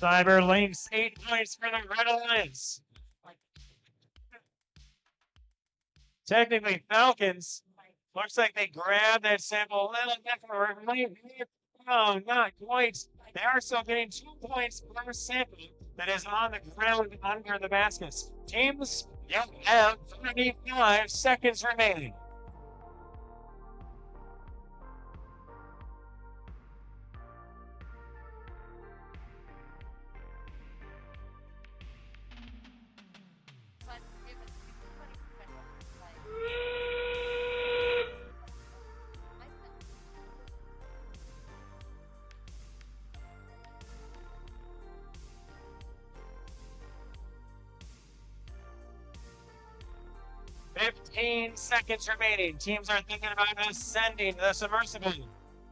Cyber Lynx, 8 points for the Red Alliance. Technically, Falcons, looks like they grabbed that sample a little different. No, not quite. They are still getting 2 points per sample that is on the ground under the baskets. Teams, you have 35 seconds remaining. Fifteen seconds remaining. Teams are thinking about ascending the submersible.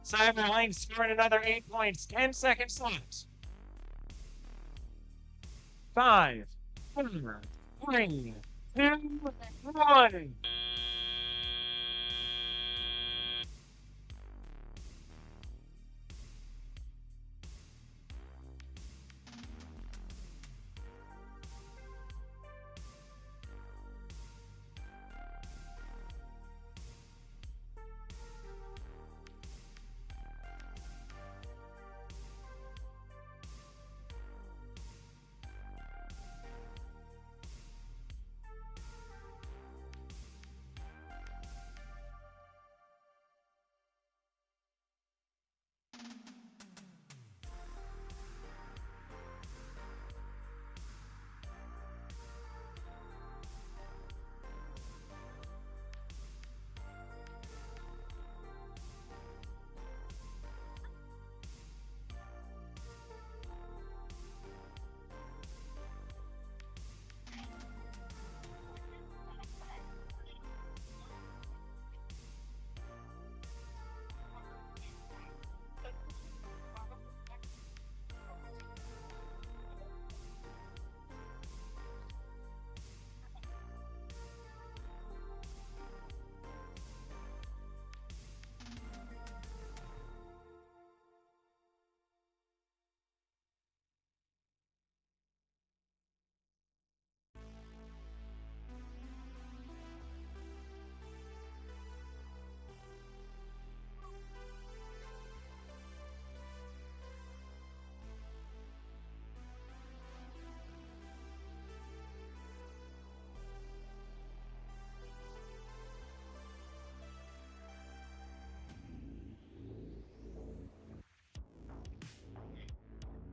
Cyber Lynx scored another 8 points. 10 seconds left. 5, 4, 3, 2, 1.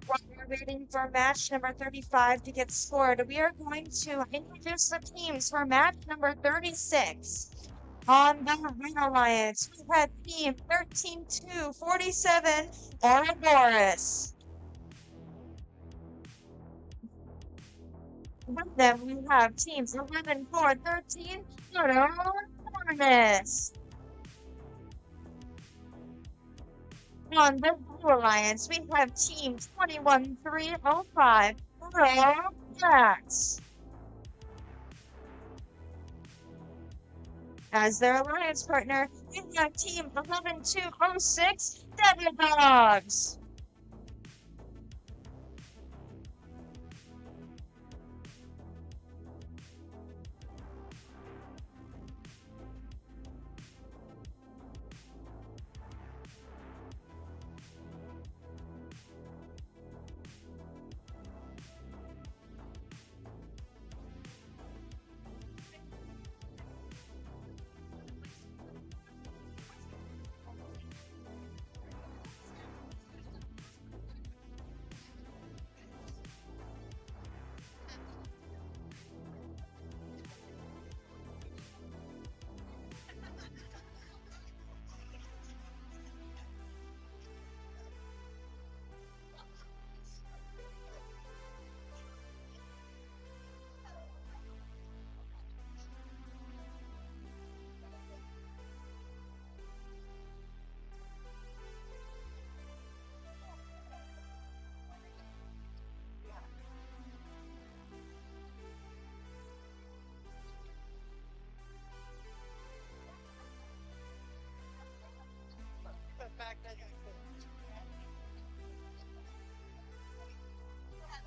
While we're waiting for match number 35 to get scored, we are going to introduce the teams for match number 36. On the Red Alliance, we have team 13-2-47, Ouroboros. With them, we have teams 11-4-13, Ouroboros. On the Blue Alliance, we have team 21-3-05, Blacks. As their alliance partner, we have team 11-2-06, Devil Dogs.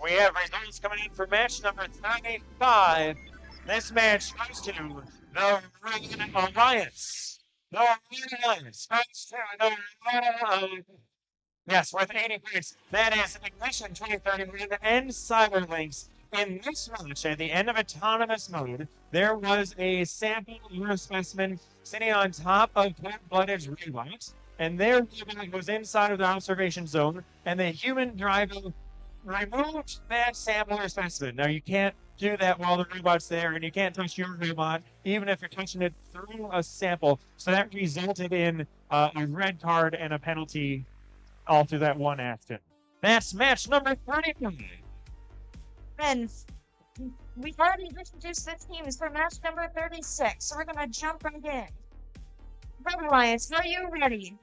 We have results coming in for match number 35. This match goes to the Red Alliance. The Red Alliance goes to the Red Alliance. Yes, with 80 points. That is Ignition 2031 and Cyberlinks. In this match, at the end of autonomous mode, there was a sample or specimen sitting on top of cold-blooded robots, and their robot was inside of the observation zone, and the human driver removed that sample or specimen. Now, you can't do that while the robot's there, and you can't touch your robot, even if you're touching it through a sample. So that resulted in a red card and a penalty all through that one action. That's match number 35. And we've already introduced the teams for match number 36, so we're going to jump right in. Red Alliance, are you ready?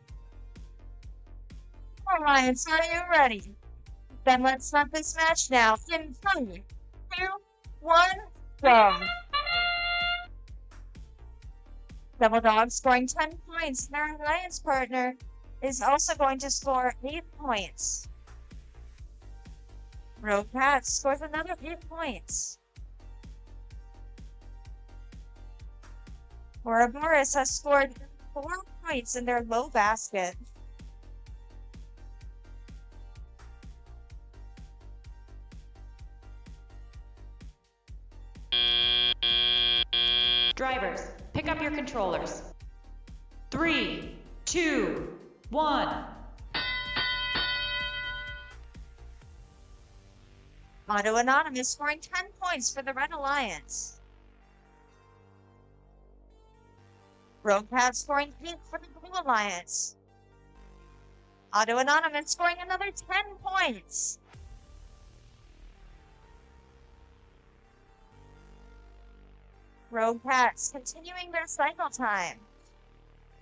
Red Alliance, are you ready? Then let's start this match now. In 3, 2, 1, go! Double Dog scoring 10 points. Their alliance partner is also going to score 8 points. Rogue Cat scores another 8 points. Ouroboros has scored 4 points in their low basket. Drivers, pick up your controllers. 3, 2, 1. Auto Anonymous scoring 10 points for the Red Alliance. Rogue Cat scoring 8 for the Blue Alliance. Auto Anonymous scoring another 10 points. Rogue Cats continuing their cycle time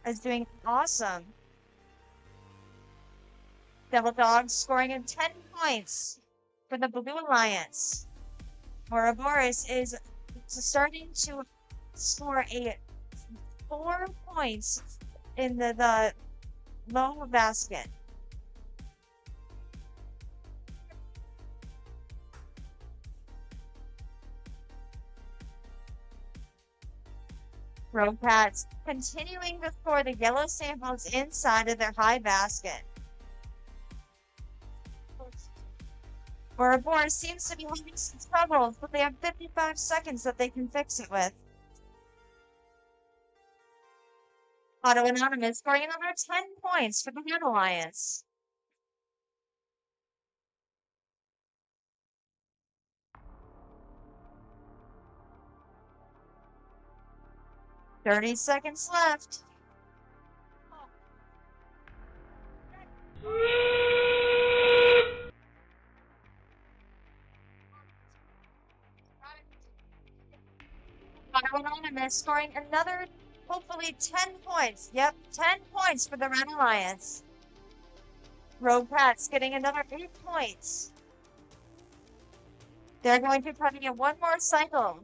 as doing awesome. Devil Dogs scoring in 10 points for the Blue Alliance. Ouroboros is starting to score 4 points in the low basket. Rogue Cats continuing to score the yellow samples inside of their high basket. Ouroboros seems to be having some troubles, but they have 55 seconds that they can fix it with. Auto Anonymous scoring another 10 points for the Red Alliance. "30 seconds left. Auto Anonymous scoring another, hopefully 10 points. Yep, 10 points for the Red Alliance. Rogue Cats getting another 8 points. They're going to try to get one more cycle.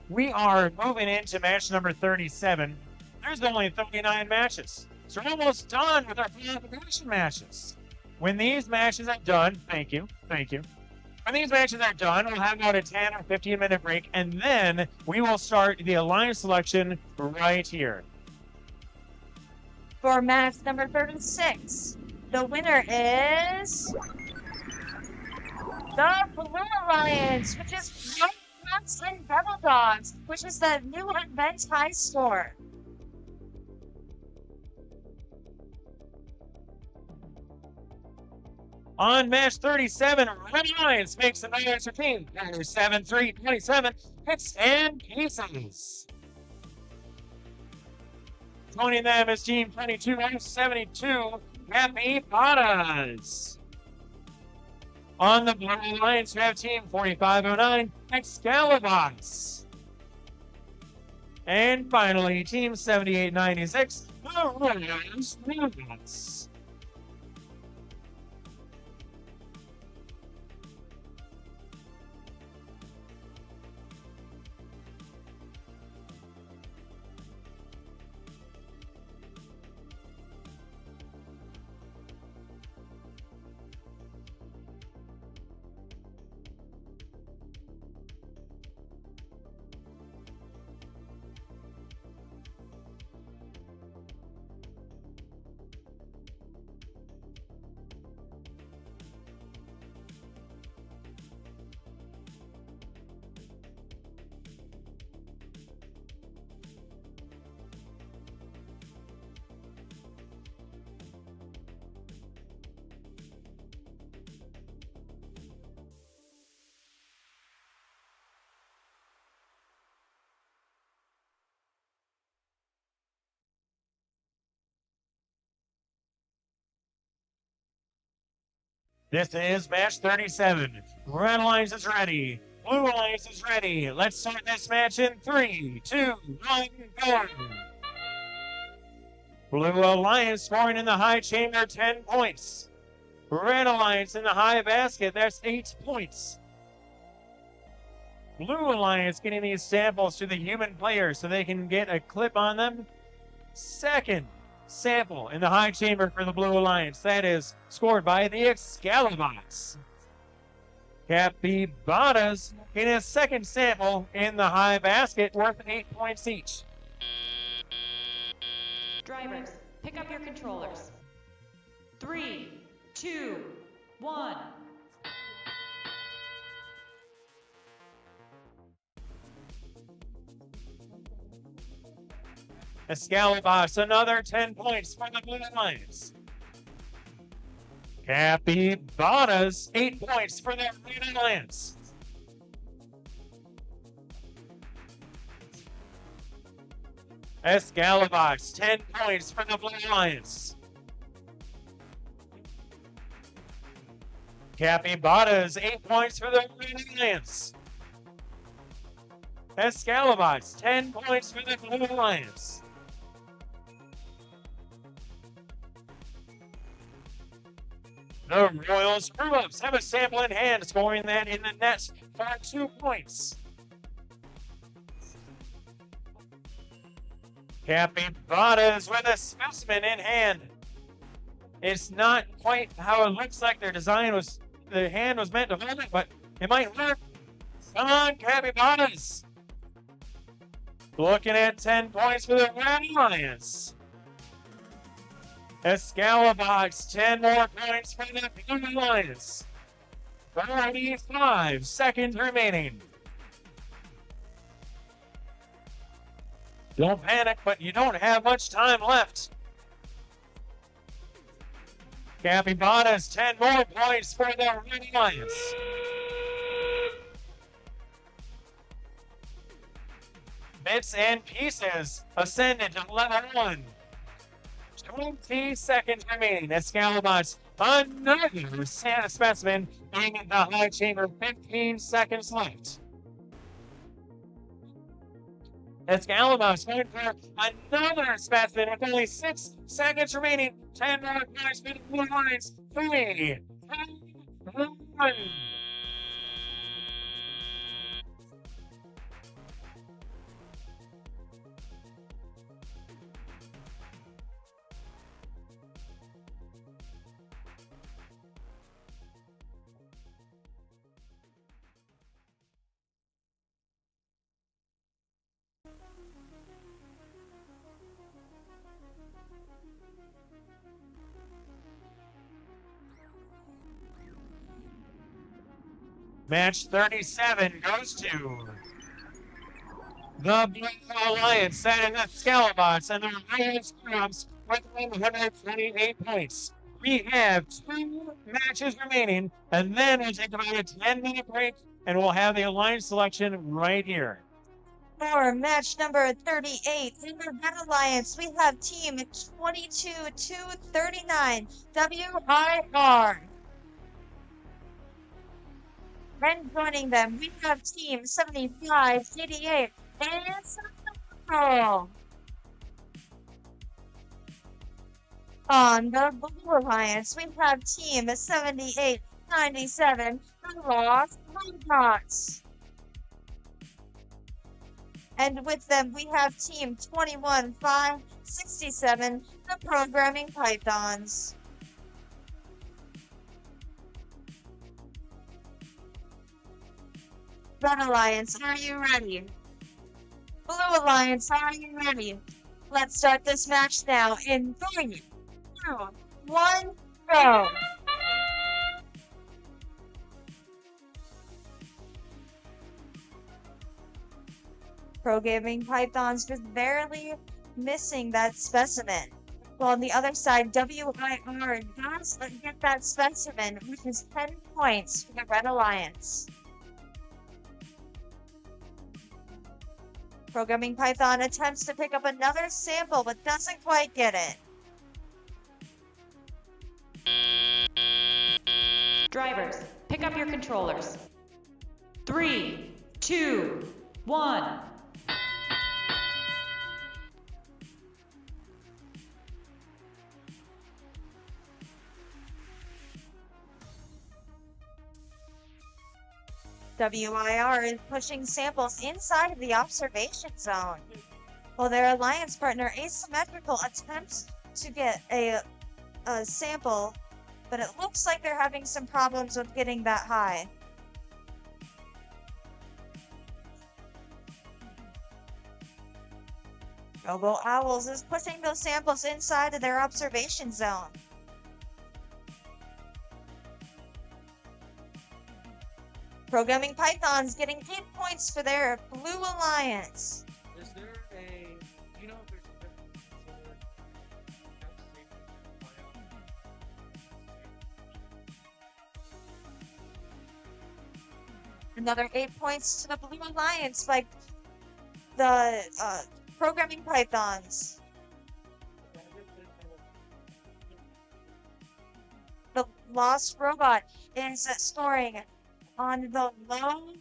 We are moving into match number 37. There's only 39 matches. So we're almost done with our qualification matches. When these matches are done, thank you. When these matches are done, we'll have about a 10 or 15 minute break, and then we will start the alliance selection right here. For match number 36, the winner is the Blue Alliance, which is Rogue Cats and Devil Dogs, which is the new event high score. On match 37, Red Alliance makes another extra team. 7-3-27. Hits and pieces. Joining them is team 22-72, Happy Patas. On the Blue Alliance, we have team 4509, Excalibus. And finally, team 7896, the Rams Robots. This is match 37. Red Alliance is ready. Blue Alliance is ready. Let's start this match in 3, 2, 1, go. Blue Alliance scoring in the high chamber, 10 points. Red Alliance in the high basket, that's 8 points. Blue Alliance getting these samples to the human players so they can get a clip on them. Second sample in the high chamber for the Blue Alliance. That is scored by the Excalibus. Capybaras getting a second sample in the high basket worth 8 points each. Drivers, pick up your controllers. 3, 2, 1. Excalibus, another 10 points for the Blue Alliance. Capybaras, 8 points for the Red Alliance. Excalibus, 10 points for the Blue Alliance. Capybaras, 8 points for the Red Alliance. Excalibus, 10 points for the Blue Alliance. The Royal Screw-Ups have a sample in hand, scoring that in the net for 2 points. Capybaras with a specimen in hand. It's not quite how it looks like their design was, the hand was meant to hold it, but it might work. Come on, Capybaras. Looking at 10 points for the Red Alliance. Excalibus, 10 more points for the Blue Alliance. 35 seconds remaining. Don't panic, but you don't have much time left. Capybaras, 10 more points for the Red Alliance. Bits and Pieces ascended to level 1. 20 seconds remaining. Excalibus, another specimen being in the high chamber. 15 seconds left. Excalibus going for another specimen with only 6 seconds remaining. 10 more points for the Blue Alliance. 3, 2, 1. Match 37 goes to the Blue Alliance, setting the Excalibus and the Royal Scrubs with 128 points. We have 2 matches remaining, and then we'll take about a 10-minute break, and we'll have the alliance selection right here. For match number 38 in the Red Alliance, we have team 22-239 WIR. And joining them, we have team 7588 and on the Blue Alliance, we have team 7897 the Lost Robots. And with them, we have team 21567 the Programming Pythons. Red Alliance, are you ready? Blue Alliance, are you ready? Let's start this match now in 3, 2, 1, go! Programming Pythons just barely missing that specimen. While on the other side, WIR does get that specimen, which is 10 points for the Red Alliance. Programming Python attempts to pick up another sample, but doesn't quite get it. Drivers, pick up your controllers. 3, 2, 1. WIR is pushing samples inside of the observation zone, while their alliance partner Asymmetrical attempts to get a sample, but it looks like they're having some problems with getting that high. Robo Owls is pushing those samples inside of their observation zone. Programming Python's getting 8 points for their Blue Alliance. Is there a, you know, if there's a difference Another 8 points to the Blue Alliance by the Programming Pythons. The Lost Robot is scoring on the low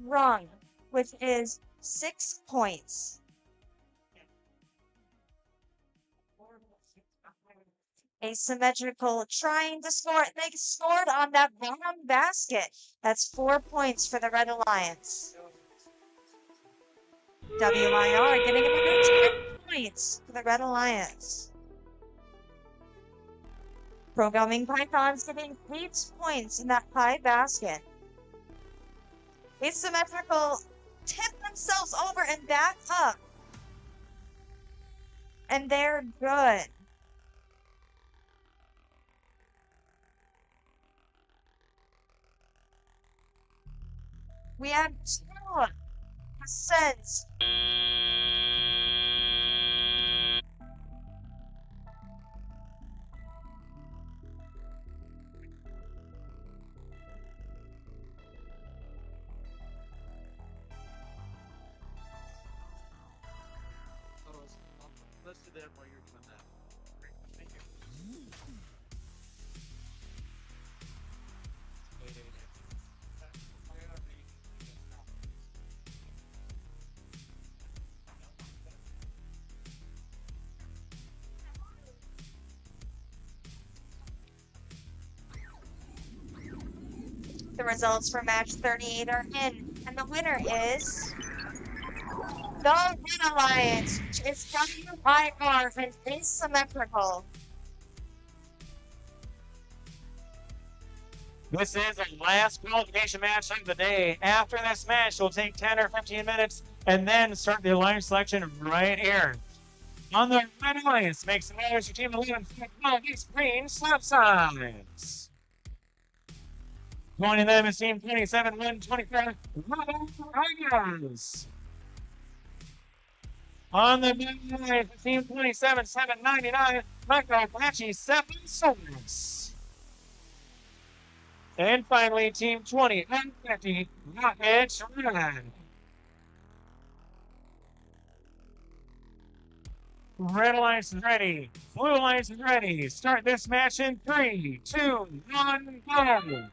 rung, which is 6 points. Asymmetrical trying to score. They scored on that bottom basket. That's 4 points for the Red Alliance. WIR getting another 10 points for the Red Alliance. Programming Python's getting 8 points in that high basket. Asymmetrical tip themselves over and back up. And they're good. We have 2%. Let's do that while you're doing that. Great, thank you. The results for match 38 are in, and the winner is the Red Alliance, which is WIR and Asymmetrical. This is the last qualification match of the day. After this match, we'll take 10 or 15 minutes and then start the alliance selection right here. On the Red Alliance, make some noise for Team 11 these green stop signs. Joining them is Team 27-124 Rebel Tigers. On the line, team 27, 799, Michael Patchy, 7 souls. And finally, team 20, 150, Rocket Red. Red lights ready, blue lights ready. Start this match in 3, 2, 1, go.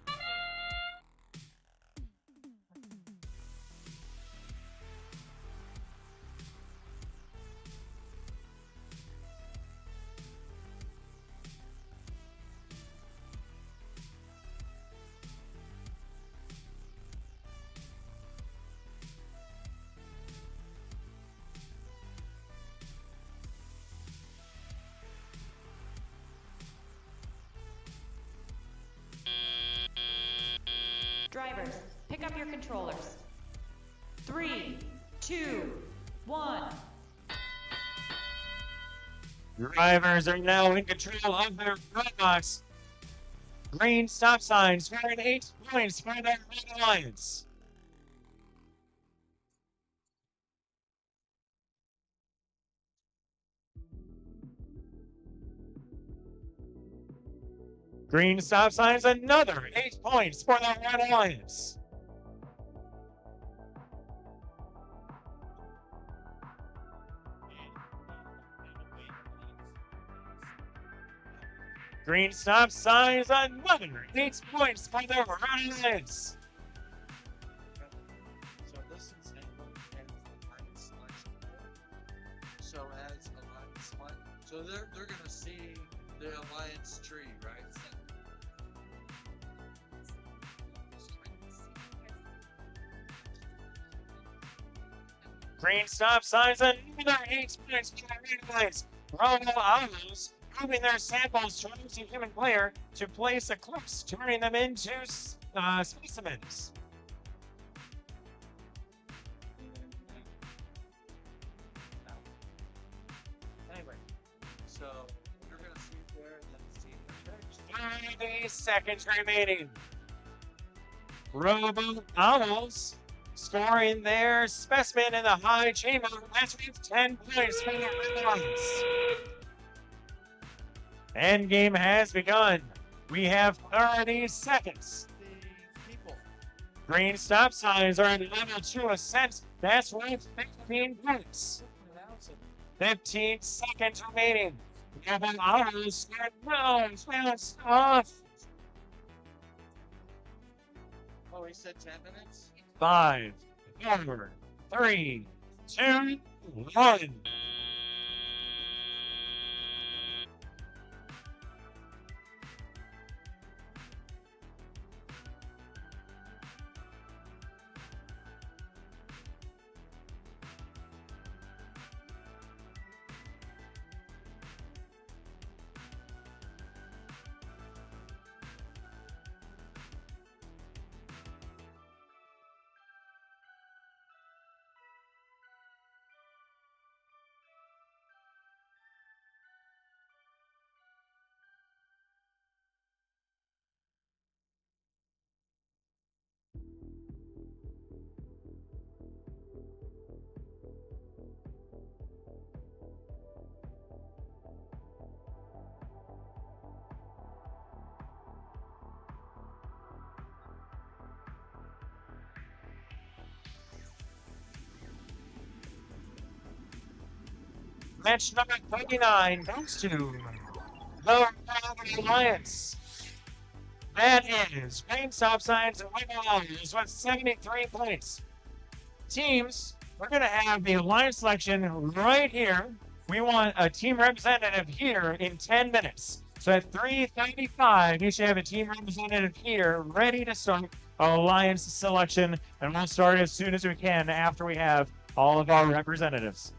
Drivers, pick up your controllers. 3, 2, 1. Drivers are now in control of their robots. Green stop sign, scoring 8 points for the Red Alliance. Green stop signs, another 8 points for the Red Alliance. Green stop signs, another 8 points for the Red Alliance. So this is alliance selection. So as alliance select, so they're gonna see the alliance tree, right? Green stop signs, another 8 points for the Red Alliance. Robo Autos moving their samples towards the human player to place eclipse, turning them into specimens. Anyway, so you're gonna see it there and then see the 30 seconds remaining. Robo Owls scoring their specimen in the high chamber. That's with 10 points for the Red Alliance. Endgame has begun. We have 30 seconds. people. Green stop signs are at level 2 ascent. That's worth 15 points. 15 seconds remaining. Robo Owls are bounced off. Oh, he said 10 minutes? 5, 4, 3, 2, 1. Match number 39 goes to the Red Alliance. That is Green Stop Signs and White Alliance with 73 points. Teams, we're going to have the alliance selection right here. We want a team representative here in 10 minutes. So at 3:35, you should have a team representative here ready to start alliance selection, and we'll start as soon as we can after we have all of our representatives.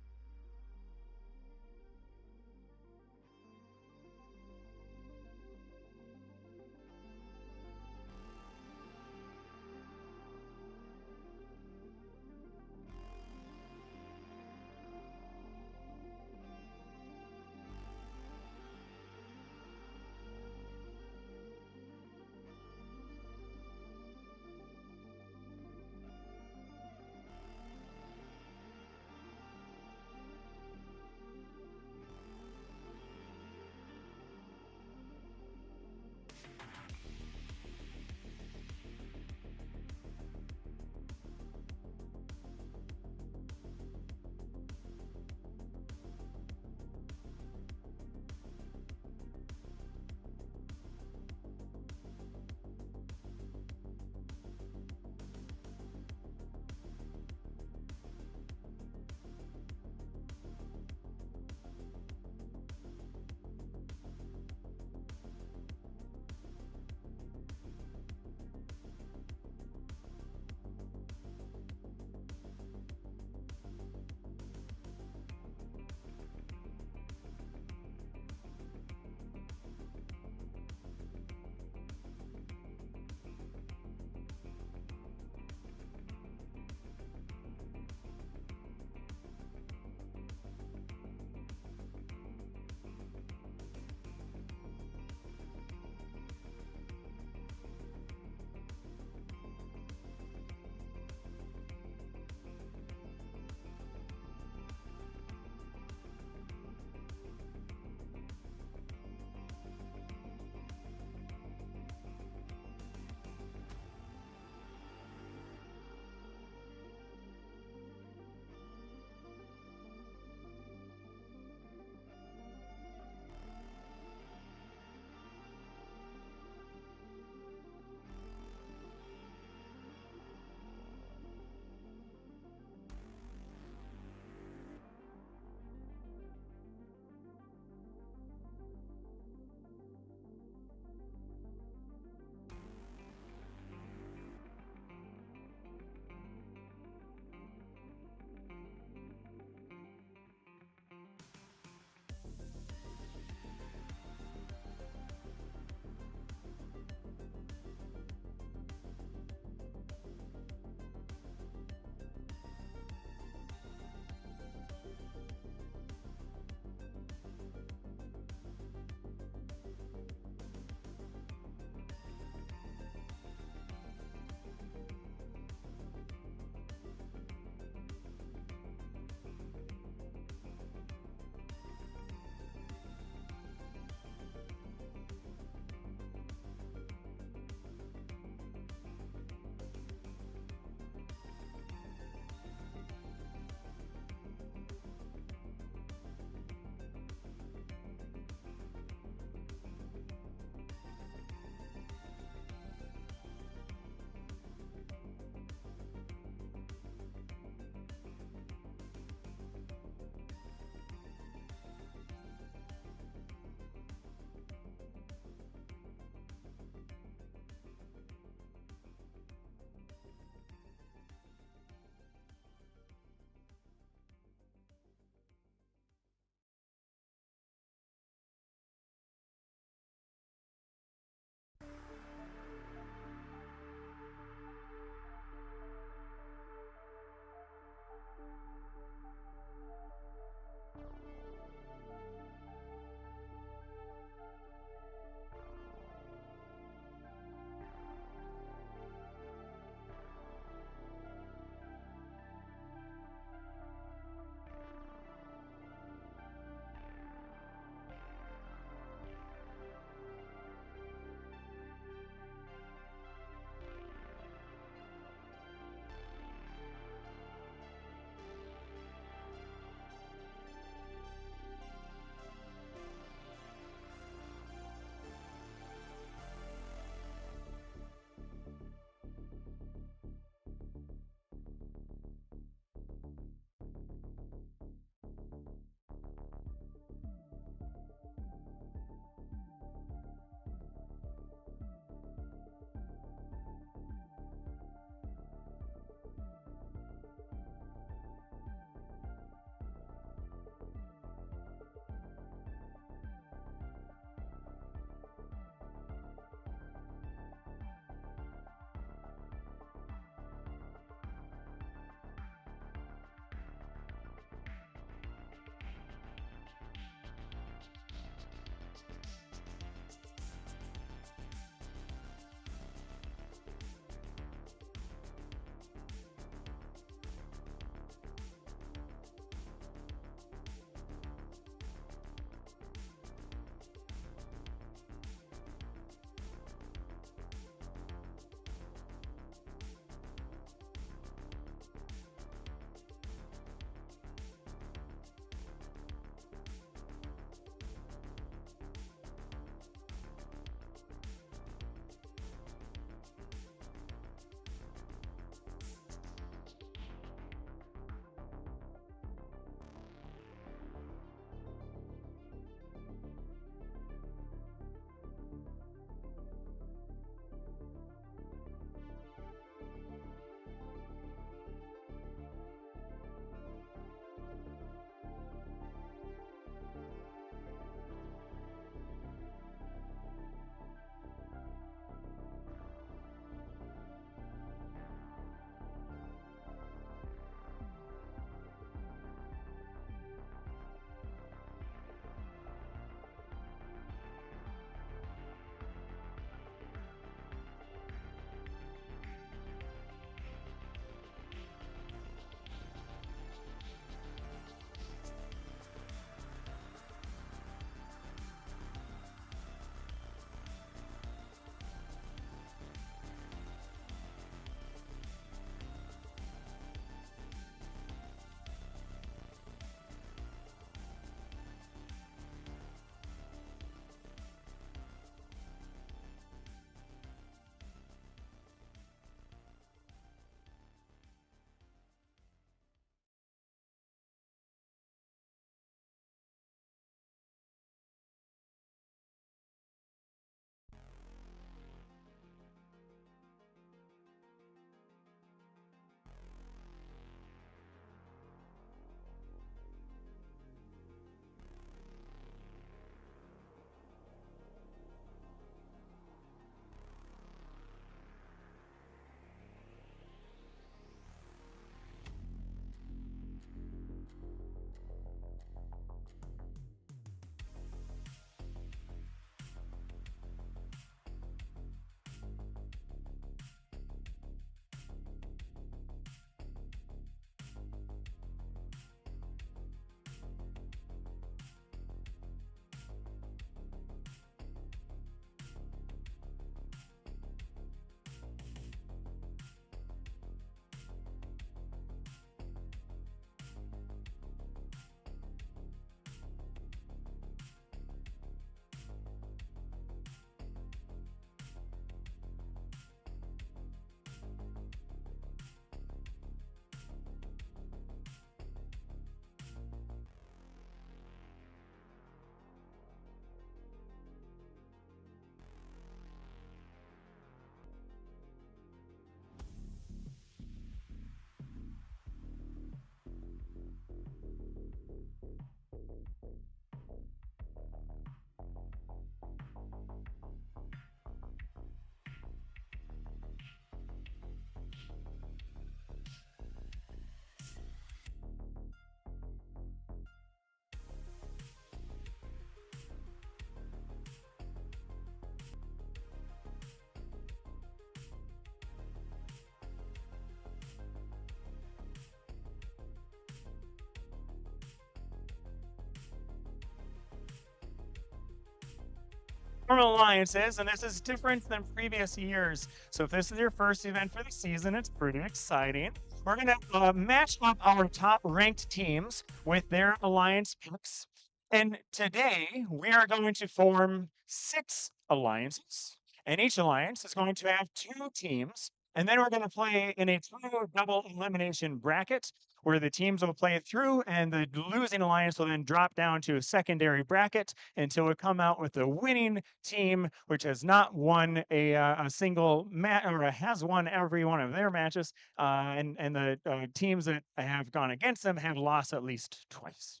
form alliances, and this is different than previous years. So if this is your first event for the season, it's pretty exciting. We're going to match up our top ranked teams with their alliance picks. And today we are going to form 6 alliances, and each alliance is going to have 2 teams. And then we're going to play in a true double elimination bracket where the teams will play through and the losing alliance will then drop down to a secondary bracket until we come out with the winning team, which has not won a single match or has won every one of their matches. And the teams that have gone against them have lost at least twice.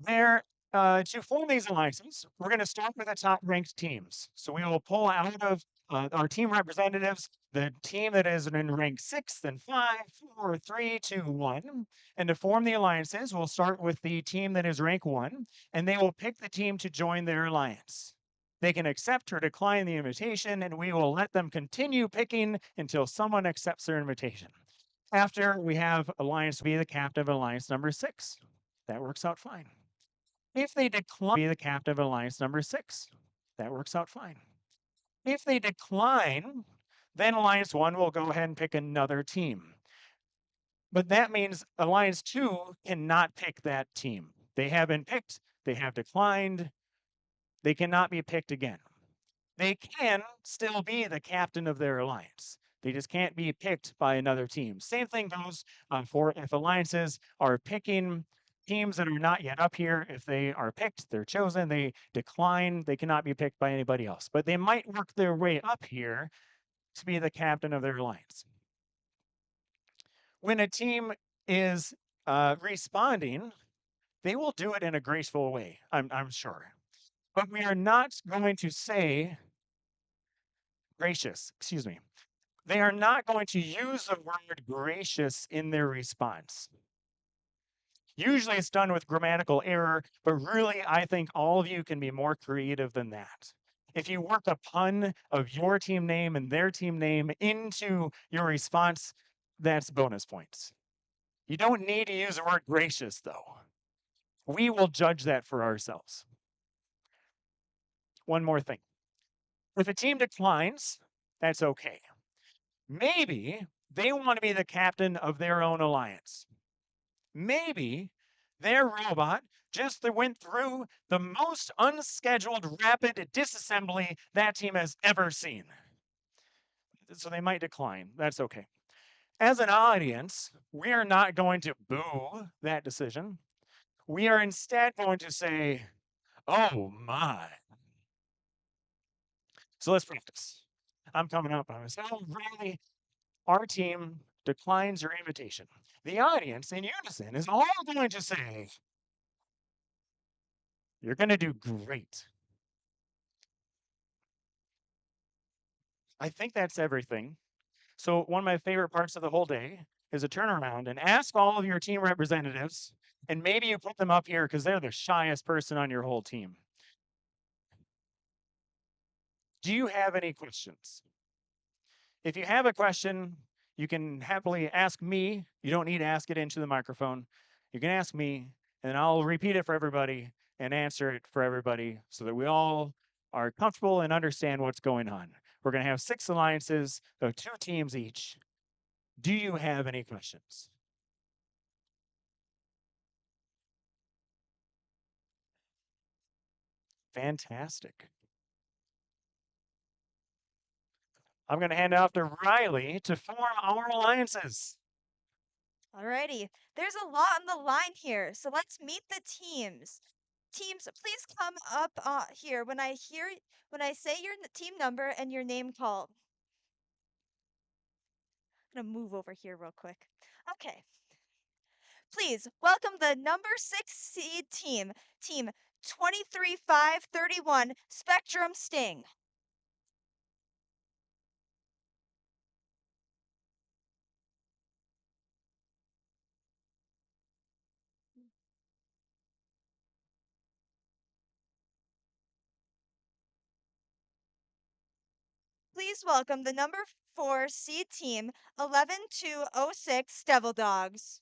To form these alliances, we're going to start with the top ranked teams. So we will pull out of our team representatives the team that is in rank 6, then 5, 4, 3, 2, 1. And to form the alliances, we'll start with the team that is rank 1, and they will pick the team to join their alliance. They can accept or decline the invitation, and we will let them continue picking until someone accepts their invitation. After, we have alliance be the captain of alliance number 6. That works out fine. If they decline, be the captain of alliance number 6. That works out fine. If they decline, then alliance 1 will go ahead and pick another team. But that means alliance 2 cannot pick that team. They have been picked, they have declined, they cannot be picked again. They can still be the captain of their alliance. They just can't be picked by another team. Same thing goes for if alliances are picking teams that are not yet up here. If they are picked, they're chosen, they decline, they cannot be picked by anybody else. But they might work their way up here to be the captain of their alliance. When a team is responding, they will do it in a graceful way, I'm sure. But we are not going to say gracious, excuse me. They are not going to use the word gracious in their response. Usually it's done with grammatical error, but really I think all of you can be more creative than that. If you work a pun of your team name and their team name into your response, that's bonus points. You don't need to use the word gracious, though. We will judge that for ourselves. One more thing. If a team declines, that's okay. Maybe they want to be the captain of their own alliance. Maybe their robot just went through the most unscheduled rapid disassembly that team has ever seen. So they might decline. That's okay. As an audience, we are not going to boo that decision. We are instead going to say, oh my. So let's practice. I'm coming up on this. Oh, really? Our team declines your invitation. The audience in unison is all going to say, you're going to do great. I think that's everything. So one of my favorite parts of the whole day is to turn around and ask all of your team representatives, and maybe you put them up here because they're the shyest person on your whole team. Do you have any questions? If you have a question, you can happily ask me. You don't need to ask it into the microphone. You can ask me, and I'll repeat it for everybody and answer it for everybody so that we all are comfortable and understand what's going on. We're going to have 6 alliances of 2 teams each. Do you have any questions? Fantastic. I'm going to hand it off to Riley to form our alliances. Alrighty, there's a lot on the line here, so let's meet the teams. Teams, please come up here when I say your team number and your name called. I'm gonna move over here real quick. Okay. Please welcome the number 6 seed team, Team 23531 Spectrum Sting. Please welcome the number 4 seed team 11206 Devil Dogs.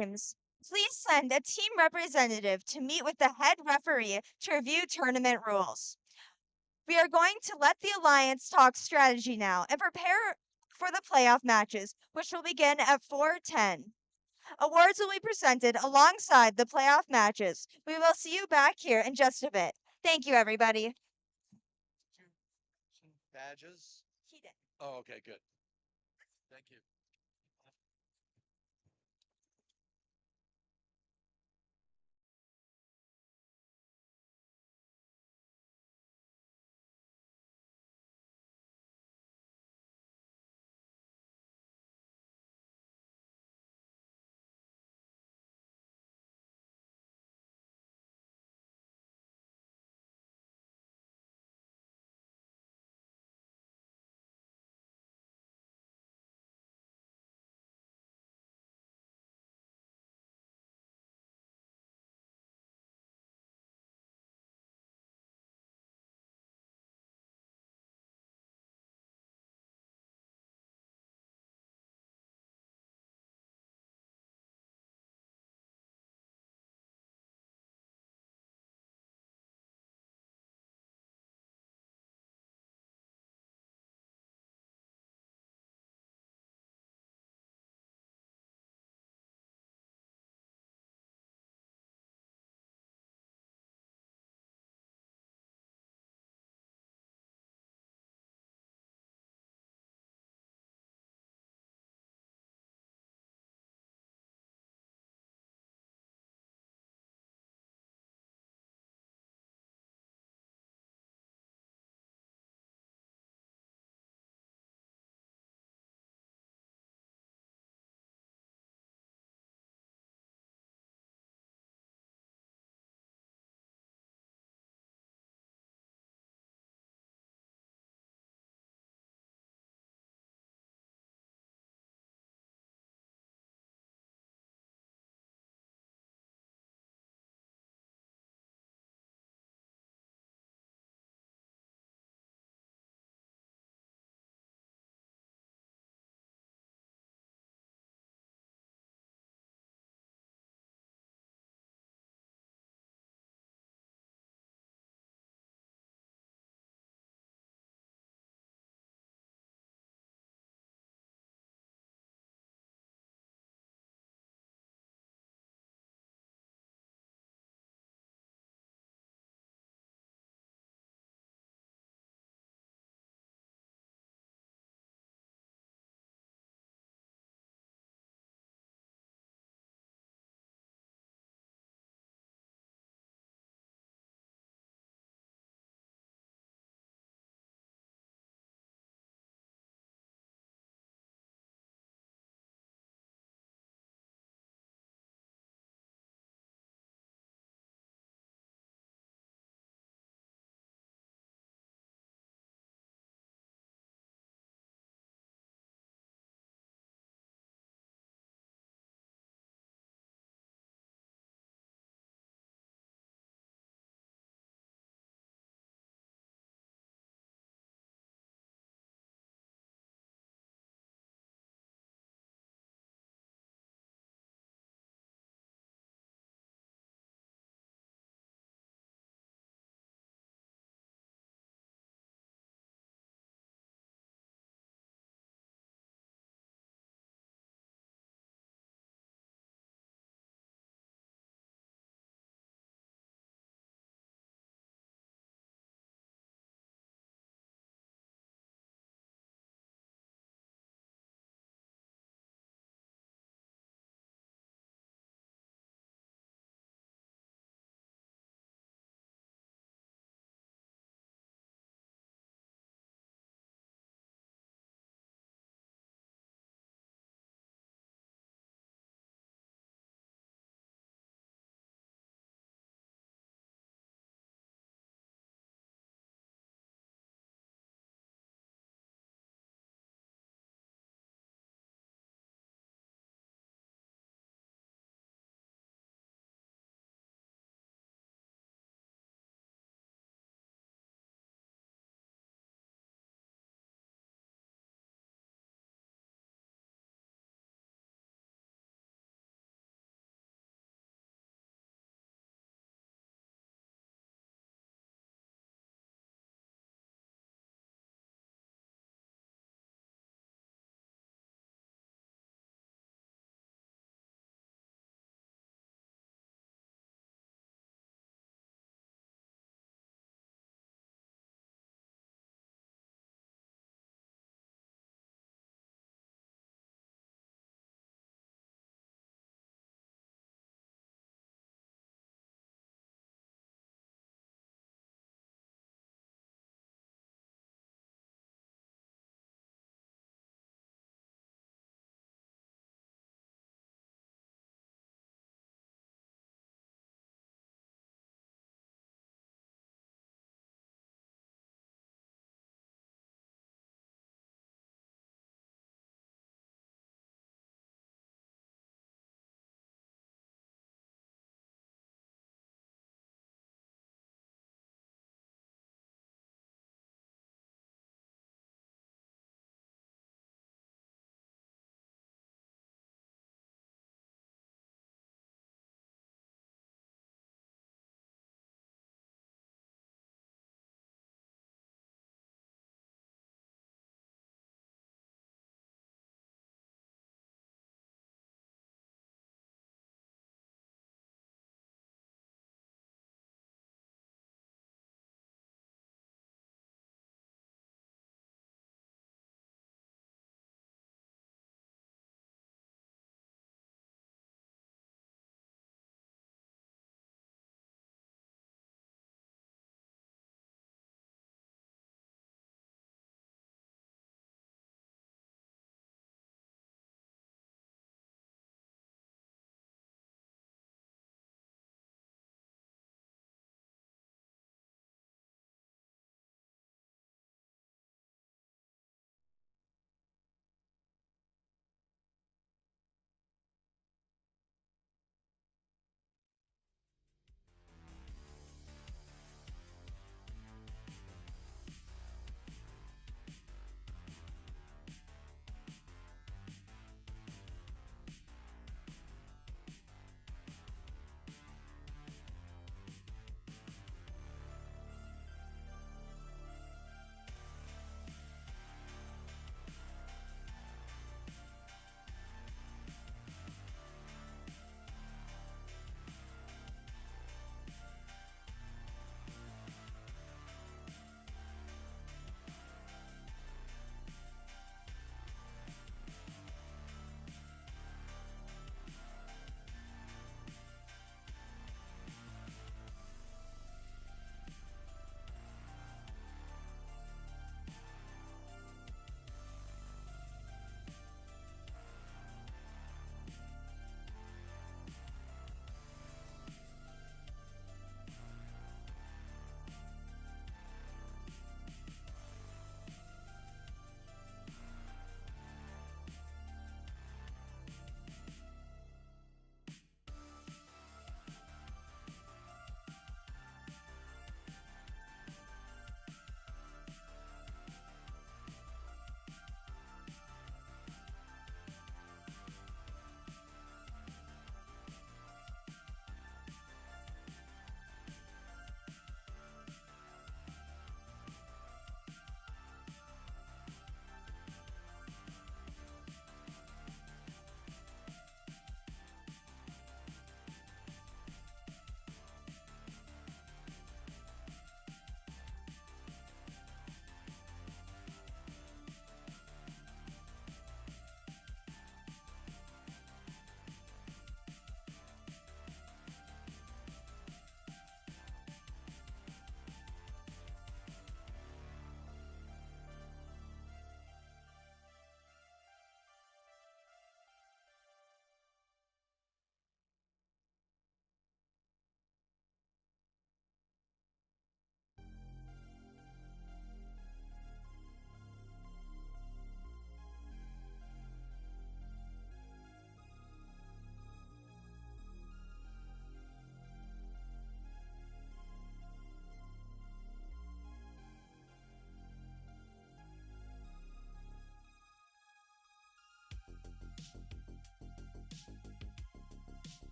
teams, please send a team representative to meet with the head referee to review tournament rules. We are going to let the Alliance talk strategy now and prepare for the playoff matches, which will begin at 4:10. Awards will be presented alongside the playoff matches. We will see you back here in just a bit. Thank you, everybody. Badges? He did. Oh, okay, good. Thank you.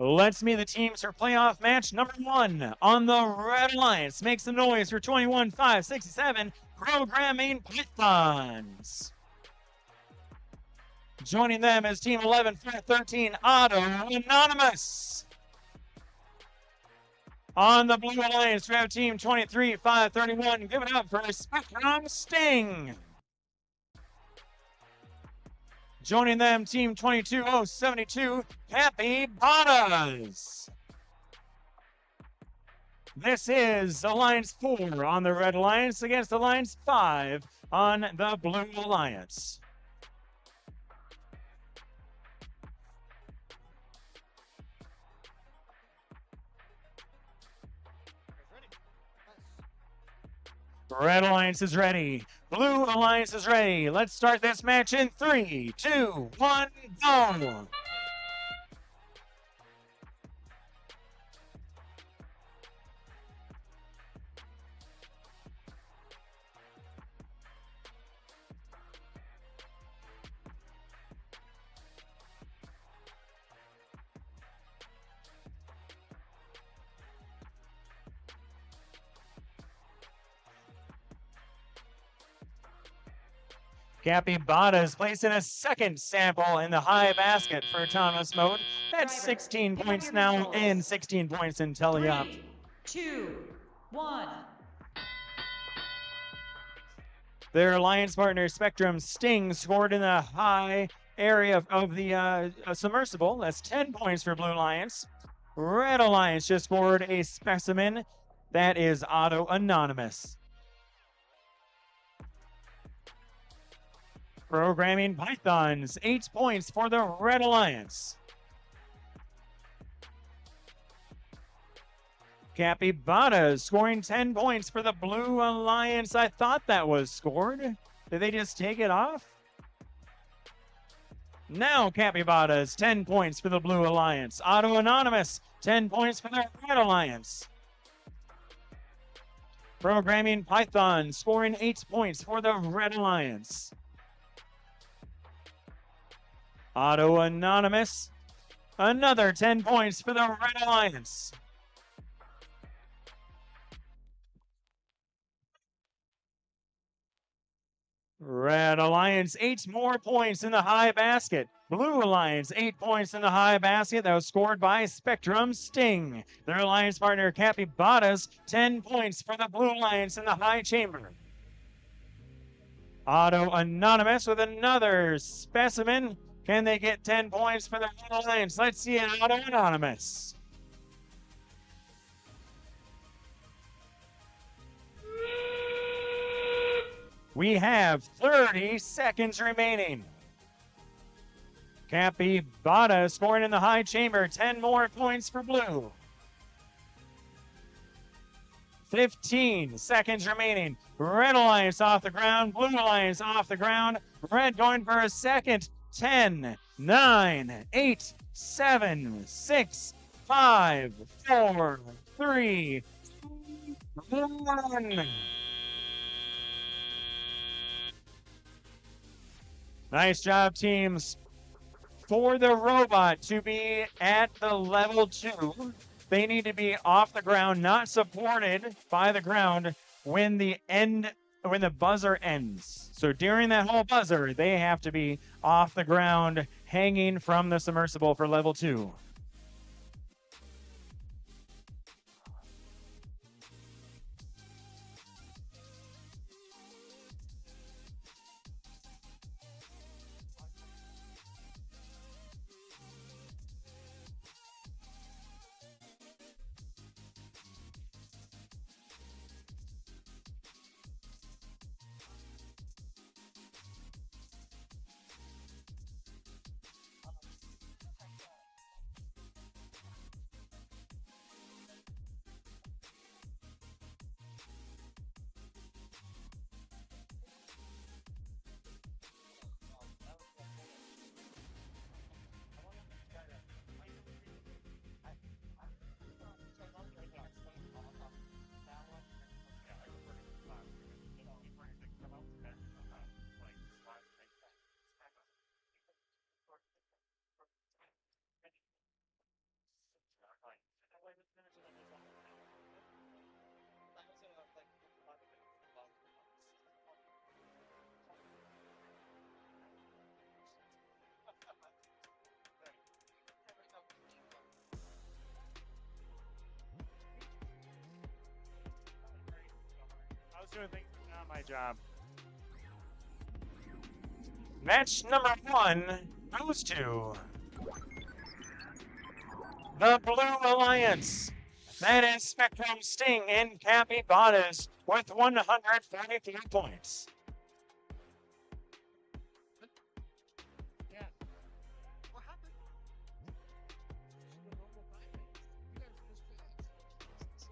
Let's meet the teams for playoff match number 1 on the Red Alliance. Make some noise for 21-5-67 Programming Pythons. Joining them is Team 11-4-13 Auto Anonymous. On the Blue Alliance, we have Team 23-5-31. Give it up for Spectrum Sting. Joining them, Team 22-0-72 Happy Bottas. This is Alliance 4 on the Red Alliance against Alliance 5 on the Blue Alliance. Red Alliance is ready. Blue Alliance is ready. Let's start this match in 3, 2, 1, go! Capybara is placing a second sample in the high basket for autonomous mode. That's Driver, 16 pick up points your now visuals. and 16 points in teleop. 3, 2, 1. Their alliance partner Spectrum Sting scored in the high area of the submersible. That's 10 points for Blue Alliance. Red Alliance just scored a specimen. That is Auto Anonymous. Programming Pythons, 8 points for the Red Alliance. Capybara scoring 10 points for the Blue Alliance. I thought that was scored. Did they just take it off? Now Capybara's 10 points for the Blue Alliance. Auto Anonymous, 10 points for the Red Alliance. Programming Python scoring 8 points for the Red Alliance. Auto Anonymous, another 10 points for the Red Alliance. Red Alliance, 8 more points in the high basket. Blue Alliance, 8 points in the high basket. That was scored by Spectrum Sting. Their alliance partner, Capybaras, 10 points for the Blue Alliance in the high chamber. Auto Anonymous with another specimen. Can they get 10 points for the Red Alliance? Let's see it, Auto Anonymous. We have 30 seconds remaining. Capybara scoring in the high chamber, 10 more points for Blue. 15 seconds remaining. Red Alliance off the ground, Blue Alliance off the ground. Red going for a second. 10, 9, 8, 7, 6, 5, 4, 3, 1. Nice job, teams. For the robot to be at the level 2, they need to be off the ground, not supported by the ground when the buzzer ends. So during that whole buzzer, they have to be off the ground, hanging from the submersible for level 2. was doing things that were not my job. Match number 1 goes to the Blue Alliance. That is Spectrum, Sting, and Capybaras with 143 points. Yeah. What happened? The normal timing. You guys just fast.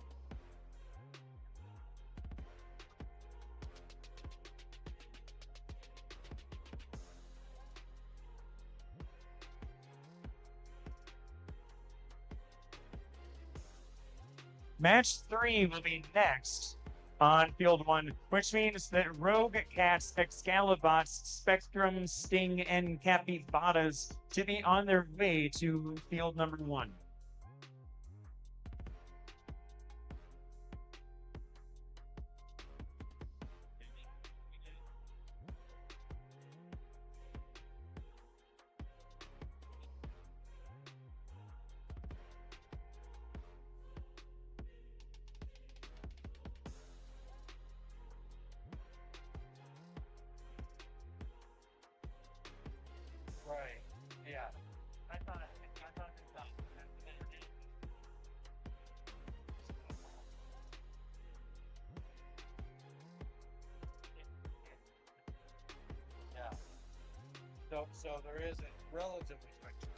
Match 3 will be next on Field 1, which means that Rogue, Cats, Excalibots, Spectrum, Sting, and Capybaras to be on their way to Field number 1. Right. Yeah. I thought Yeah. So there is a relatively quick turn.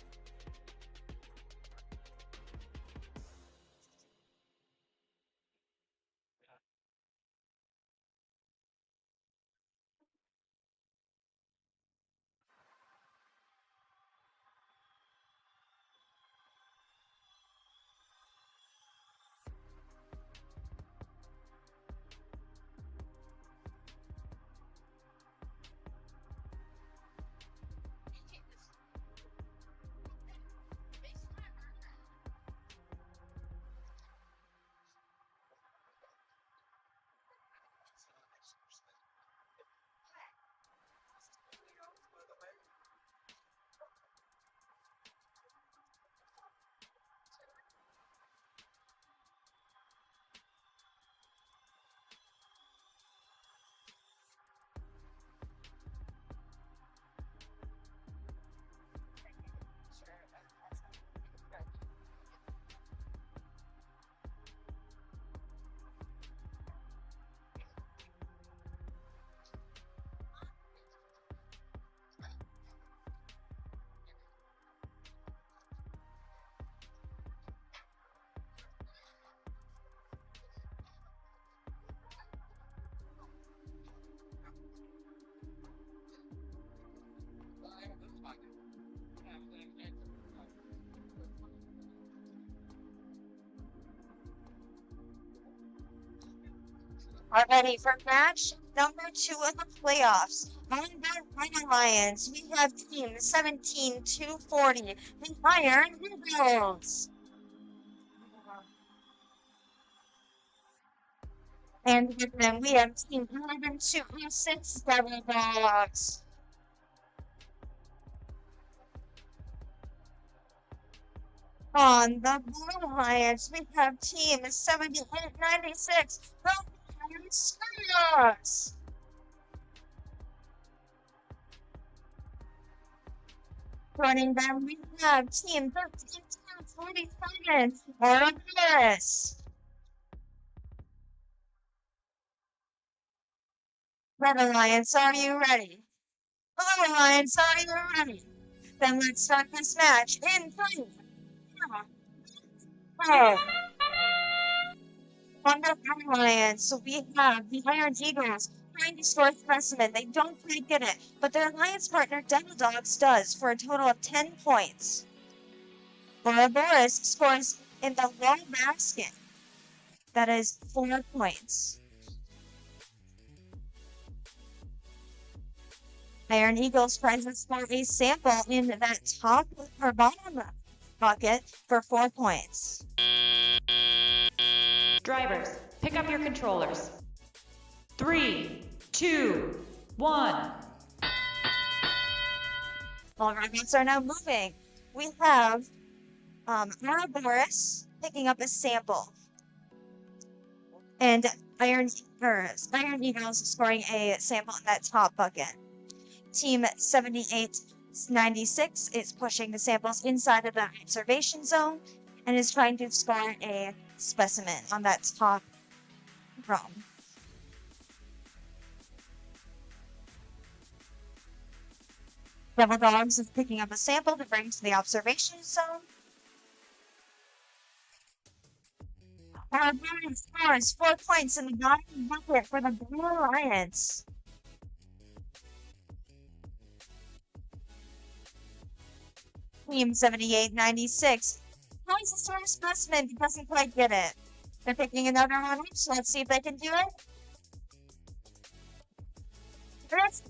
Are ready for match number 2 of the playoffs. On the Red Alliance, we have team 17-240, the Iron Eagles. And with them, we have team 11-206, Devil Dogs. On the Blue Alliance, we have team 7896, the Iron Skyhawks. Joining them, we have team 13-47, Olympus. Red Alliance, are you ready? Blue Alliance, are you ready? Then let's start this match in 3, 2, 1. On the Red Alliance, we have the Iron Eagles trying to score Specimen. They don't quite get it, but their alliance partner Devil Dogs does for a total of 10 points. Ouroboros scores in the low basket. That is 4 points. Iron Eagles tries to score a sample in that top or bottom bucket for 4 points. Drivers, pick up your controllers. 3, 2, 1. All robots are now moving. We have Ouroboros picking up a sample. And Iron Eagles scoring a sample in that top bucket. Team 7896 is pushing the samples inside of the observation zone and is trying to score a specimen on that top row. Devil Dogs is picking up a sample to bring to the observation zone. Our opponent scores 4 points in the bottom bucket for the Blue Alliance. Team 7896 tries to start a specimen but doesn't quite get it. They're picking another one up, so let's see if they can do it. That's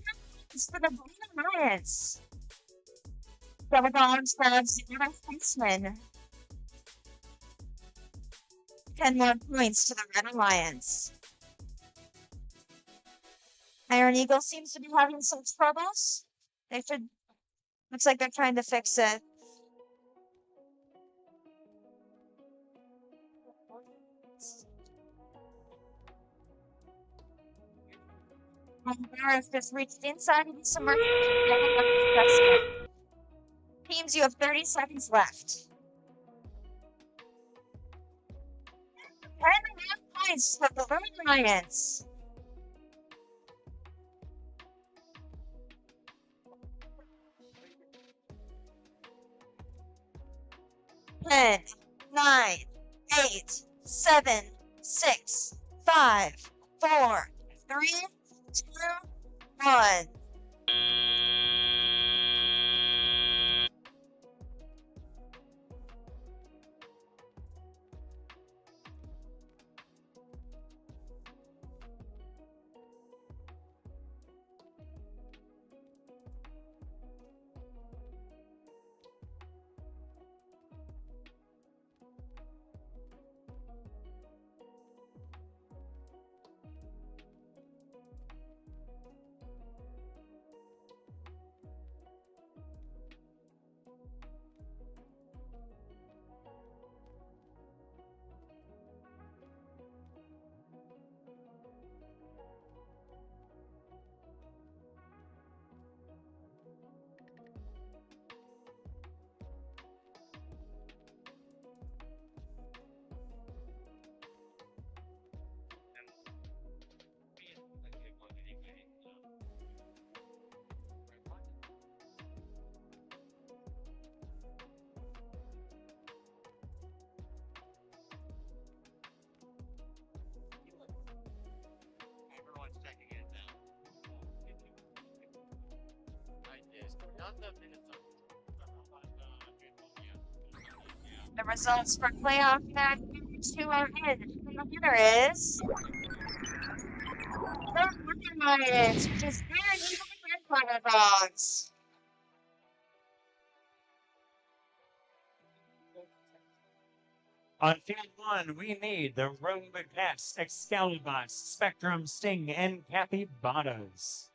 for the Blue Alliance. Devil Dogs grabs another specimen. 10 more points to the Red Alliance. Iron Eagle seems to be having some troubles. Looks like they're trying to fix it. Barrett just reached inside of the submerged specimen. Teams, you have 30 seconds left. 10 points for the Blue Alliance. Ten, 9, 8, 7, 6, 5, 4, 3, 2, 1. The results for playoff match 2 are in. And the winner is the Blue Alliance, which is Iron Eagle and Thunder Dogs. On field 1, we need the Rogue Pets, Excalibur, Spectrum, Sting, and Capybaras.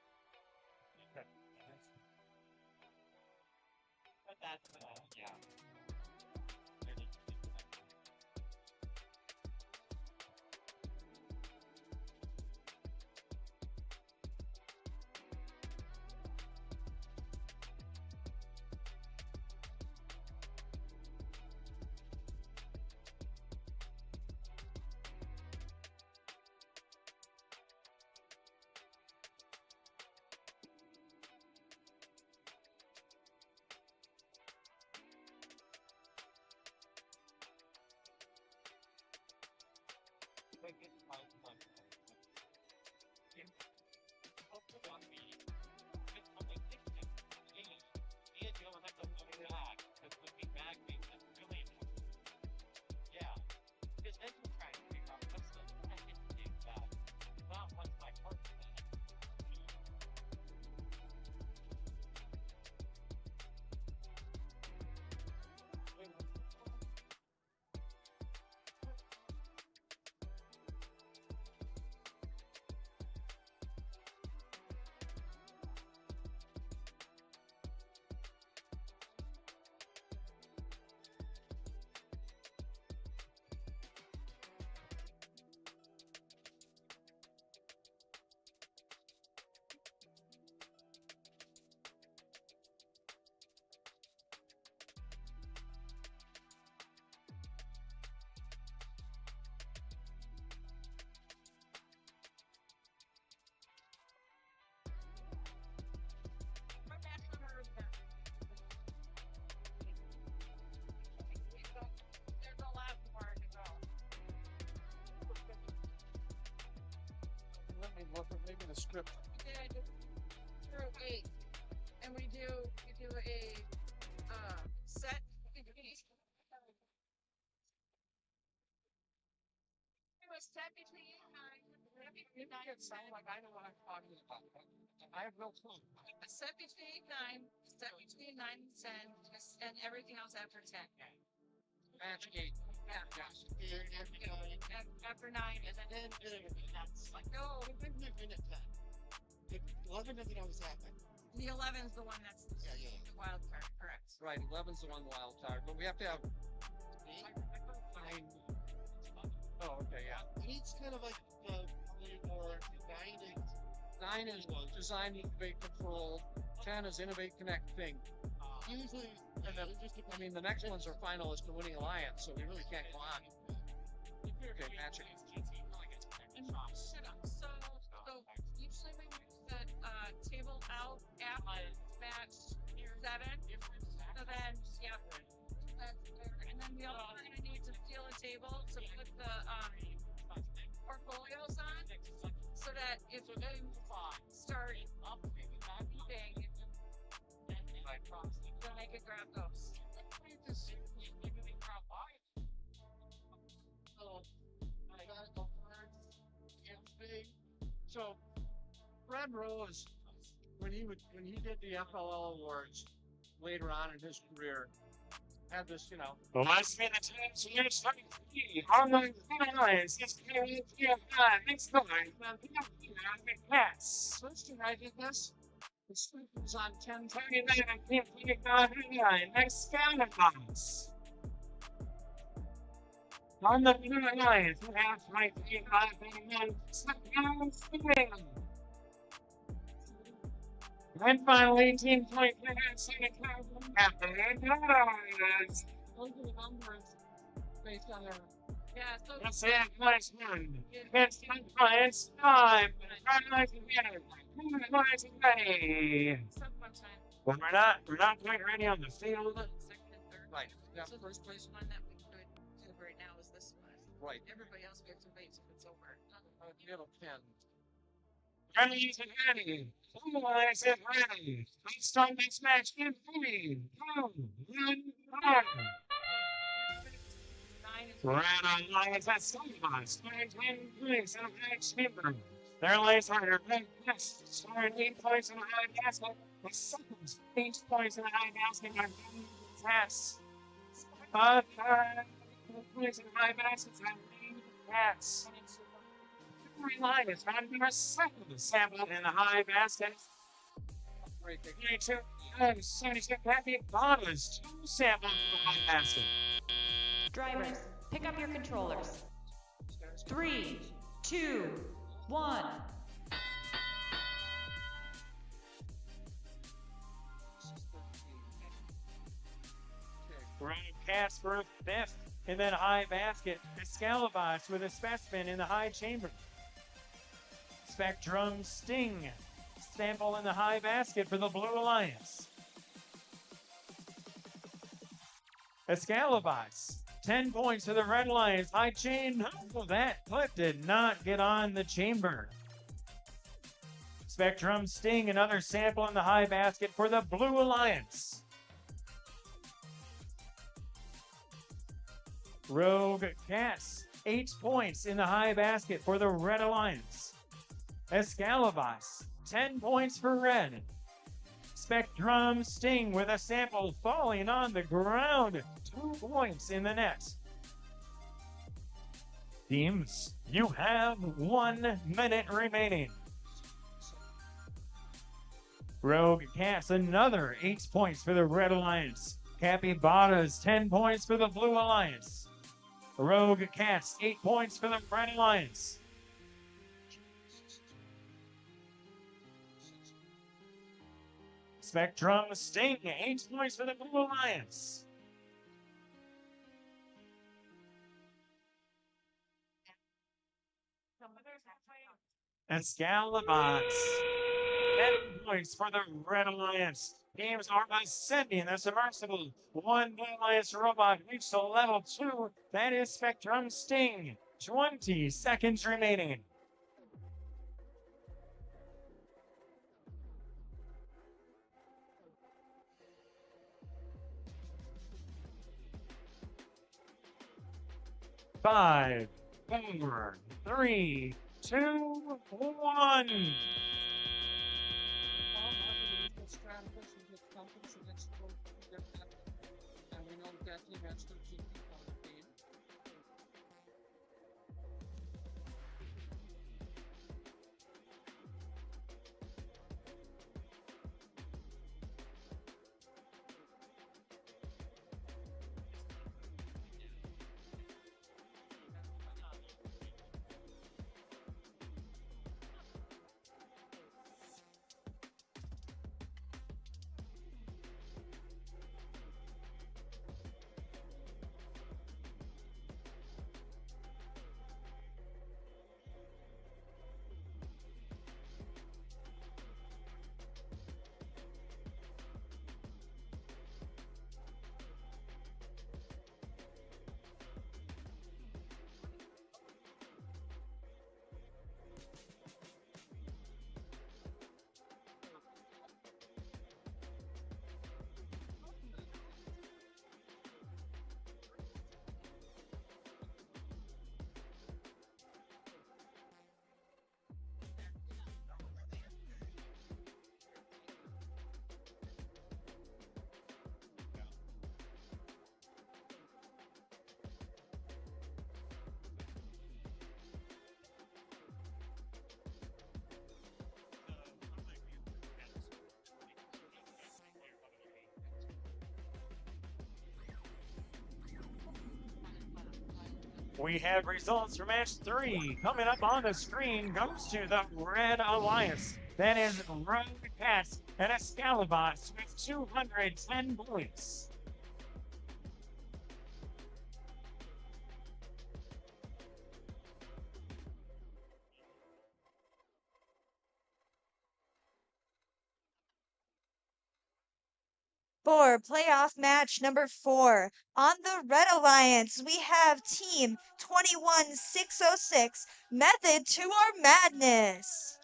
Look at maybe the script. We did through 8, and we do a set. It was set between 8 and 9. You make it sound like I know what I'm talking about. I have no clue. A set between 8 and 9, set between 9 and 10, and everything else after 10. Match 8. Yeah. After 9, and then that's like, no, we couldn't have been at 10. 11 doesn't always happen. The 11 is the one that's the wild card, correct? Right, 11's the one wild card, but we have to have 9. Oh, okay, yeah. It's kind of like more 9 9 is design, innovate, control. 10 is innovate, connect, think. usually, And then, I mean, the next ones are finalists to winning alliance, so we really can't go on. Okay, matching. And sit up. So usually we use the table out after match 7. So then, yeah, that's there. And then we also kind of need to seal a table to put the portfolios on, so that if you start beeping, then they can grab those. So, Fred Rose, when he did the FLL awards later on in his career, had this, you know. Well, let's be the teams here. On the lines, it's next time. Yes. First year I did this, the script was on 10:30. 39 and 55 next Scandalous. On the blue lines, we have 1959. And finally, team 23 after the dollars. Those are the numbers based on their. Yeah, so Let's say place 1. It's 10 points, 5. Lines ready. sometime. But we're not quite ready on the field. Second and third. Right. Yeah. So the first place one that we could do right now is this one. Right. Everybody else we have to wait till it's over. Middle 10. Ready is ready. Otherwise is ready. Let's start this match in 3, 2, 1, go. 9 is Red on lines at Sunbus. 9 points in a high chamber. Their lanes are red west. Scoring 8 points in a high basket. The seconds, 8 points in a high basket are Tess. 5 points in a high basket are Tess. Line is on your second sample in the high basket. 22 and 72 Happy Bottles, 2 samples in the high basket. Drivers, pick up your controllers. 3, 2, 1. Ryan Casper, 5th in that high basket. Excalibus with a specimen in the high chamber. Spectrum Sting, sample in the high basket for the Blue Alliance. Excalibus, 10 points for the Red Alliance. High chain, oh, that clip did not get on the chamber. Spectrum Sting, another sample in the high basket for the Blue Alliance. Rogue Cass, 8 points in the high basket for the Red Alliance. Excalibus, 10 points for Red. Spectrum Sting with a sample falling on the ground, 2 points in the net. Teams, you have 1 minute remaining. Rogue Cass, another 8 points for the Red Alliance. Capybaras, 10 points for the Blue Alliance. Rogue Cass, 8 points for the Red Alliance. Spectrum Sting, 8 points for the Blue Alliance. Excalibus, 10 points for the Red Alliance. Teams are ascending the submersible. 1 Blue Alliance robot reached to level 2. That is Spectrum Sting. 20 seconds remaining. 5, 4, 3, 2, 1. And we know that team has 13 people on the team. We have results for match 3. Coming up on the screen goes to the Red Alliance. That is Road Cats and Excalibus with 210 points. For playoff match number 4, on the Red Alliance, we have Team 21606, Method to Our Madness.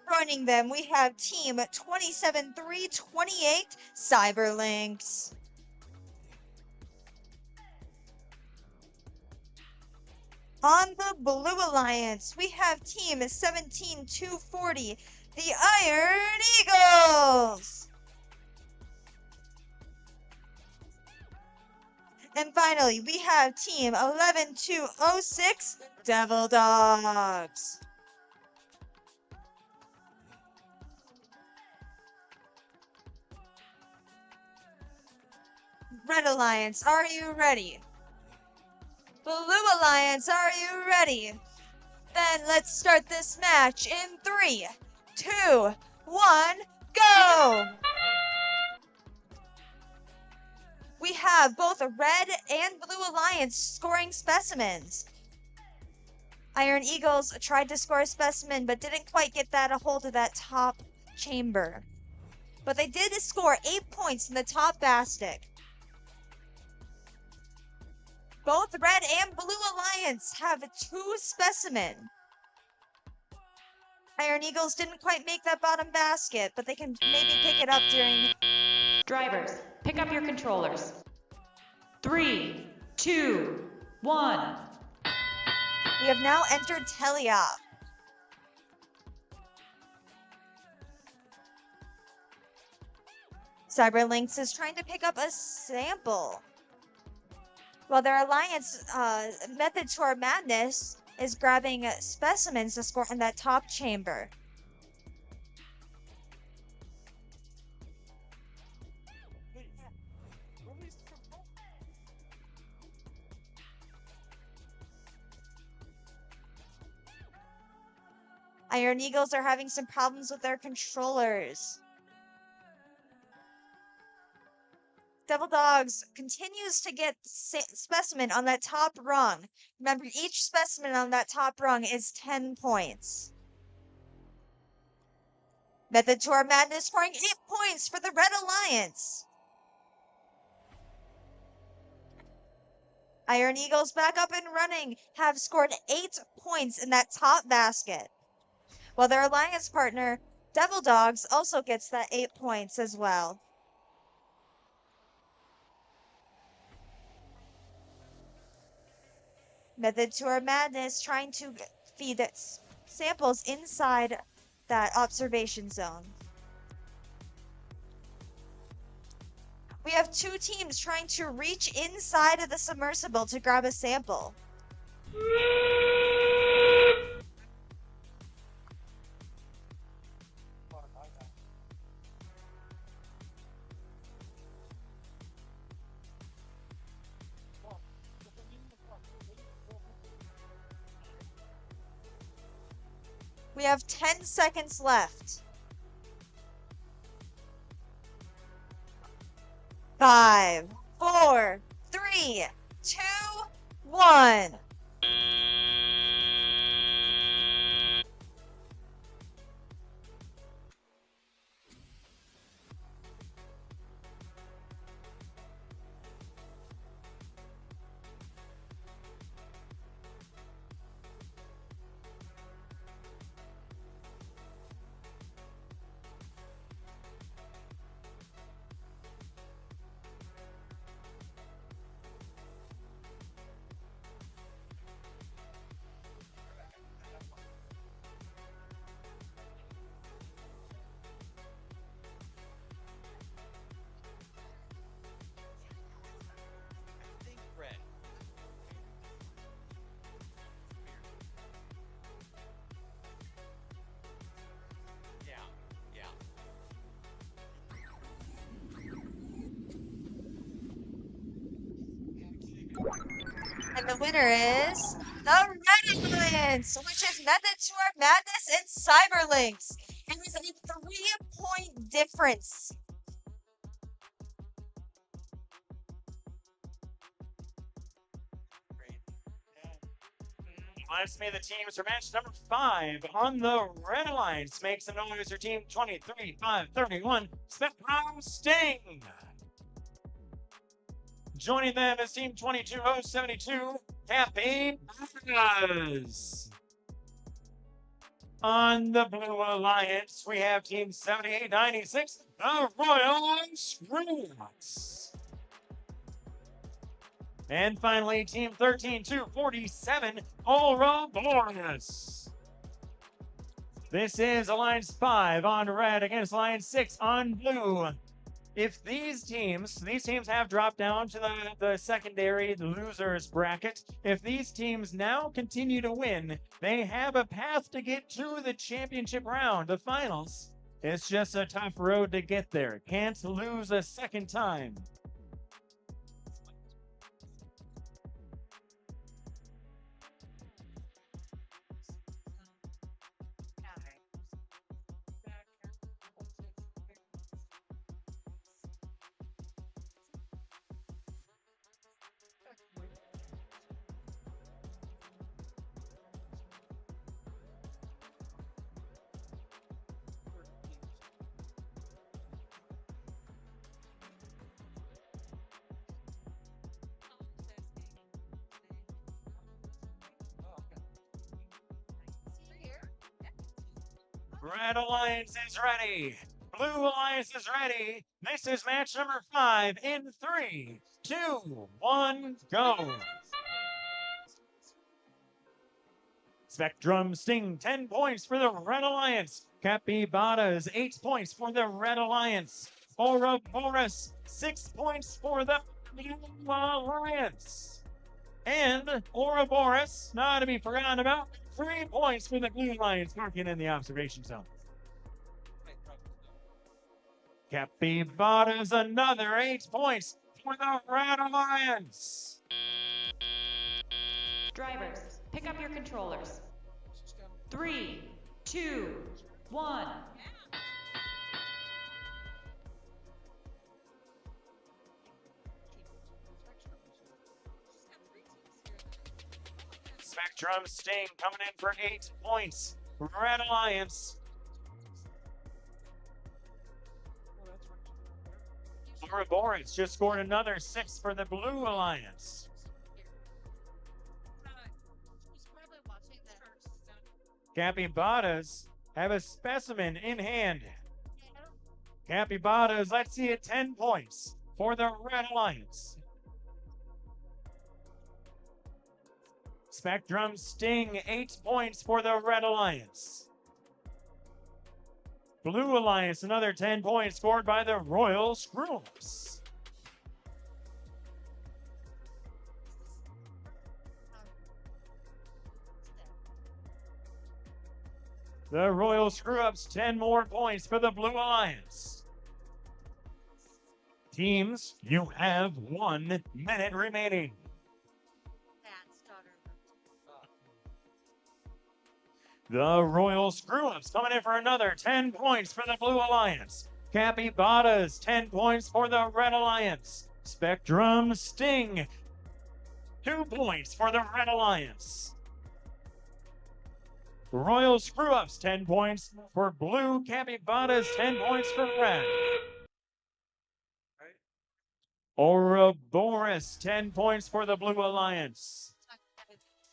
Joining them, we have Team 27328, Cyberlinks. On the Blue Alliance, we have Team 17240, the Iron Eagles. And finally, we have Team 11206, Devil Dogs. Red Alliance, are you ready? Blue Alliance, are you ready? Then let's start this match in 3, 2, 1, go! We have both a Red and Blue Alliance scoring specimens. Iron Eagles tried to score a specimen but didn't quite get that a hold of that top chamber. But they did score 8 points in the top basket. Both Red and Blue Alliance have 2 specimen. Iron Eagles didn't quite make that bottom basket, but they can maybe pick it up during... Drivers, pick up your controllers. 3, 2, 1. We have now entered teleop. Cyberlinks is trying to pick up a sample. While their alliance Method to Our Madness is grabbing specimens to score in that top chamber. Iron Eagles are having some problems with their controllers. Devil Dogs continues to get specimen on that top rung. Remember, each specimen on that top rung is 10 points. Method to Our Madness scoring 8 points for the Red Alliance. Iron Eagles back up and running have scored 8 points in that top basket. While their alliance partner, Devil Dogs, also gets that 8 points as well. Method to our madness, trying to feed samples inside that observation zone. We have two teams trying to reach inside of the submersible to grab a sample. We have 10 seconds left. 5, 4, 3, 2, 1. And the winner is the Red Alliance, which is Method to Our Madness and Cyberlinks. It was a 3-point difference. Let's be the teams for match number 5 on the Red Alliance. Make some noise for team 23-5-31, Spectrum Sting. Joining them is team 22-072, Capybaras. On the Blue Alliance, we have team 7896, the Royal Screws. And finally, team 13-247, Ouroboros. This is Alliance 5 on red against Alliance 6 on blue. If these teams have dropped down to the secondary losers bracket. If these teams now continue to win, they have a path to get to the championship round, the finals. It's just a tough road to get there. Can't lose a second time. Red Alliance is ready. Blue Alliance is ready. This is match number 5 in 3, 2, 1, go. Spectrum Sting, 10 points for the Red Alliance. Capybaras, 8 points for the Red Alliance. Ouroboros, 6 points for the Blue Alliance. And Ouroboros, not to be forgotten about, 3 points for the Blue Alliance working in the observation zone. Capybaras, another 8 points for the Red Alliance. Drivers, pick up your controllers. 3, 2, 1. Spectrum Sting coming in for 8 points. Red Alliance. Ouroboros just scored another 6 for the Blue Alliance. Capybaras have a specimen in hand. Capybaras, let's see it, 10 points for the Red Alliance. Spectrum Sting, 8 points for the Red Alliance. Blue Alliance, another 10 points scored by the Royal Screw-Ups. The Royal Screw-Ups, 10 more points for the Blue Alliance. Teams, you have 1 minute remaining. The Royal Screw-Ups coming in for another 10 points for the Blue Alliance. Capybaras, 10 points for the Red Alliance. Spectrum Sting, 2 points for the Red Alliance. Royal Screw-Ups, 10 points for blue. Capybaras, 10 points for red. Ouroboros, 10 points for the Blue Alliance.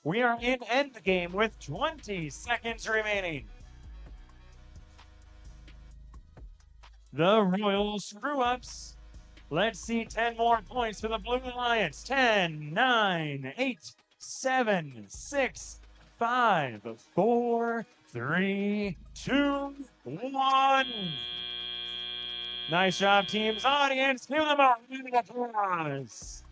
We are in endgame with 20 seconds remaining. The Royal Screw-Ups. Let's see 10 more points for the Blue Alliance. 10, 9, 8, 7, 6, 5, 4, 3, 2, 1. Nice job, teams. Audience, give them a round of applause.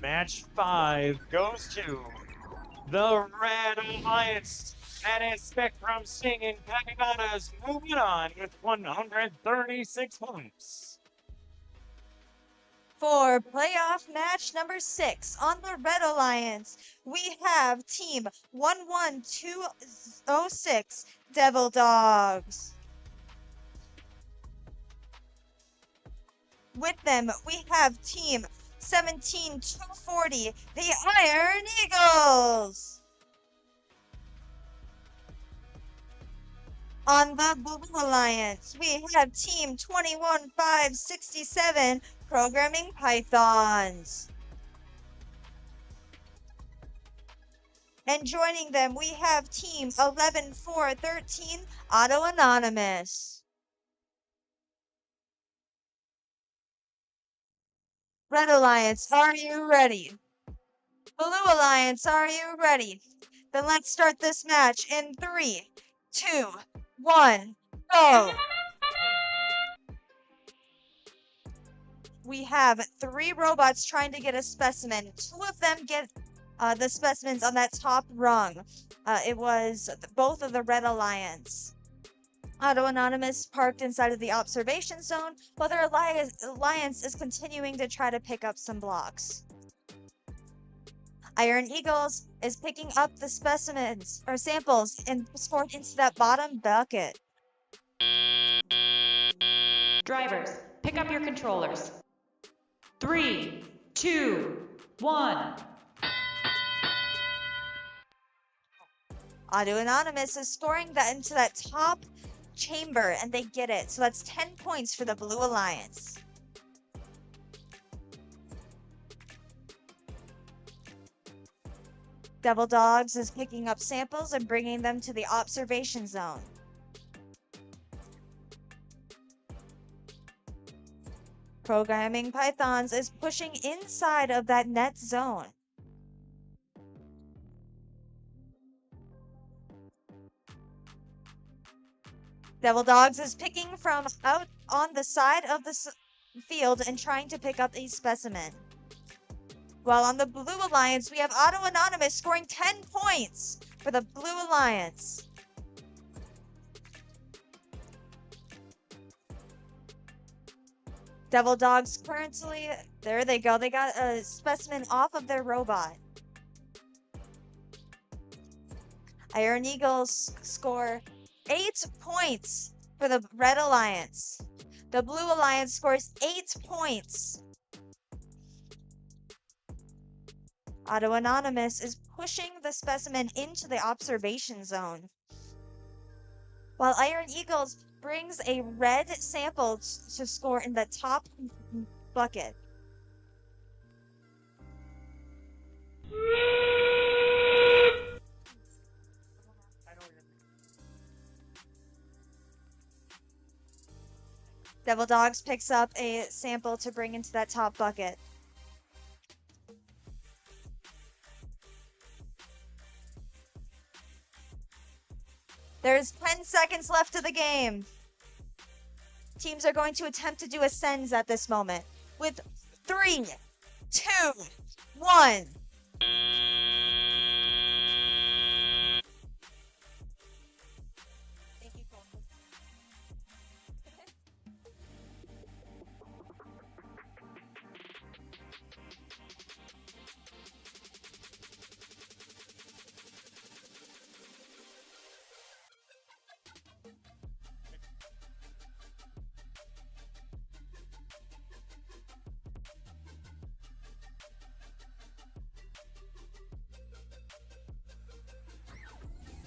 Match 5 goes to the Red Alliance. That is Spectrum Sting and Capybaras moving on with 136 points. For playoff match number 6 on the Red Alliance, we have Team 11206 Devil Dogs. With them, we have Team 17240 the Iron Eagles. On the Blue Alliance, we have Team 21567 Programming Pythons. And joining them, we have Team 11413 Auto Anonymous. Red Alliance, are you ready? Blue Alliance, are you ready? Then let's start this match in 3, 2, 1, go! We have 3 robots trying to get a specimen. 2 of them get the specimens on that top rung. It was both of the Red Alliance. Auto Anonymous parked inside of the observation zone, while their alliance is continuing to try to pick up some blocks. Iron Eagles is picking up the specimens or samples and storing into that bottom bucket. Drivers, pick up your controllers. 3, 2, 1. Auto Anonymous is storing that into that top chamber, and they get it. So that's 10 points for the Blue Alliance. Devil Dogs is picking up samples and bringing them to the observation zone. Programming Pythons is pushing inside of that net zone. Devil Dogs is picking from out on the side of the field and trying to pick up a specimen. While on the Blue Alliance, we have Auto Anonymous scoring 10 points for the Blue Alliance. Devil Dogs currently, there they go. They got a specimen off of their robot. Iron Eagles score 8 points for the Red Alliance. The Blue Alliance scores 8 points. Auto Anonymous is pushing the specimen into the observation zone, while Iron Eagles brings a red sample to score in the top bucket. Devil Dogs picks up a sample to bring into that top bucket. There's 10 seconds left of the game. Teams are going to attempt to do ascends at this moment. With 3, 2, 1. Thank you, Cole.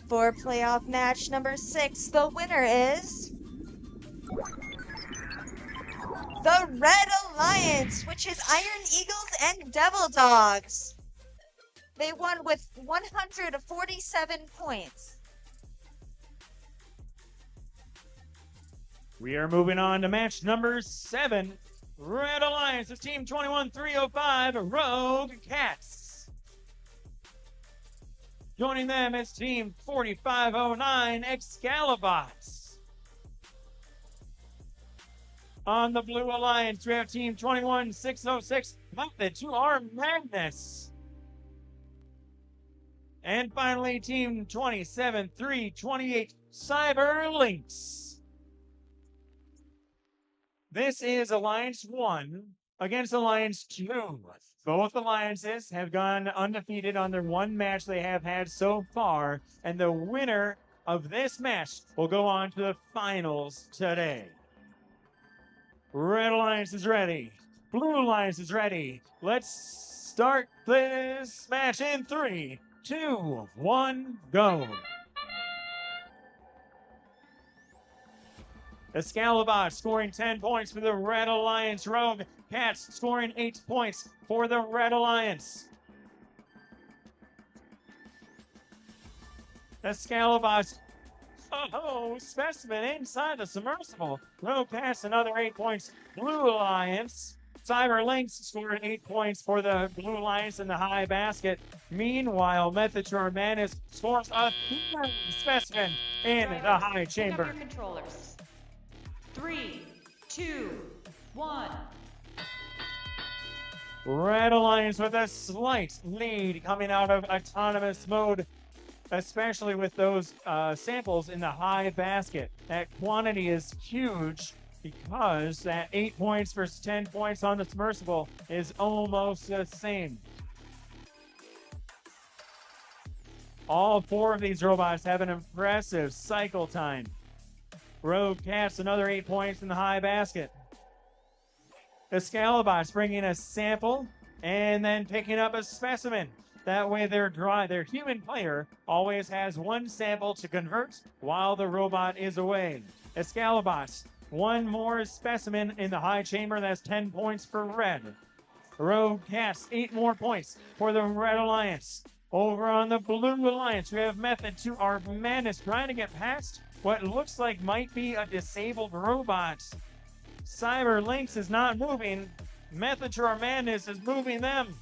For playoff match number 6, the winner is the Red Alliance, which is Iron Eagles and Devil Dogs. They won with 147 points. We are moving on to match number 7. Red Alliance is Team 21305, Rogue Cats. Joining them is Team 4509, Excalibots. On the Blue Alliance, we have Team 21606, Method to Our Madness. And finally, Team 27328, Cyber Lynx. This is Alliance 1 against Alliance 2. Both alliances have gone undefeated on their one match they have had so far, and the winner of this match will go on to the finals today. Red Alliance is ready. Blue Alliance is ready. Let's start this match in 3, 2, 1, go. Excalibur scoring 10 points for the Red Alliance. Rogue Cats scoring 8 points for the Red Alliance. Excalibur, specimen inside the submersible. Rogue Cats another 8 points. Blue Alliance. Cyber Lynx scoring 8 points for the Blue Alliance in the high basket. Meanwhile, Method to Our Madness scores a third specimen in the high chamber. Pick up your controllers. 3, 2, 1. Red Alliance with a slight lead coming out of autonomous mode, especially with those samples in the high basket. That quantity is huge because that 8 points versus 10 points on the submersible is almost the same. All 4 of these robots have an impressive cycle time. Rogue Cats another 8 points in the high basket. Excalibots bringing a sample and then picking up a specimen. That way their human player always has 1 sample to convert while the robot is away. Excalibots, 1 more specimen in the high chamber. That's 10 points for Red. Rogue Cats, 8 more points for the Red Alliance. Over on the Blue Alliance, we have Method to Our Madness trying to get past what looks like might be a disabled robot. Cyber Lynx is not moving. Method to Our Madness is moving them.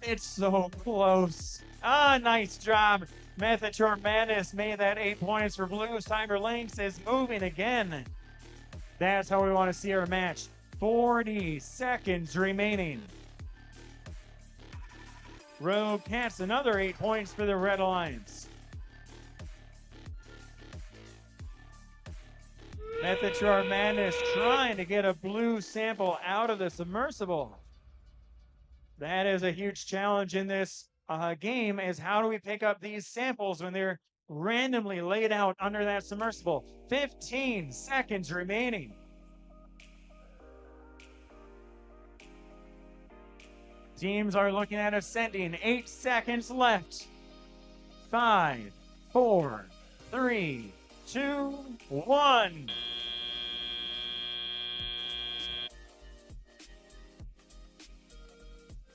It's so close. Nice job. Method to Our Madness made that 8 points for Blue. Cyber Lynx is moving again. That's how we want to see our match. 40 seconds remaining. Rogue Cats another 8 points for the Red Alliance. Method to Our Madness trying to get a blue sample out of the submersible. That is a huge challenge in this game, is how do we pick up these samples when they're randomly laid out under that submersible. 15 seconds remaining. Teams are looking at ascending. 8 seconds left. 5, 4, 3, 2, 1.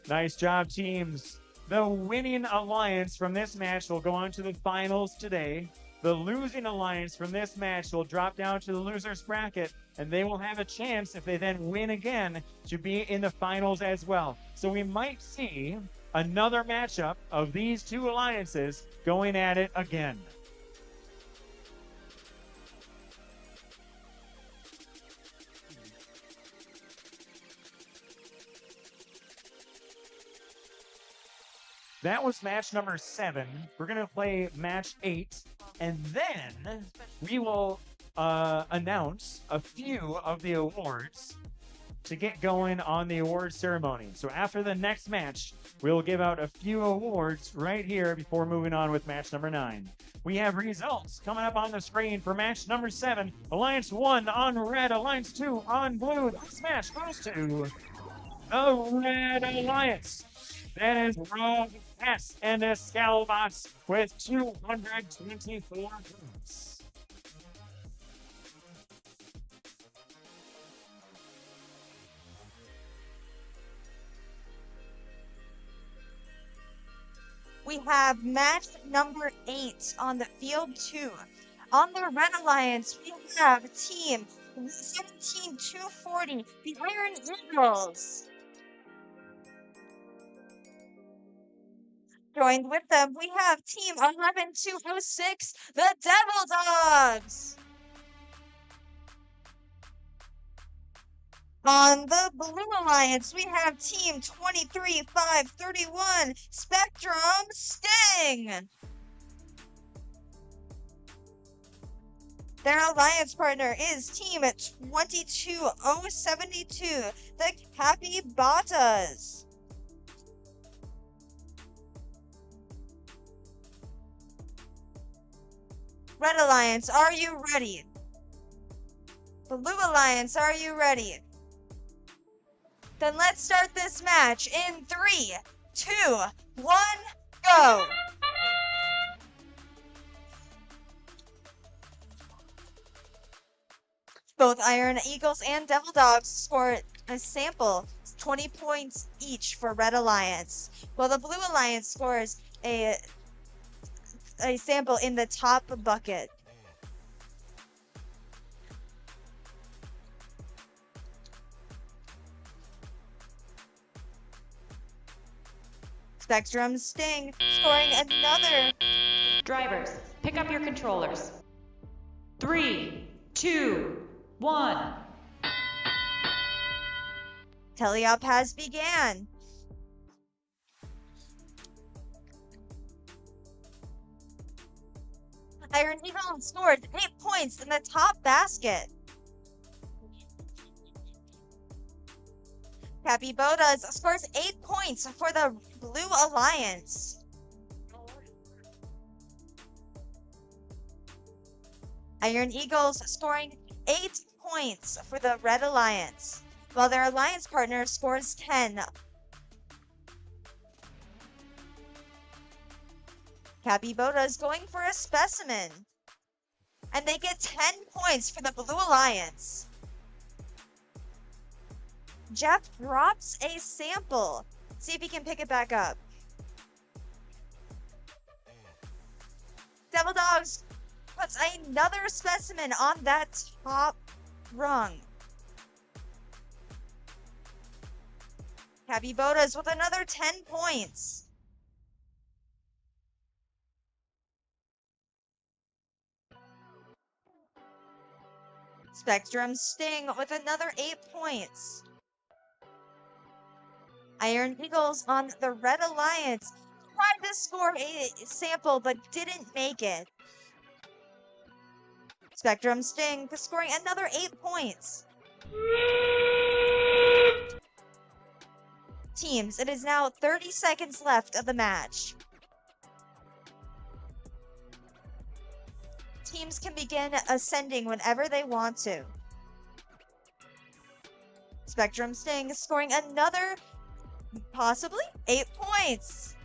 Nice job, teams. The winning alliance from this match will go on to the finals today. The losing alliance from this match will drop down to the loser's bracket, and they will have a chance, if they then win again, to be in the finals as well. So we might see another matchup of these two alliances going at it again. That was match number 7. We're going to play match 8, and then we will announce a few of the awards to get going on the award ceremony. So after the next match, we'll give out a few awards right here before moving on with match number 9. We have results coming up on the screen for match number 7. Alliance 1 on red, Alliance 2 on blue. This match goes to the Red Alliance. That is Rob S. and Escalbots with 224 points. We have match number 8 on the field 2. On the Red Alliance, we have team 17240, the Iron Eagles. Joined with them, we have team 11206, the Devil Dogs. On the Blue Alliance, we have team 23531, Spectrum Sting. Their alliance partner is team 22072, the Capybatas. Red Alliance, are you ready? Blue Alliance, are you ready? Then let's start this match in 3, 2, 1, go! Both Iron Eagles and Devil Dogs score a sample, 20 points each for Red Alliance, while the Blue Alliance scores a sample in the top bucket. Spectrum Sting scoring another. Drivers, pick up your controllers. 3, 2, 1. Teleop has began. Iron Eagle scored 8 points in the top basket. Capybatas scores 8 points for the Blue Alliance. Iron Eagles scoring 8 points for the Red Alliance, while their alliance partner scores 10. Capybatas going for a specimen, and they get 10 points for the Blue Alliance. Jeff drops a sample. See if he can pick it back up. Devil Dogs puts another specimen on that top rung. Capybatas with another 10 points. Spectrum Sting with another 8 points. Iron Eagles on the Red Alliance tried to score a sample but didn't make it. Spectrum Sting scoring another 8 points. Teams, it is now 30 seconds left of the match. Teams can begin ascending whenever they want to. Spectrum Sting scoring another, possibly 8 points.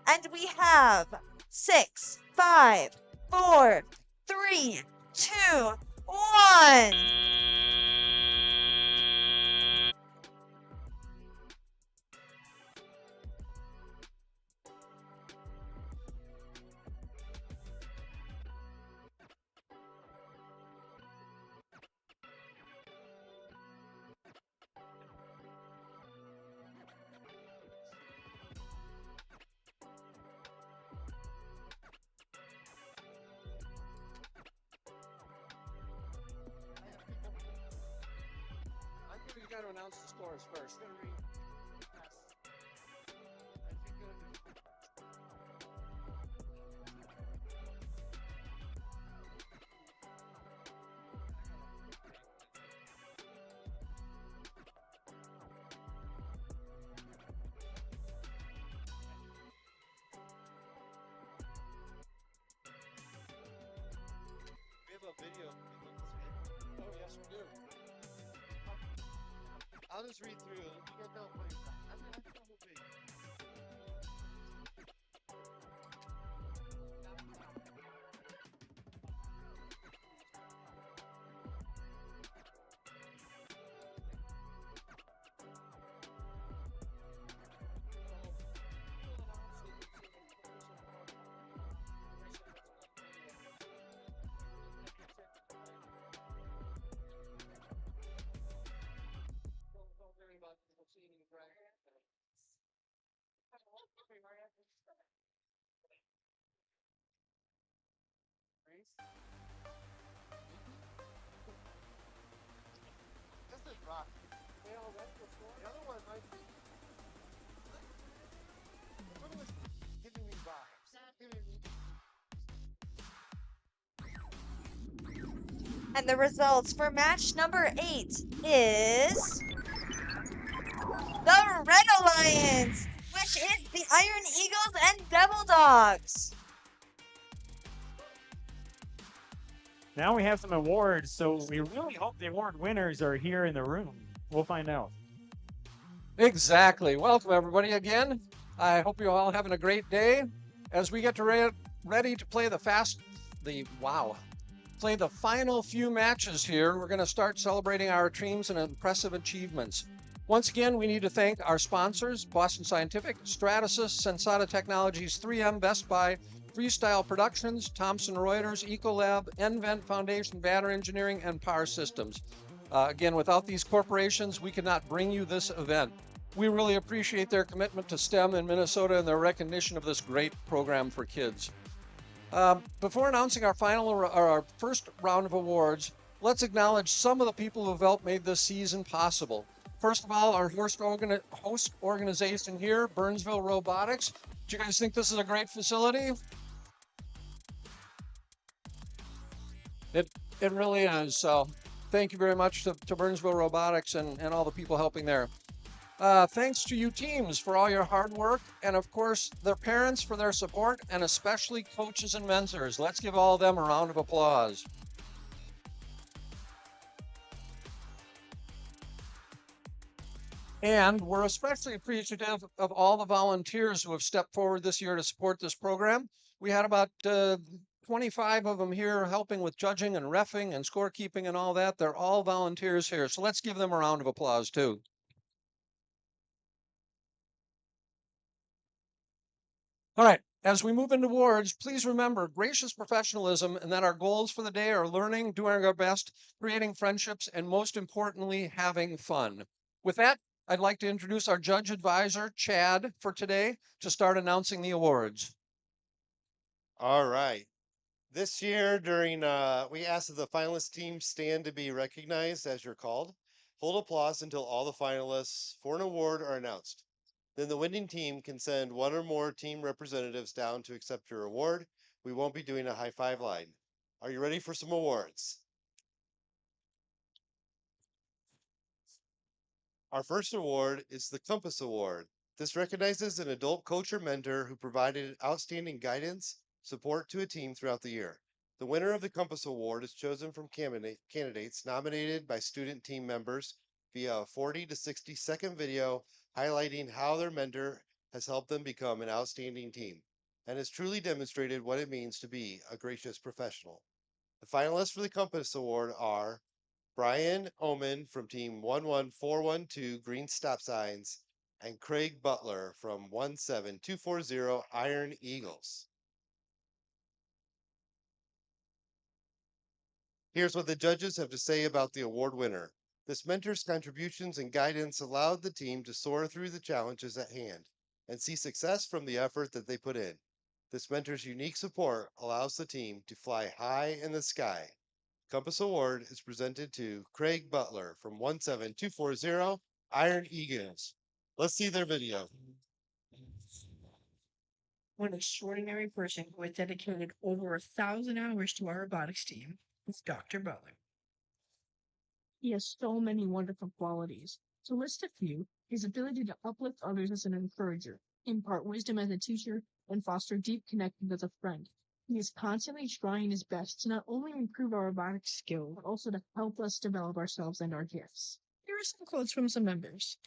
And we have 6, 5, 4, 3, 2, 1. I think we got to announce the scores first. We have a video. Oh, yes, we do. I'll just read through it. You get no place. I think the whole page. This is rock. The other one might be. The other one's giving me vibes. And the results for match number 8 is the Red Alliance, which is the Iron Eagles and Devil Dogs. Now we have some awards, so we really hope the award winners are here in the room. We'll find out. Exactly. Welcome, everybody, again. I hope you're all having a great day. As we get to ready to play the final few matches here, we're going to start celebrating our teams and impressive achievements. Once again, we need to thank our sponsors, Boston Scientific, Stratasys, Sensata Technologies, 3M, Best Buy, Freestyle Productions, Thomson Reuters, Ecolab, nVent Foundation, Banner Engineering, and Power Systems. Again, without these corporations, we could not bring you this event. We really appreciate their commitment to STEM in Minnesota and their recognition of this great program for kids. Before announcing our first round of awards, let's acknowledge some of the people who have helped make this season possible. First of all, our host organization here, Burnsville Robotics. Do you guys think this is a great facility? It really is. So thank you very much to Burnsville Robotics and all the people helping there. Thanks to you teams for all your hard work, and of course their parents for their support, and especially coaches and mentors. Let's give all of them a round of applause. And we're especially appreciative of all the volunteers who have stepped forward this year to support this program. We had about 25 of them here helping with judging and reffing and scorekeeping and all that. They're all volunteers here, so let's give them a round of applause too. All right, as we move into awards, please remember gracious professionalism and that our goals for the day are learning, doing our best, creating friendships, and most importantly, having fun. With that, I'd like to introduce our judge advisor, Chad, for today to start announcing the awards. All right. This year during, we asked that the finalist teams stand to be recognized as you're called. Hold applause until all the finalists for an award are announced. Then the winning team can send one or more team representatives down to accept your award. We won't be doing a high five line. Are you ready for some awards? Our first award is the Compass Award. This recognizes an adult coach or mentor who provided outstanding guidance, support to a team throughout the year. The winner of the Compass Award is chosen from candidates nominated by student team members via a 40 to 60-second video highlighting how their mentor has helped them become an outstanding team and has truly demonstrated what it means to be a gracious professional. The finalists for the Compass Award are Brian Oman from Team 11412 Green Stop Signs and Craig Butler from 17240 Iron Eagles. Here's what the judges have to say about the award winner. This mentor's contributions and guidance allowed the team to soar through the challenges at hand and see success from the effort that they put in. This mentor's unique support allows the team to fly high in the sky. Compass Award is presented to Craig Butler from 17240 Iron Eagles. Let's see their video. One extraordinary person who has dedicated over 1,000 hours to our robotics team is Dr. Butler. He has so many wonderful qualities. To list a few, his ability to uplift others as an encourager, impart wisdom as a teacher, and foster deep connections as a friend. He is constantly trying his best to not only improve our robotics skill, but also to help us develop ourselves and our gifts. Here are some quotes from some members.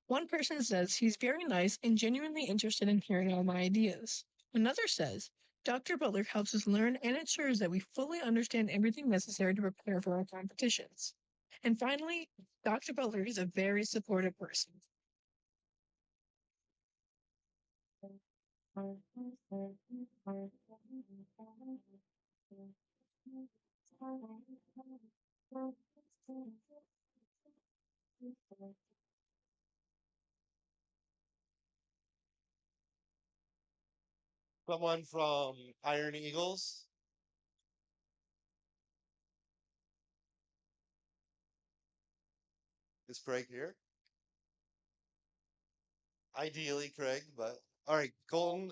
One person says he's very nice and genuinely interested in hearing all my ideas. Another says, Dr. Butler helps us learn and ensures that we fully understand everything necessary to prepare for our competitions. And finally, Dr. Butler is a very supportive person. Someone from Iron Eagles. Is Craig here? Ideally, Craig, but all right, Colton.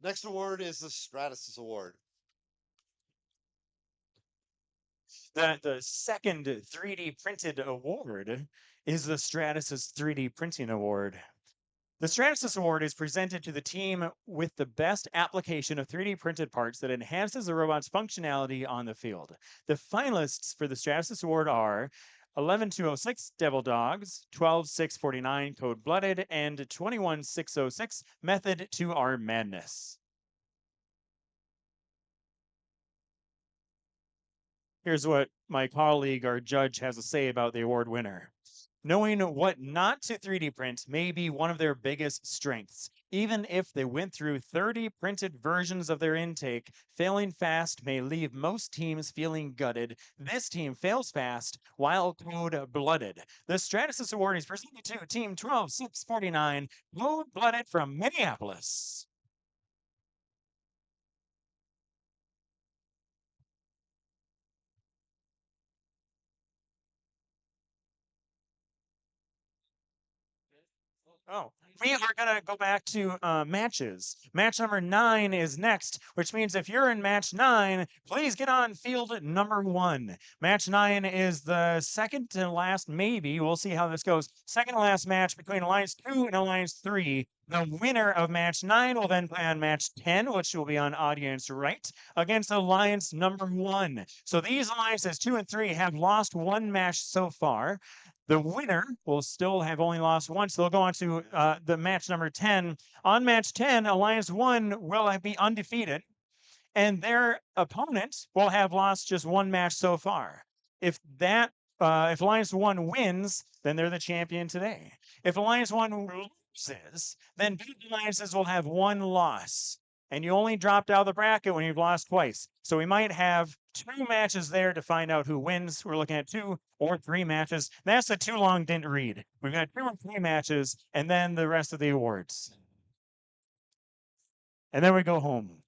Next award is the Stratus Award. The second 3D printed award is the Stratus 3D Printing Award. The Stratus Award is presented to the team with the best application of 3D printed parts that enhances the robot's functionality on the field. The finalists for the Stratus Award are 11206 Devil Dogs, 12649 Code Blooded, and 21606 Method to Our Madness. Here's what my colleague, our judge, has to say about the award winner. Knowing what not to 3D print may be one of their biggest strengths. Even if they went through 30 printed versions of their intake, failing fast may leave most teams feeling gutted. This team fails fast while cold-blooded. The Stratus Award is presented to Team 12649, cold-blooded from Minneapolis. Oh, we are going to go back to matches. Match number 9 is next, which means if you're in match 9, please get on field number 1. Match 9 is the second to last, maybe. We'll see how this goes. Second to last match between Alliance 2 and Alliance 3. The winner of match 9 will then play on match 10, which will be on audience right, against Alliance number 1. So these alliances 2 and 3 have lost one match so far. The winner will still have only lost once. So they'll go on to the match number 10. On match 10, Alliance 1 will be undefeated, and their opponent will have lost just one match so far. If Alliance 1 wins, then they're the champion today. If Alliance 1 loses, then both alliances will have one loss. And you only dropped out of the bracket when you've lost twice. So we might have 2 matches there to find out who wins. We're looking at 2 or 3 matches. That's a too long didn't read. We've got 2 or 3 matches, and then the rest of the awards. And then we go home.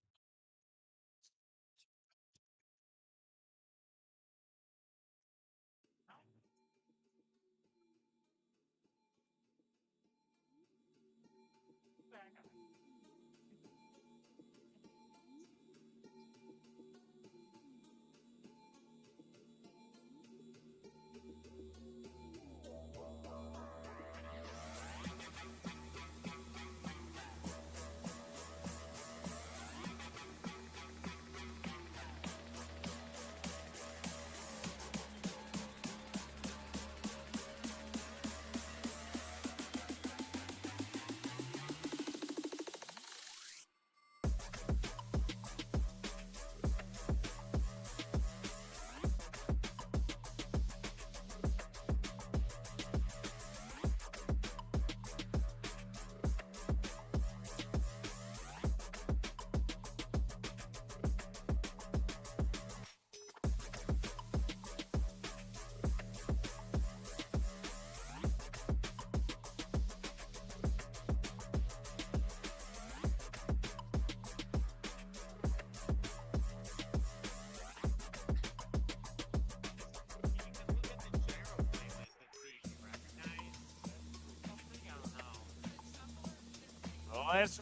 Let's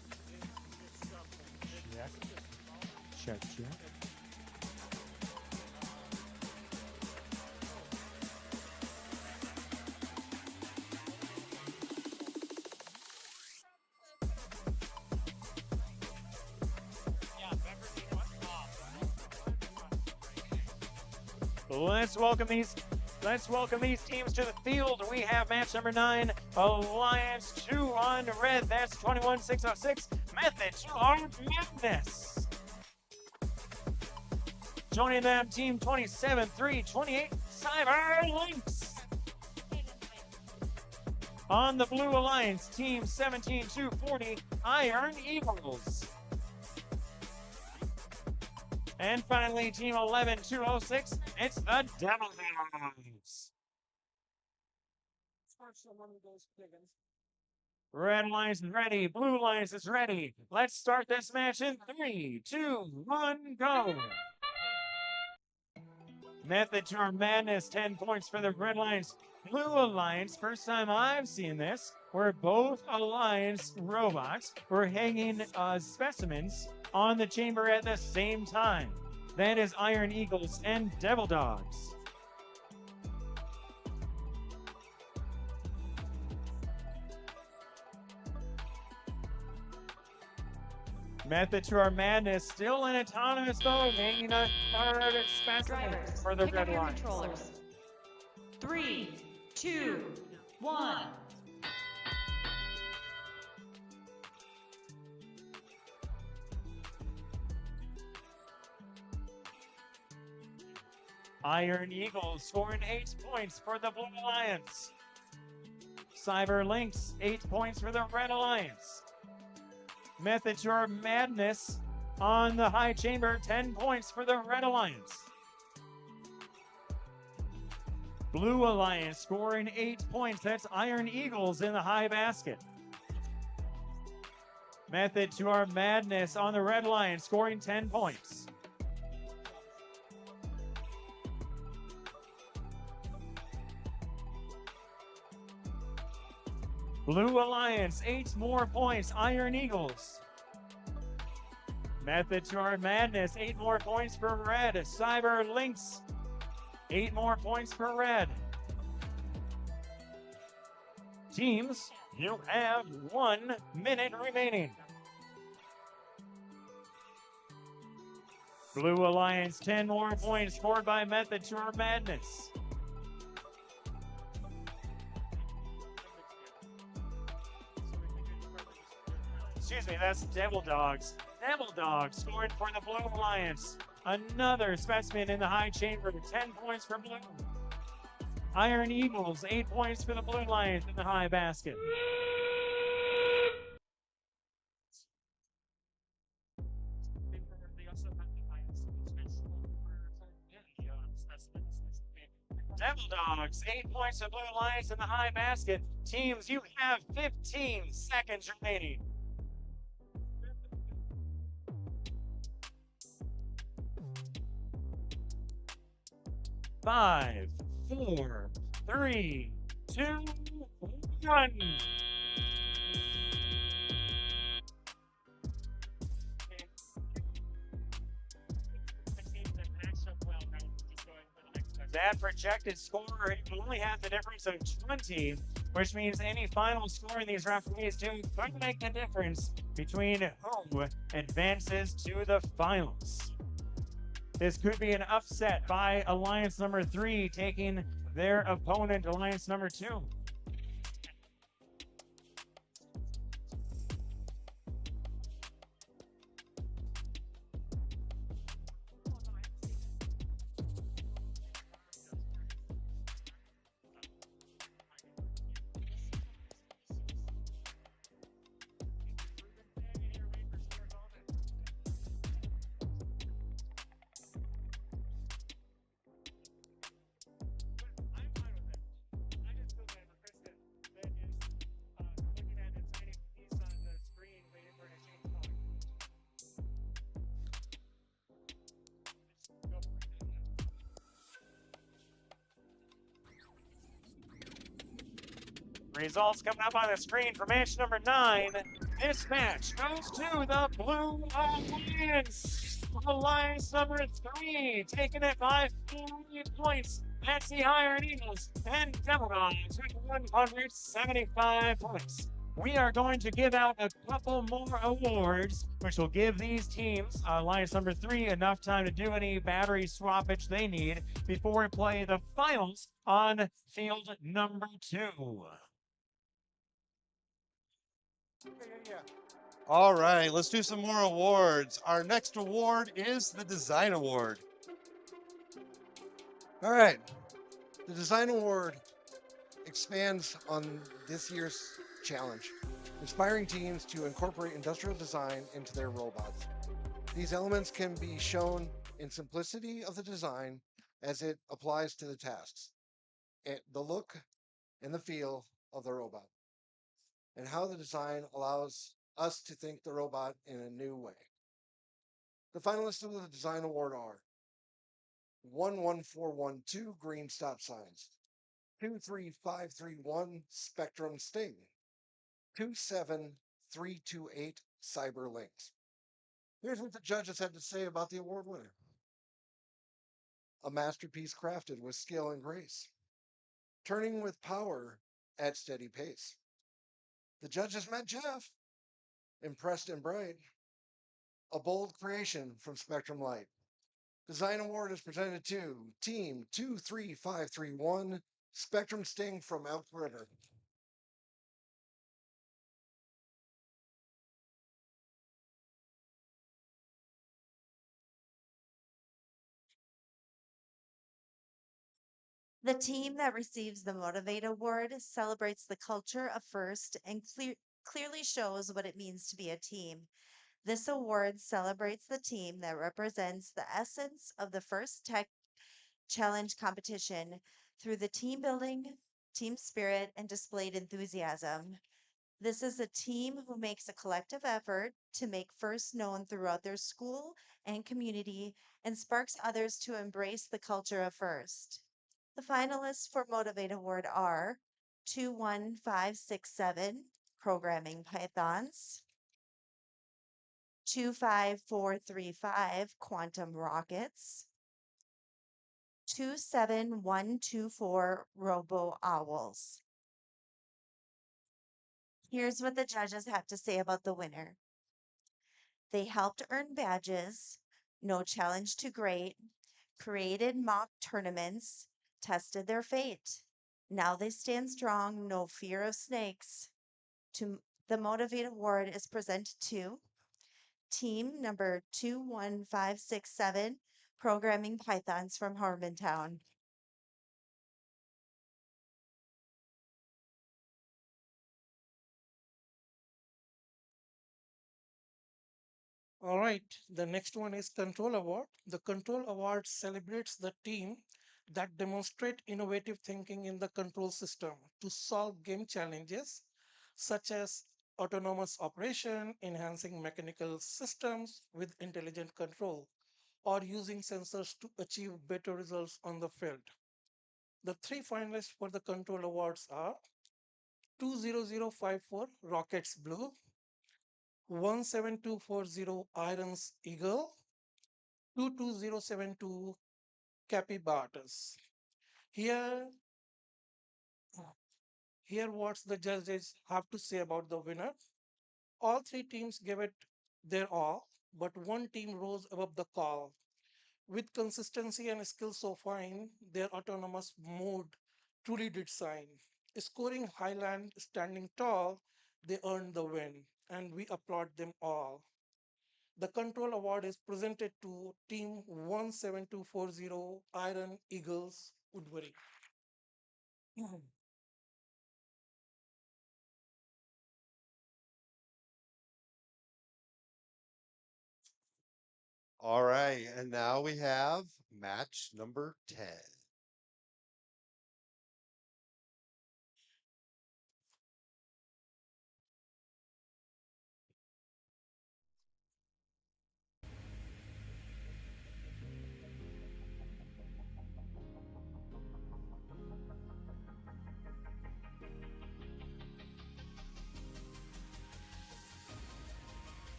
check. Let's welcome these teams to the field. We have match number 9, Alliance 2 on red. That's 21606. Method to Armed Madness. Joining them, team 27328, Cyber Lynx. On the blue alliance, team 17240, Iron Eagles. And finally, team 11206, it's the Devil Dogs. Red Alliance is ready, Blue Alliance is ready. Let's start this match in 3, 2, 1, go. Method to our madness, 10 points for the Red Alliance. Blue Alliance, first time I've seen this, where both Alliance robots were hanging specimens on the chamber at the same time. That is Iron Eagles and Devil Dogs. Method to our madness, still an autonomous mode, hanging a third specimen for the Pick Red up your Alliance. controllers. 3, 2, 1. Iron Eagles scoring 8 points for the Blue Alliance. Cyber Lynx, 8 points for the Red Alliance. Method to our madness on the high chamber, 10 points for the Red Alliance. Blue Alliance scoring 8 points. That's Iron Eagles in the high basket. Method to our madness on the Red Alliance, scoring 10 points. Blue Alliance, 8 more points. Iron Eagles. Method to our madness, 8 more points for Red. Cyber Lynx, 8 more points for Red. Teams, you have 1 minute remaining. Blue Alliance, 10 more points scored by Method to our madness. Excuse me, that's Devil Dogs. Devil Dogs scoring for the Blue Alliance. Another specimen in the high chamber, 10 points for Blue. Iron Eagles, 8 points for the Blue Alliance in the high basket. Devil Dogs, 8 points for Blue Alliance in the high basket. Teams, you have 15 seconds remaining. 5, 4, 3, 2, 1. That projected score only has a difference of 20, which means any final score in these referees do could make the difference between who advances to the finals. This could be an upset by Alliance number 3 taking their opponent, Alliance number 2. Results coming up on the screen for match number 9. This match goes to the Blue Alliance. Alliance number 3, taking it by 3 points. That's the Iron Eagles and Devil Dogs with 175 points. We are going to give out a couple more awards, which will give these teams, Alliance number 3, enough time to do any battery swappage they need before we play the finals on field number 2. All right, let's do some more awards. Our next award is the Design Award. All right. The Design Award expands on this year's challenge, inspiring teams to incorporate industrial design into their robots. These elements can be shown in simplicity of the design as it applies to the tasks, and the look and the feel of the robot, and how the design allows us to think the robot in a new way. The finalists of the Design Award are 11412 green stop signs, 23531 Spectrum Sting, 27328 Cyber Links. Here's what the judges had to say about the award winner. A masterpiece crafted with skill and grace, turning with power at steady pace. The judges met Jeff, impressed and bright. A bold creation from Spectrum Light. Design Award is presented to Team 23531 Spectrum Sting from Elk River. The team that receives the Motivate Award celebrates the culture of FIRST and clearly shows what it means to be a team. This award celebrates the team that represents the essence of the FIRST Tech Challenge competition through the team building, team spirit, and displayed enthusiasm. This is a team who makes a collective effort to make FIRST known throughout their school and community and sparks others to embrace the culture of FIRST. The finalists for Motivate Award are 21567 Programming Pythons, 25435 Quantum Rockets, 27124 Robo Owls. Here's what the judges have to say about the winner. They helped earn badges, no challenge too great, created mock tournaments, tested their fate. Now they stand strong, no fear of snakes. The Motivate Award is presented to team number 21567, Programming Pythons from Harmontown. All right, the next one is Control Award. The Control Award celebrates the team that demonstrate innovative thinking in the control system to solve game challenges such as autonomous operation, enhancing mechanical systems with intelligent control, or using sensors to achieve better results on the field. The 3 finalists for the Control Awards are 20054 Rockets Blue, 17240 Irons Eagle, 22072 Capybaras. Here, here what's the judges have to say about the winner. All 3 teams gave it their all, but one team rose above the call. With consistency and skill so fine, their autonomous mode truly did shine. Scoring Highland standing tall, they earned the win, and we applaud them all. The Control Award is presented to Team 17240 Iron Eagles Woodbury. All right, and now we have match number 10.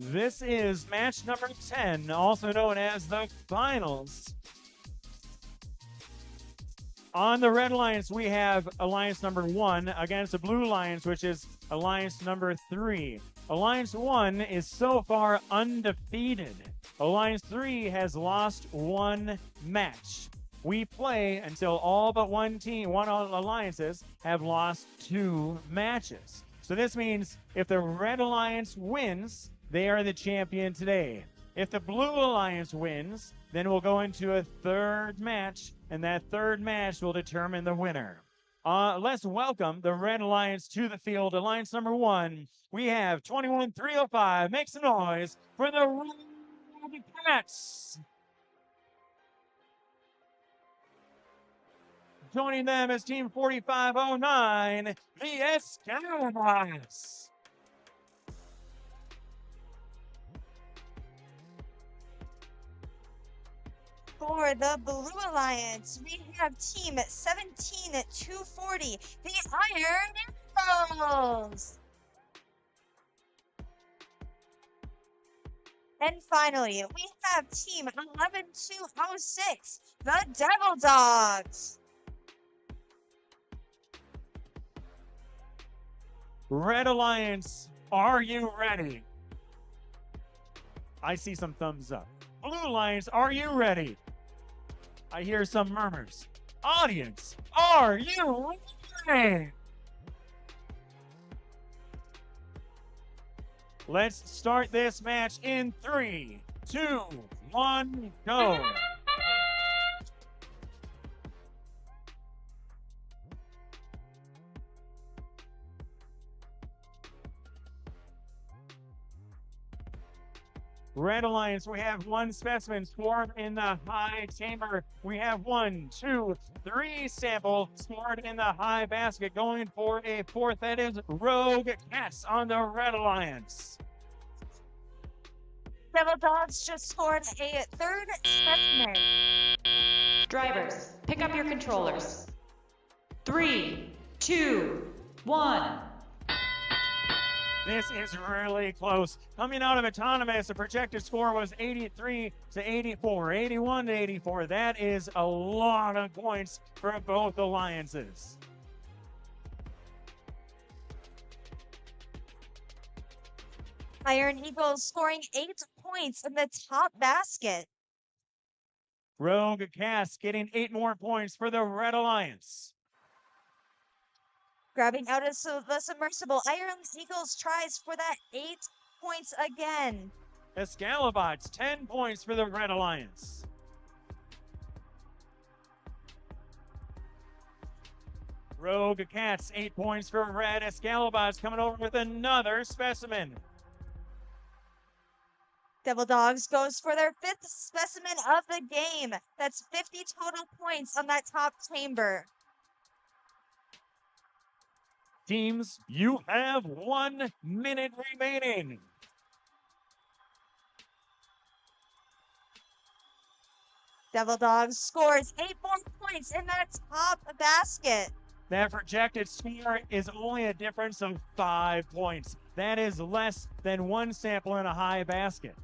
This is match number 10, also known as the finals. On the Red Alliance, we have Alliance number 1 against the Blue Alliance, which is Alliance number 3. Alliance 1 is so far undefeated. Alliance 3 has lost 1 match. We play until all but one alliances have lost 2 matches. So this means if the Red Alliance wins, they are the champion today. If the Blue Alliance wins, then we'll go into a 3rd match, and that 3rd match will determine the winner. Let's welcome the Red Alliance to the field. Alliance number 1, we have 21305. Make some noise for the Red Cats. Joining them is Team 4509, the Excaliburs. For the Blue Alliance, we have Team 17240, the Iron Eagles. And finally, we have Team 11206, the Devil Dogs. Red Alliance, are you ready? I see some thumbs up. Blue Alliance, are you ready? I hear some murmurs. Audience, are you ready? Let's start this match in 3, 2, 1, go. Red Alliance, we have 1 specimen stored in the high chamber. We have 1, 2, 3 sample stored in the high basket. Going for a 4th, that is Rogue Cats on the Red Alliance. Devil Dogs just scored a 3rd specimen. Drivers, pick up your controllers. 3, 2, 1. This is really close. Coming out of Autonomous, the projected score was 83 to 84, 81 to 84. That is a lot of points for both alliances. Iron Eagles scoring 8 points in the top basket. Rogue Cast getting 8 more points for the Red Alliance. Grabbing out of the submersible, Iron Eagles tries for that 8 points again. Excalibots, 10 points for the Red Alliance. Rogue Cats, 8 points for Red. Excalibots coming over with another specimen. Devil Dogs goes for their 5th specimen of the game. That's 50 total points on that top chamber. Teams, you have 1 minute remaining. Devil Dogs scores 8 more points in that top basket. That projected score is only a difference of 5 points. That is less than 1 sample in a high basket.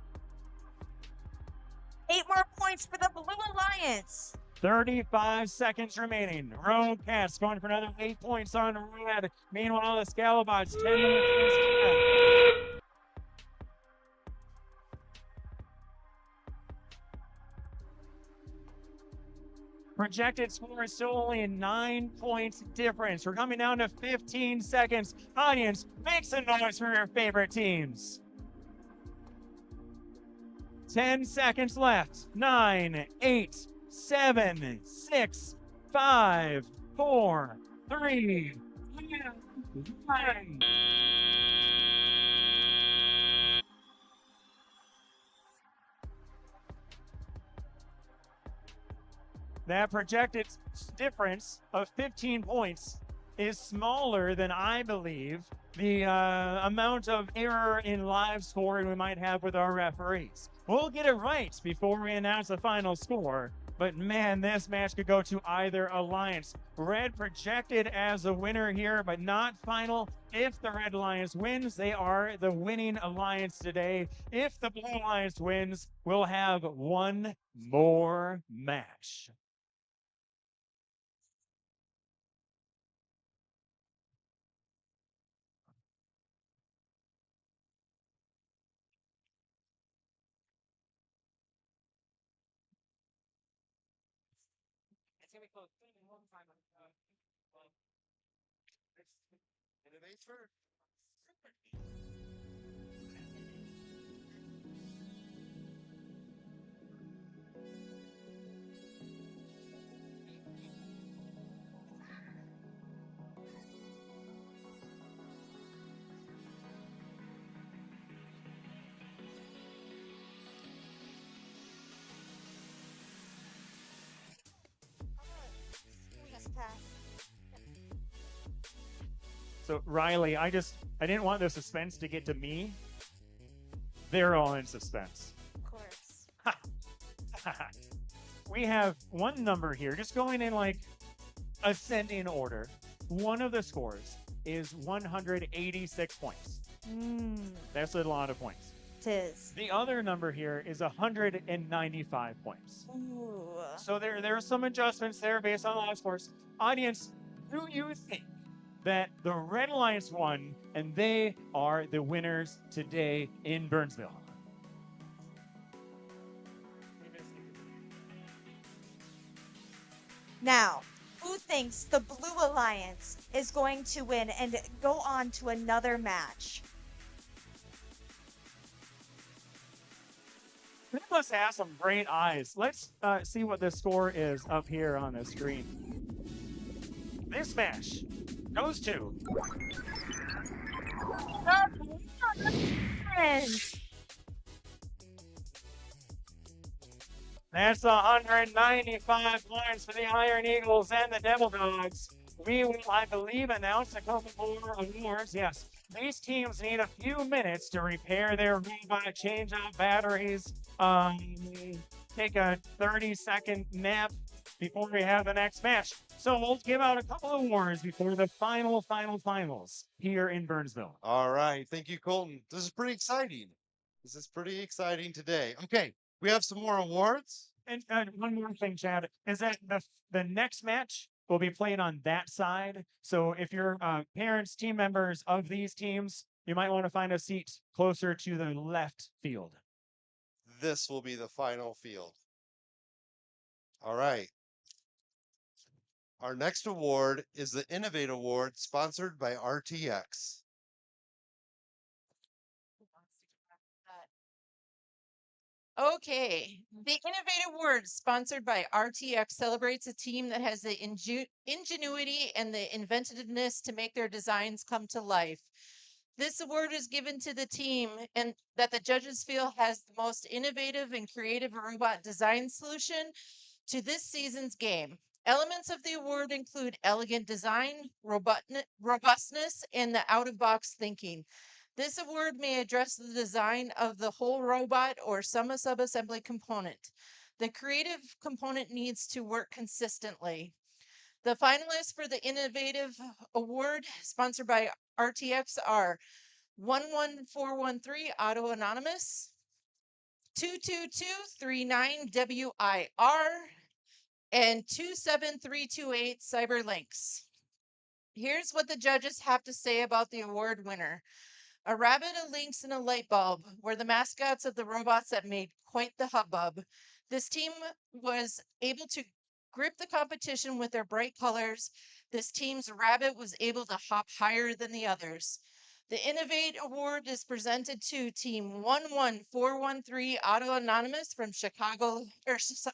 8 more points for the Blue Alliance. 35 seconds remaining. Rogue Cats going for another 8 points on Red. Meanwhile, the Scalabots 10 minutes. Projected score is still only a 9 points difference. We're coming down to 15 seconds. Audience, make some noise for your favorite teams. 10 seconds left. 9, 8, 7, 6, 5, 4, 3, 2, 1. That projected difference of 15 points is smaller than I believe the amount of error in live scoring we might have with our referees. We'll get it right before we announce the final score. But man, this match could go to either alliance. Red projected as a winner here, but not final. If the Red Alliance wins, they are the winning alliance today. If the Blue Alliance wins, we'll have one more match. It's gonna be close. Innovate first. So Riley, I didn't want the suspense to get to me. They're all in suspense. Of course. We have one number here, just going in like ascending order. One of the scores is 186 points. That's a lot of points. Tis. The other number here is 195 points. Ooh. So there are some adjustments there based on the last scores. Audience, do you think that the Red Alliance won and they are the winners today in Burnsville? Now, who thinks the Blue Alliance is going to win and go on to another match? They must have some great eyes. Let's see what the score is up here on the screen. This match goes to That's 195 points for the Iron Eagles and the Devil Dogs. We will, I believe, announce a couple more awards. Yes, these teams need a few minutes to repair their robot, change out batteries, take a 30-second nap before we have the next match. So we'll give out a couple of awards before the finals here in Burnsville. All right. Thank you, Colton. This is pretty exciting. This is pretty exciting today. Okay. We have some more awards. And one more thing, Chad, is that the next match will be played on that side. So if you're parents, team members of these teams, you might want to find a seat closer to the left field. This will be the final field. All right. Our next award is the Innovate Award, sponsored by RTX. Okay, the Innovate Award, sponsored by RTX, celebrates a team that has the ingenuity and the inventiveness to make their designs come to life. This award is given to the team and that the judges feel has the most innovative and creative robot design solution to this season's game. Elements of the award include elegant design, robustness, and the out-of-box thinking. This award may address the design of the whole robot or some sub-assembly component. The creative component needs to work consistently. The finalists for the Innovative Award, sponsored by RTX, are 11413 Auto Anonymous, 22239WIR, and 27328 Cyberlinks. Here's what the judges have to say about the award winner. A rabbit, a lynx, and a light bulb were the mascots of the robots that made quite the hubbub. This team was able to grip the competition with their bright colors. This team's rabbit was able to hop higher than the others. The Innovate Award is presented to Team 11413 Auto Anonymous from Chicago, or Chisago.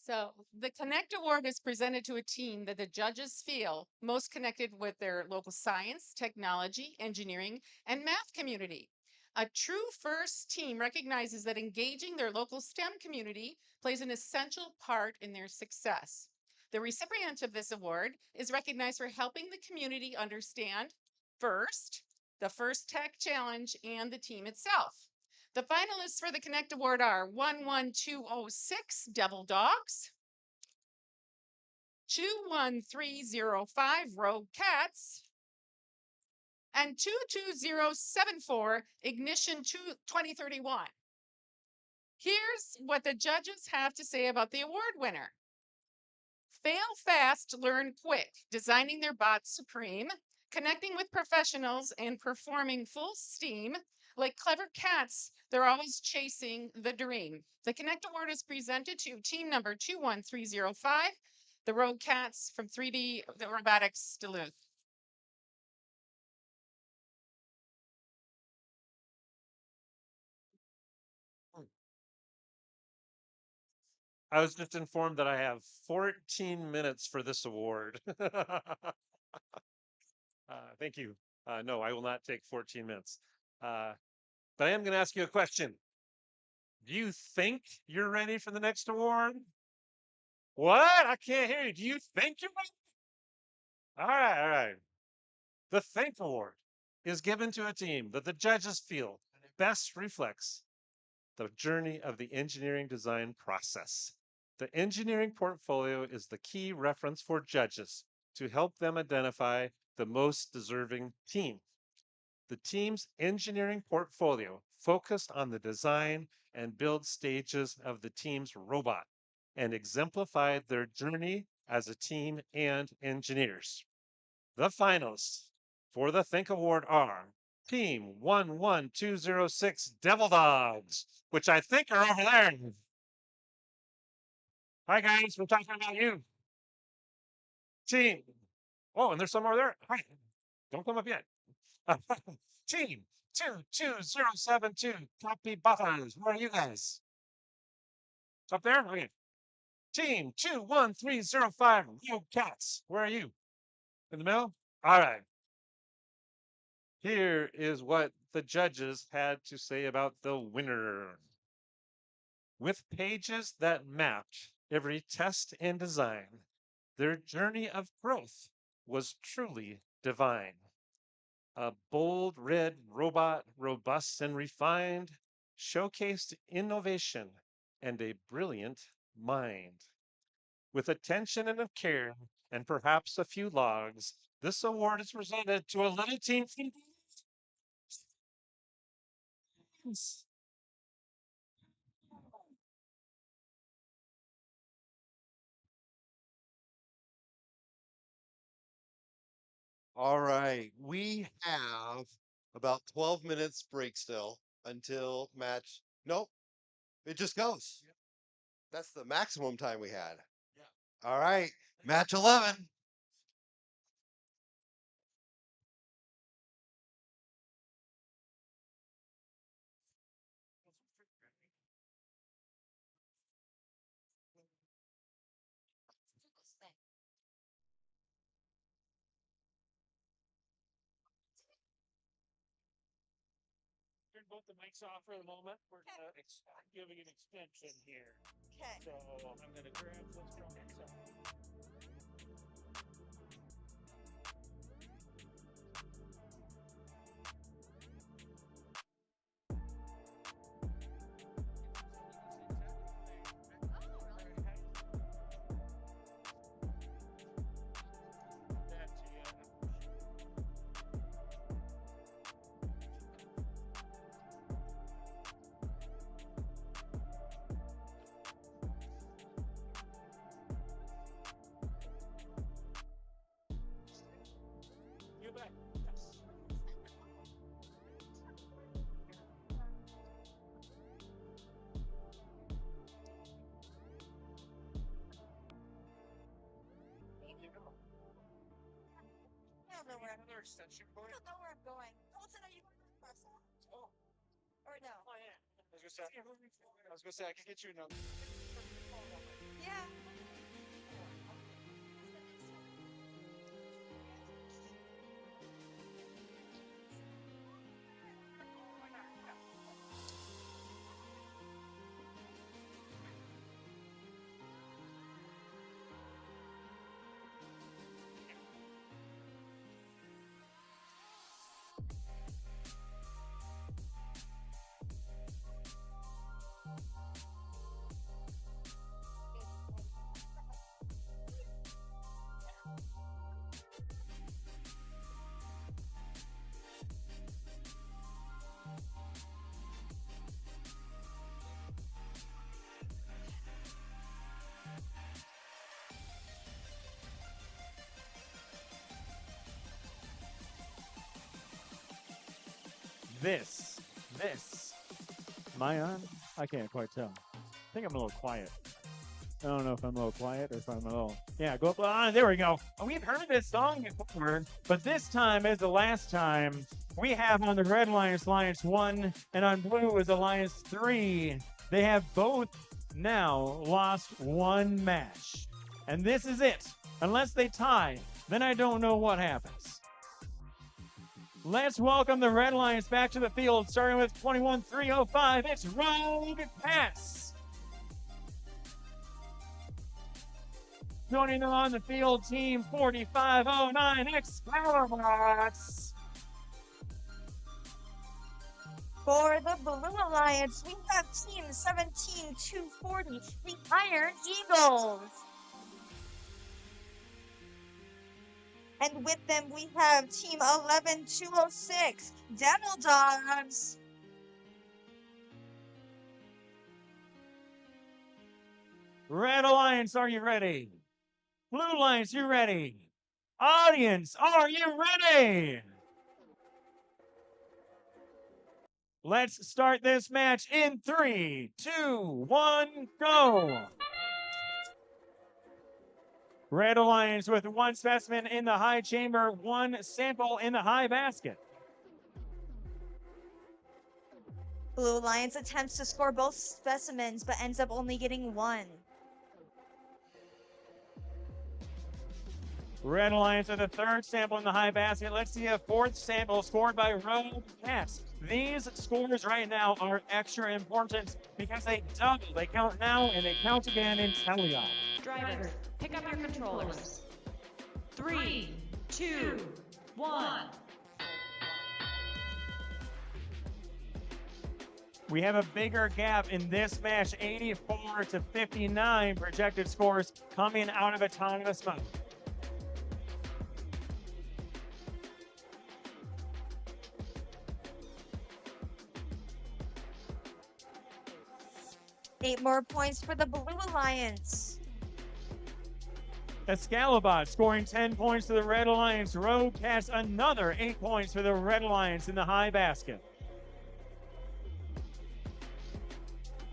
So the Connect Award is presented to a team that the judges feel most connected with their local science, technology, engineering, and math community. A true first team recognizes that engaging their local STEM community plays an essential part in their success. The recipient of this award is recognized for helping the community understand, first, the first tech challenge and the team itself. The finalists for the Connect Award are 11206 Devil Dogs, 21305 Rogue Cats, and 22074 Ignition 2031. Here's what the judges have to say about the award winner. Fail fast, learn quick, designing their bots supreme, connecting with professionals and performing full steam. Like clever cats, they're always chasing the dream. The Connect Award is presented to team number 21305, the Rogue Cats from 3D Robotics Duluth. I was just informed that I have 14 minutes for this award. Thank you. No, I will not take 14 minutes. But I am going to ask you a question. Do you think you're ready for the next award? What? I can't hear you. Do you think you're ready? All right, all right. The Think Award is given to a team that the judges feel best reflects the journey of the engineering design process. The engineering portfolio is the key reference for judges to help them identify the most deserving team. The team's engineering portfolio focused on the design and build stages of the team's robot and exemplified their journey as a team and engineers. The finalists for the Think Award are Team 11206 Devil Dogs, which I think are over there. Hi, guys. We're talking about you. Team. Oh, and there's some over there. Hi. Don't come up yet. Team 22072 Copy Buffers. Where are you guys? Up there? Okay. Team 21305 Rogue Cats. Where are you? In the middle? All right. Here is what the judges had to say about the winner. With pages that mapped every test and design, their journey of growth was truly divine. A bold red robot, robust and refined, showcased innovation and a brilliant mind. With attention and a care, and perhaps a few logs, this award is presented to a little team from All right, we have about 12 minutes break still until match. Nope, it just goes. That's the maximum time we had. All right, match 11. Turn both the mics off for the moment. We're giving an extension here. Okay. So I'm going to grab this drum inside. You bet. Yes. I don't know where Another extension I cord? don't know where I'm going. Colton, are you going to press that? Oh. Or no? Oh, yeah. I was gonna say I can get you another. Yeah. this. Am I on? I can't quite tell. I think I'm a little quiet. I don't know if I'm a little quiet or if I'm a little... Yeah, go up on. There we go. We've heard this song before, but this time is the last time. We have on the Red Alliance 1, and on blue is Alliance 3. They have both now lost one match. And this is it. Unless they tie, then I don't know what happens. Let's welcome the Red Alliance back to the field, starting with 21-305. It's Rogue Pass. Joining them on the field, team 4509, Excalibots. For the Blue Alliance, we have team 17240, the Iron Eagles. And with them, we have team 11206, Devil Dogs. Red Alliance, are you ready? Blue Alliance, you ready? Audience, are you ready? Let's start this match in 3, 2, 1, go. Red Alliance with one specimen in the high chamber, one sample in the high basket. Blue Alliance attempts to score both specimens, but ends up only getting one. Red Alliance with a third sample in the high basket. Let's see a fourth sample scored by Rogue Cats. These scores right now are extra important because they double. They count now and they count again in Teleon. Drivers, pick up your controllers. 3, 2, 1. We have a bigger gap in this match, 84 to 59 projected scores coming out of autonomous mode. Eight more points for the Blue Alliance. Excalibot scoring 10 points to the Red Alliance. Rogue Cats another 8 points for the Red Alliance in the high basket.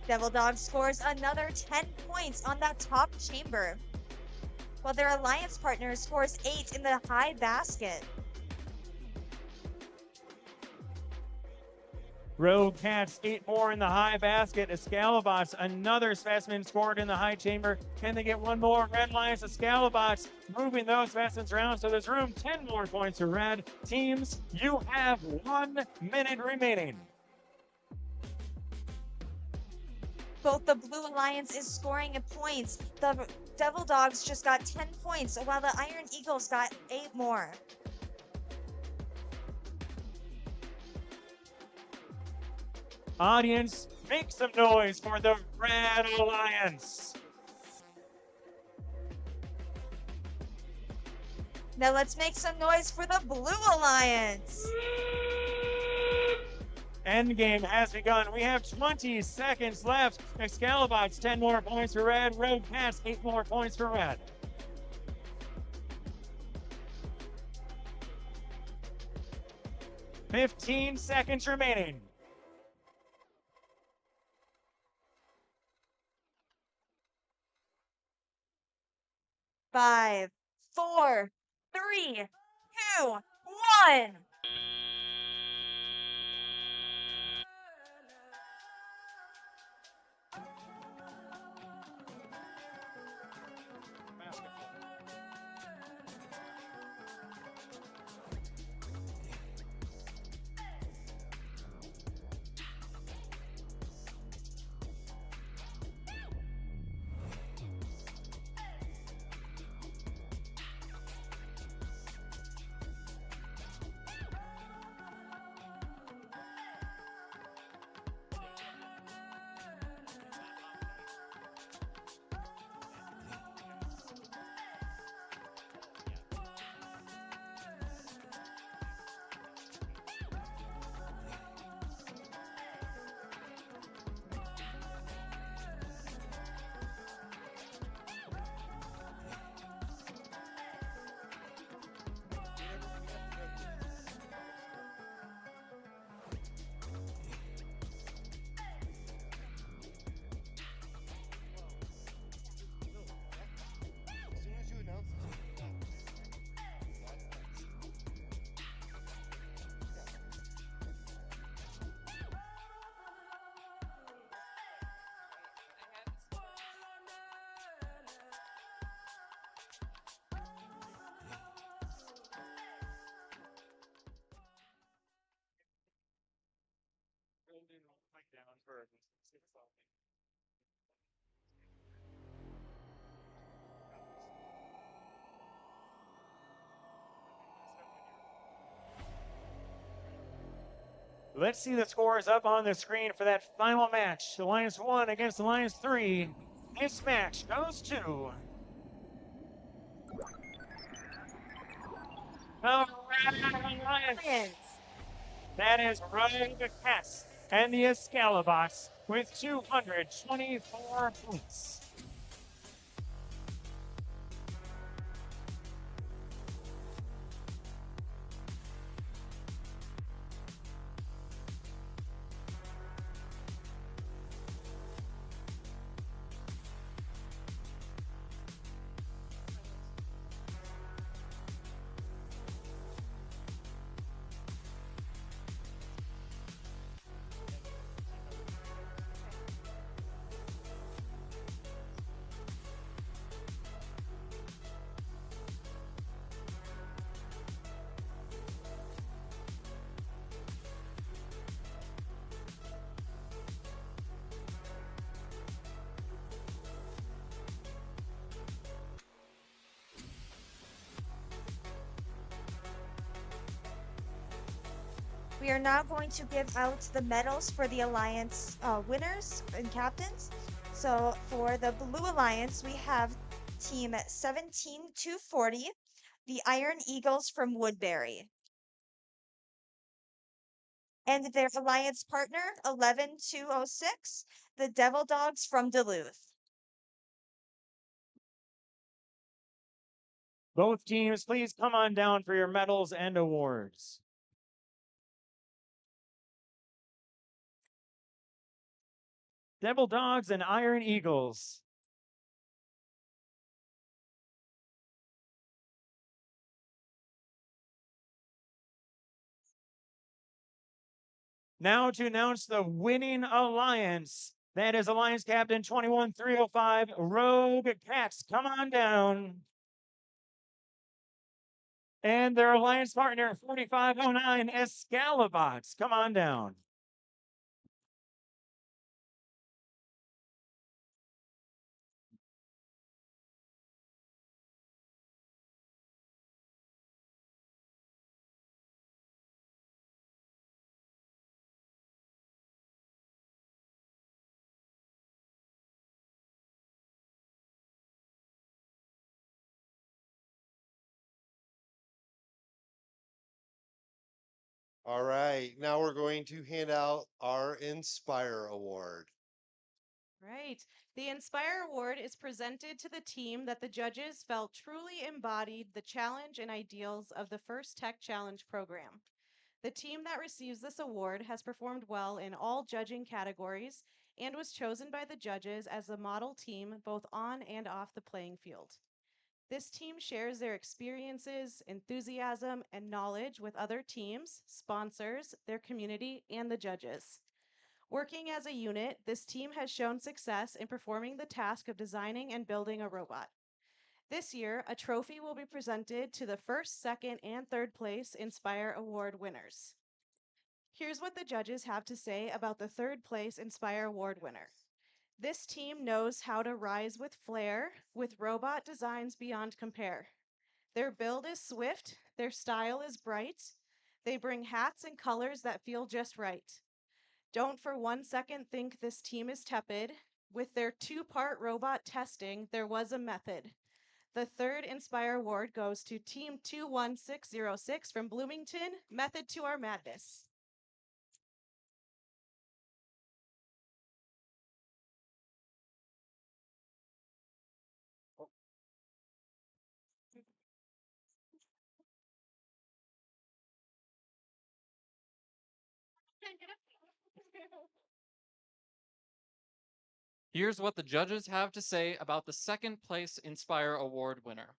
Devil Dog scores another 10 points on that top chamber, while their alliance partner scores 8 in the high basket. Rogue Cats 8 more in the high basket. Excalibots another specimen scored in the high chamber. Can they get one more? Red Alliance Excalibots moving those specimens around, so there's room. 10 more points for red. Teams, you have 1 minute remaining. Both the Blue Alliance is scoring at points. The Devil Dogs just got 10 points, while the Iron Eagles got 8 more. Audience, make some noise for the Red Alliance. Now let's make some noise for the Blue Alliance. Endgame has begun. We have 20 seconds left. Excalibots 10 more points for red. Rogue Cats 8 more points for red. "15 seconds remaining. Five, 4, 3, 2, 1. Let's see the scores up on the screen for that final match. Alliance 1 against Alliance 3. This match goes to the Red Alliance. That is Ryan Cass and the Excalibots with 224 points. We are now going to give out the medals for the Alliance winners and captains. So for the Blue Alliance, we have Team 17240, the Iron Eagles from Woodbury. And their Alliance partner, 11206, the Devil Dogs from Duluth. Both teams, please come on down for your medals and awards. Devil Dogs and Iron Eagles. Now to announce the winning alliance. That is Alliance Captain 21305, Rogue Cats. Come on down. And their alliance partner 4509, Excalibots. Come on down. All right, now we're going to hand out our Inspire Award. Right. The Inspire Award is presented to the team that the judges felt truly embodied the challenge and ideals of the First Tech Challenge program. The team that receives this award has performed well in all judging categories and was chosen by the judges as the model team both on and off the playing field. This team shares their experiences, enthusiasm, and knowledge with other teams, sponsors, their community, and the judges. Working as a unit, this team has shown success in performing the task of designing and building a robot. This year, a trophy will be presented to the first, second, and third place Inspire Award winners. Here's what the judges have to say about the third place Inspire Award winner. This team knows how to rise with flair, with robot designs beyond compare. Their build is swift, their style is bright. They bring hats and colors that feel just right. Don't for 1 second think this team is tepid. With their two-part robot testing, there was a method. The third Inspire Award goes to Team 21606 from Bloomington, Method to Our Madness. Here's what the judges have to say about the second place Inspire Award winner.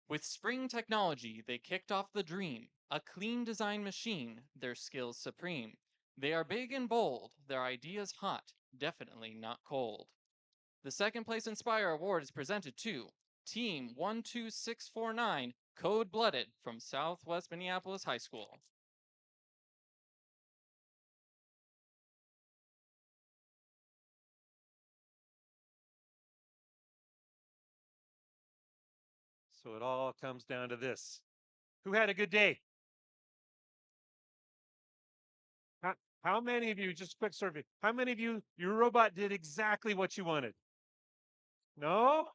With spring technology, they kicked off the dream, a clean design machine, their skills supreme. They are big and bold, their ideas hot, definitely not cold. The second place Inspire Award is presented to Team 12649, Code Blooded from Southwest Minneapolis High School. So it all comes down to this. Who had a good day? How many of you, just a quick survey, how many of you, your robot did exactly what you wanted? No?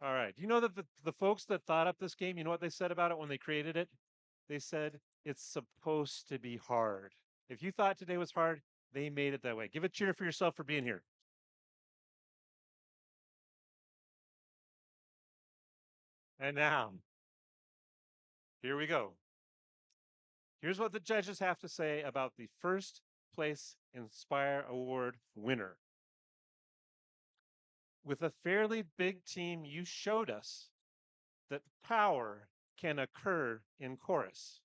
All right. You know that the folks that thought up this game, you know what they said about it when they created it? They said it's supposed to be hard. If you thought today was hard, they made it that way. Give a cheer for yourself for being here. And now, here we go. Here's what the judges have to say about the first place Inspire Award winner. With a fairly big team, you showed us that power can occur in chorus.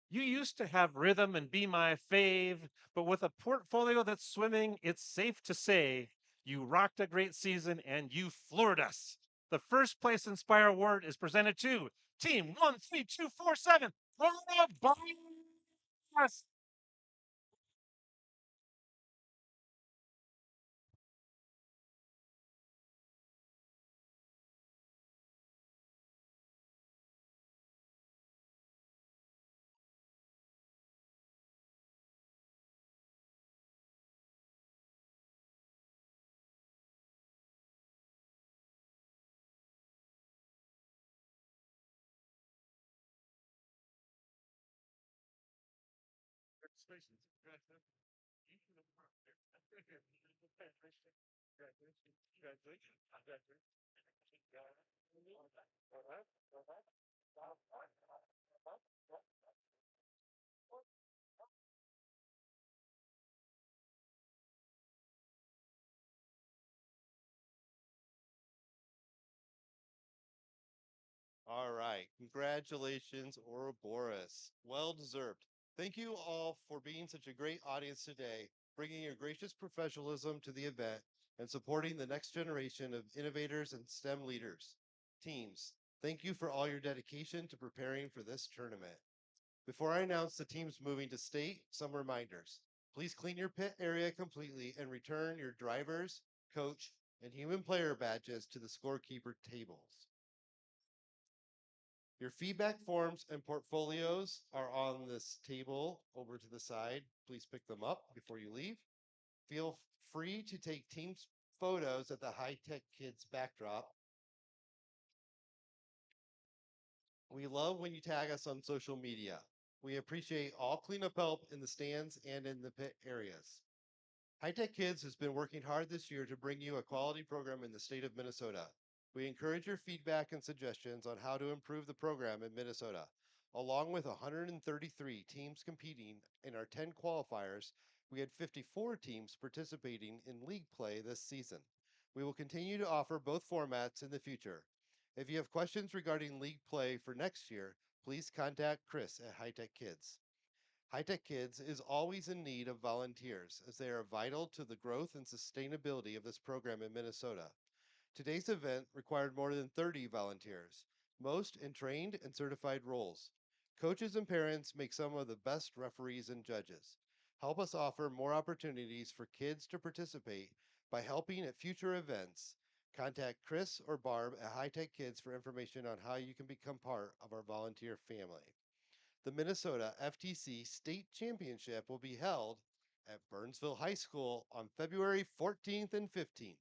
You used to have rhythm and be my fave, but with a portfolio that's swimming, it's safe to say you rocked a great season and you floored us. The first place Inspire Award is presented to Team 13247. Yes. All right. Congratulations, Ouroboros. Well deserved. Thank you all for being such a great audience today, bringing your gracious professionalism to the event and supporting the next generation of innovators and STEM leaders. Teams, thank you for all your dedication to preparing for this tournament. Before I announce the teams moving to state, some reminders. Please clean your pit area completely and return your drivers, coach, and human player badges to the scorekeeper tables. Your feedback forms and portfolios are on this table over to the side. Please pick them up before you leave. Feel free to take team photos at the High Tech Kids backdrop. We love when you tag us on social media. We appreciate all cleanup help in the stands and in the pit areas. High Tech Kids has been working hard this year to bring you a quality program in the state of Minnesota. We encourage your feedback and suggestions on how to improve the program in Minnesota. Along with 133 teams competing in our 10 qualifiers, we had 54 teams participating in league play this season. We will continue to offer both formats in the future. If you have questions regarding league play for next year, please contact Chris at High Tech Kids. High Tech Kids is always in need of volunteers as they are vital to the growth and sustainability of this program in Minnesota. Today's event required more than 30 volunteers, most in trained and certified roles. Coaches and parents make some of the best referees and judges. Help us offer more opportunities for kids to participate by helping at future events. Contact Chris or Barb at High Tech Kids for information on how you can become part of our volunteer family. The Minnesota FTC State Championship will be held at Burnsville High School on February 14th and 15th.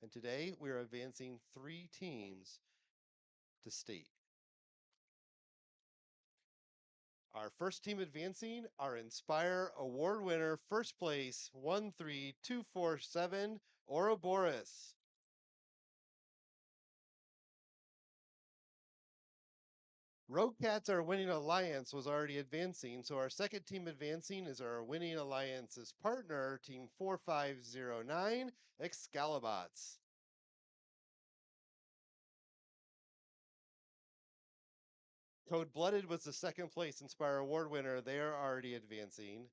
And today we are advancing 3 teams to state. Our first team advancing, our Inspire Award winner, first place 13247, Ouroboros. Rogue Cats, our winning alliance, was already advancing, so our second team advancing is our winning alliance's partner, Team 4509, Excalibots. Code Blooded was the second place Inspire Award winner. They are already advancing.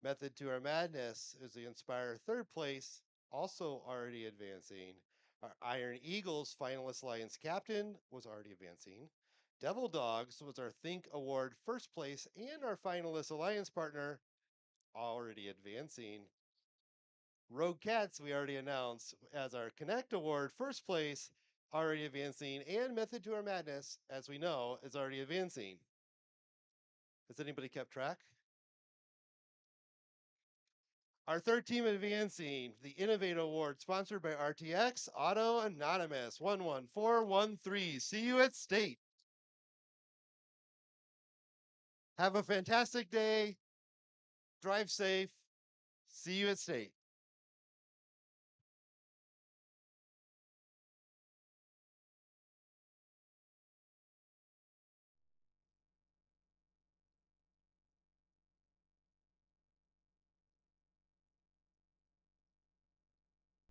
Method to Our Madness is the Inspire third place, also already advancing. Our Iron Eagles finalist Alliance captain was already advancing. Devil Dogs was our Think Award first place and our finalist alliance partner, already advancing. Rogue Cats, we already announced as our Connect Award first place, already advancing, and Method to Our Madness, as we know, is already advancing. Has anybody kept track? Our third team advancing, the Innovate Award, sponsored by RTX Auto Anonymous 11413. See you at state. Have a fantastic day. Drive safe. See you at state.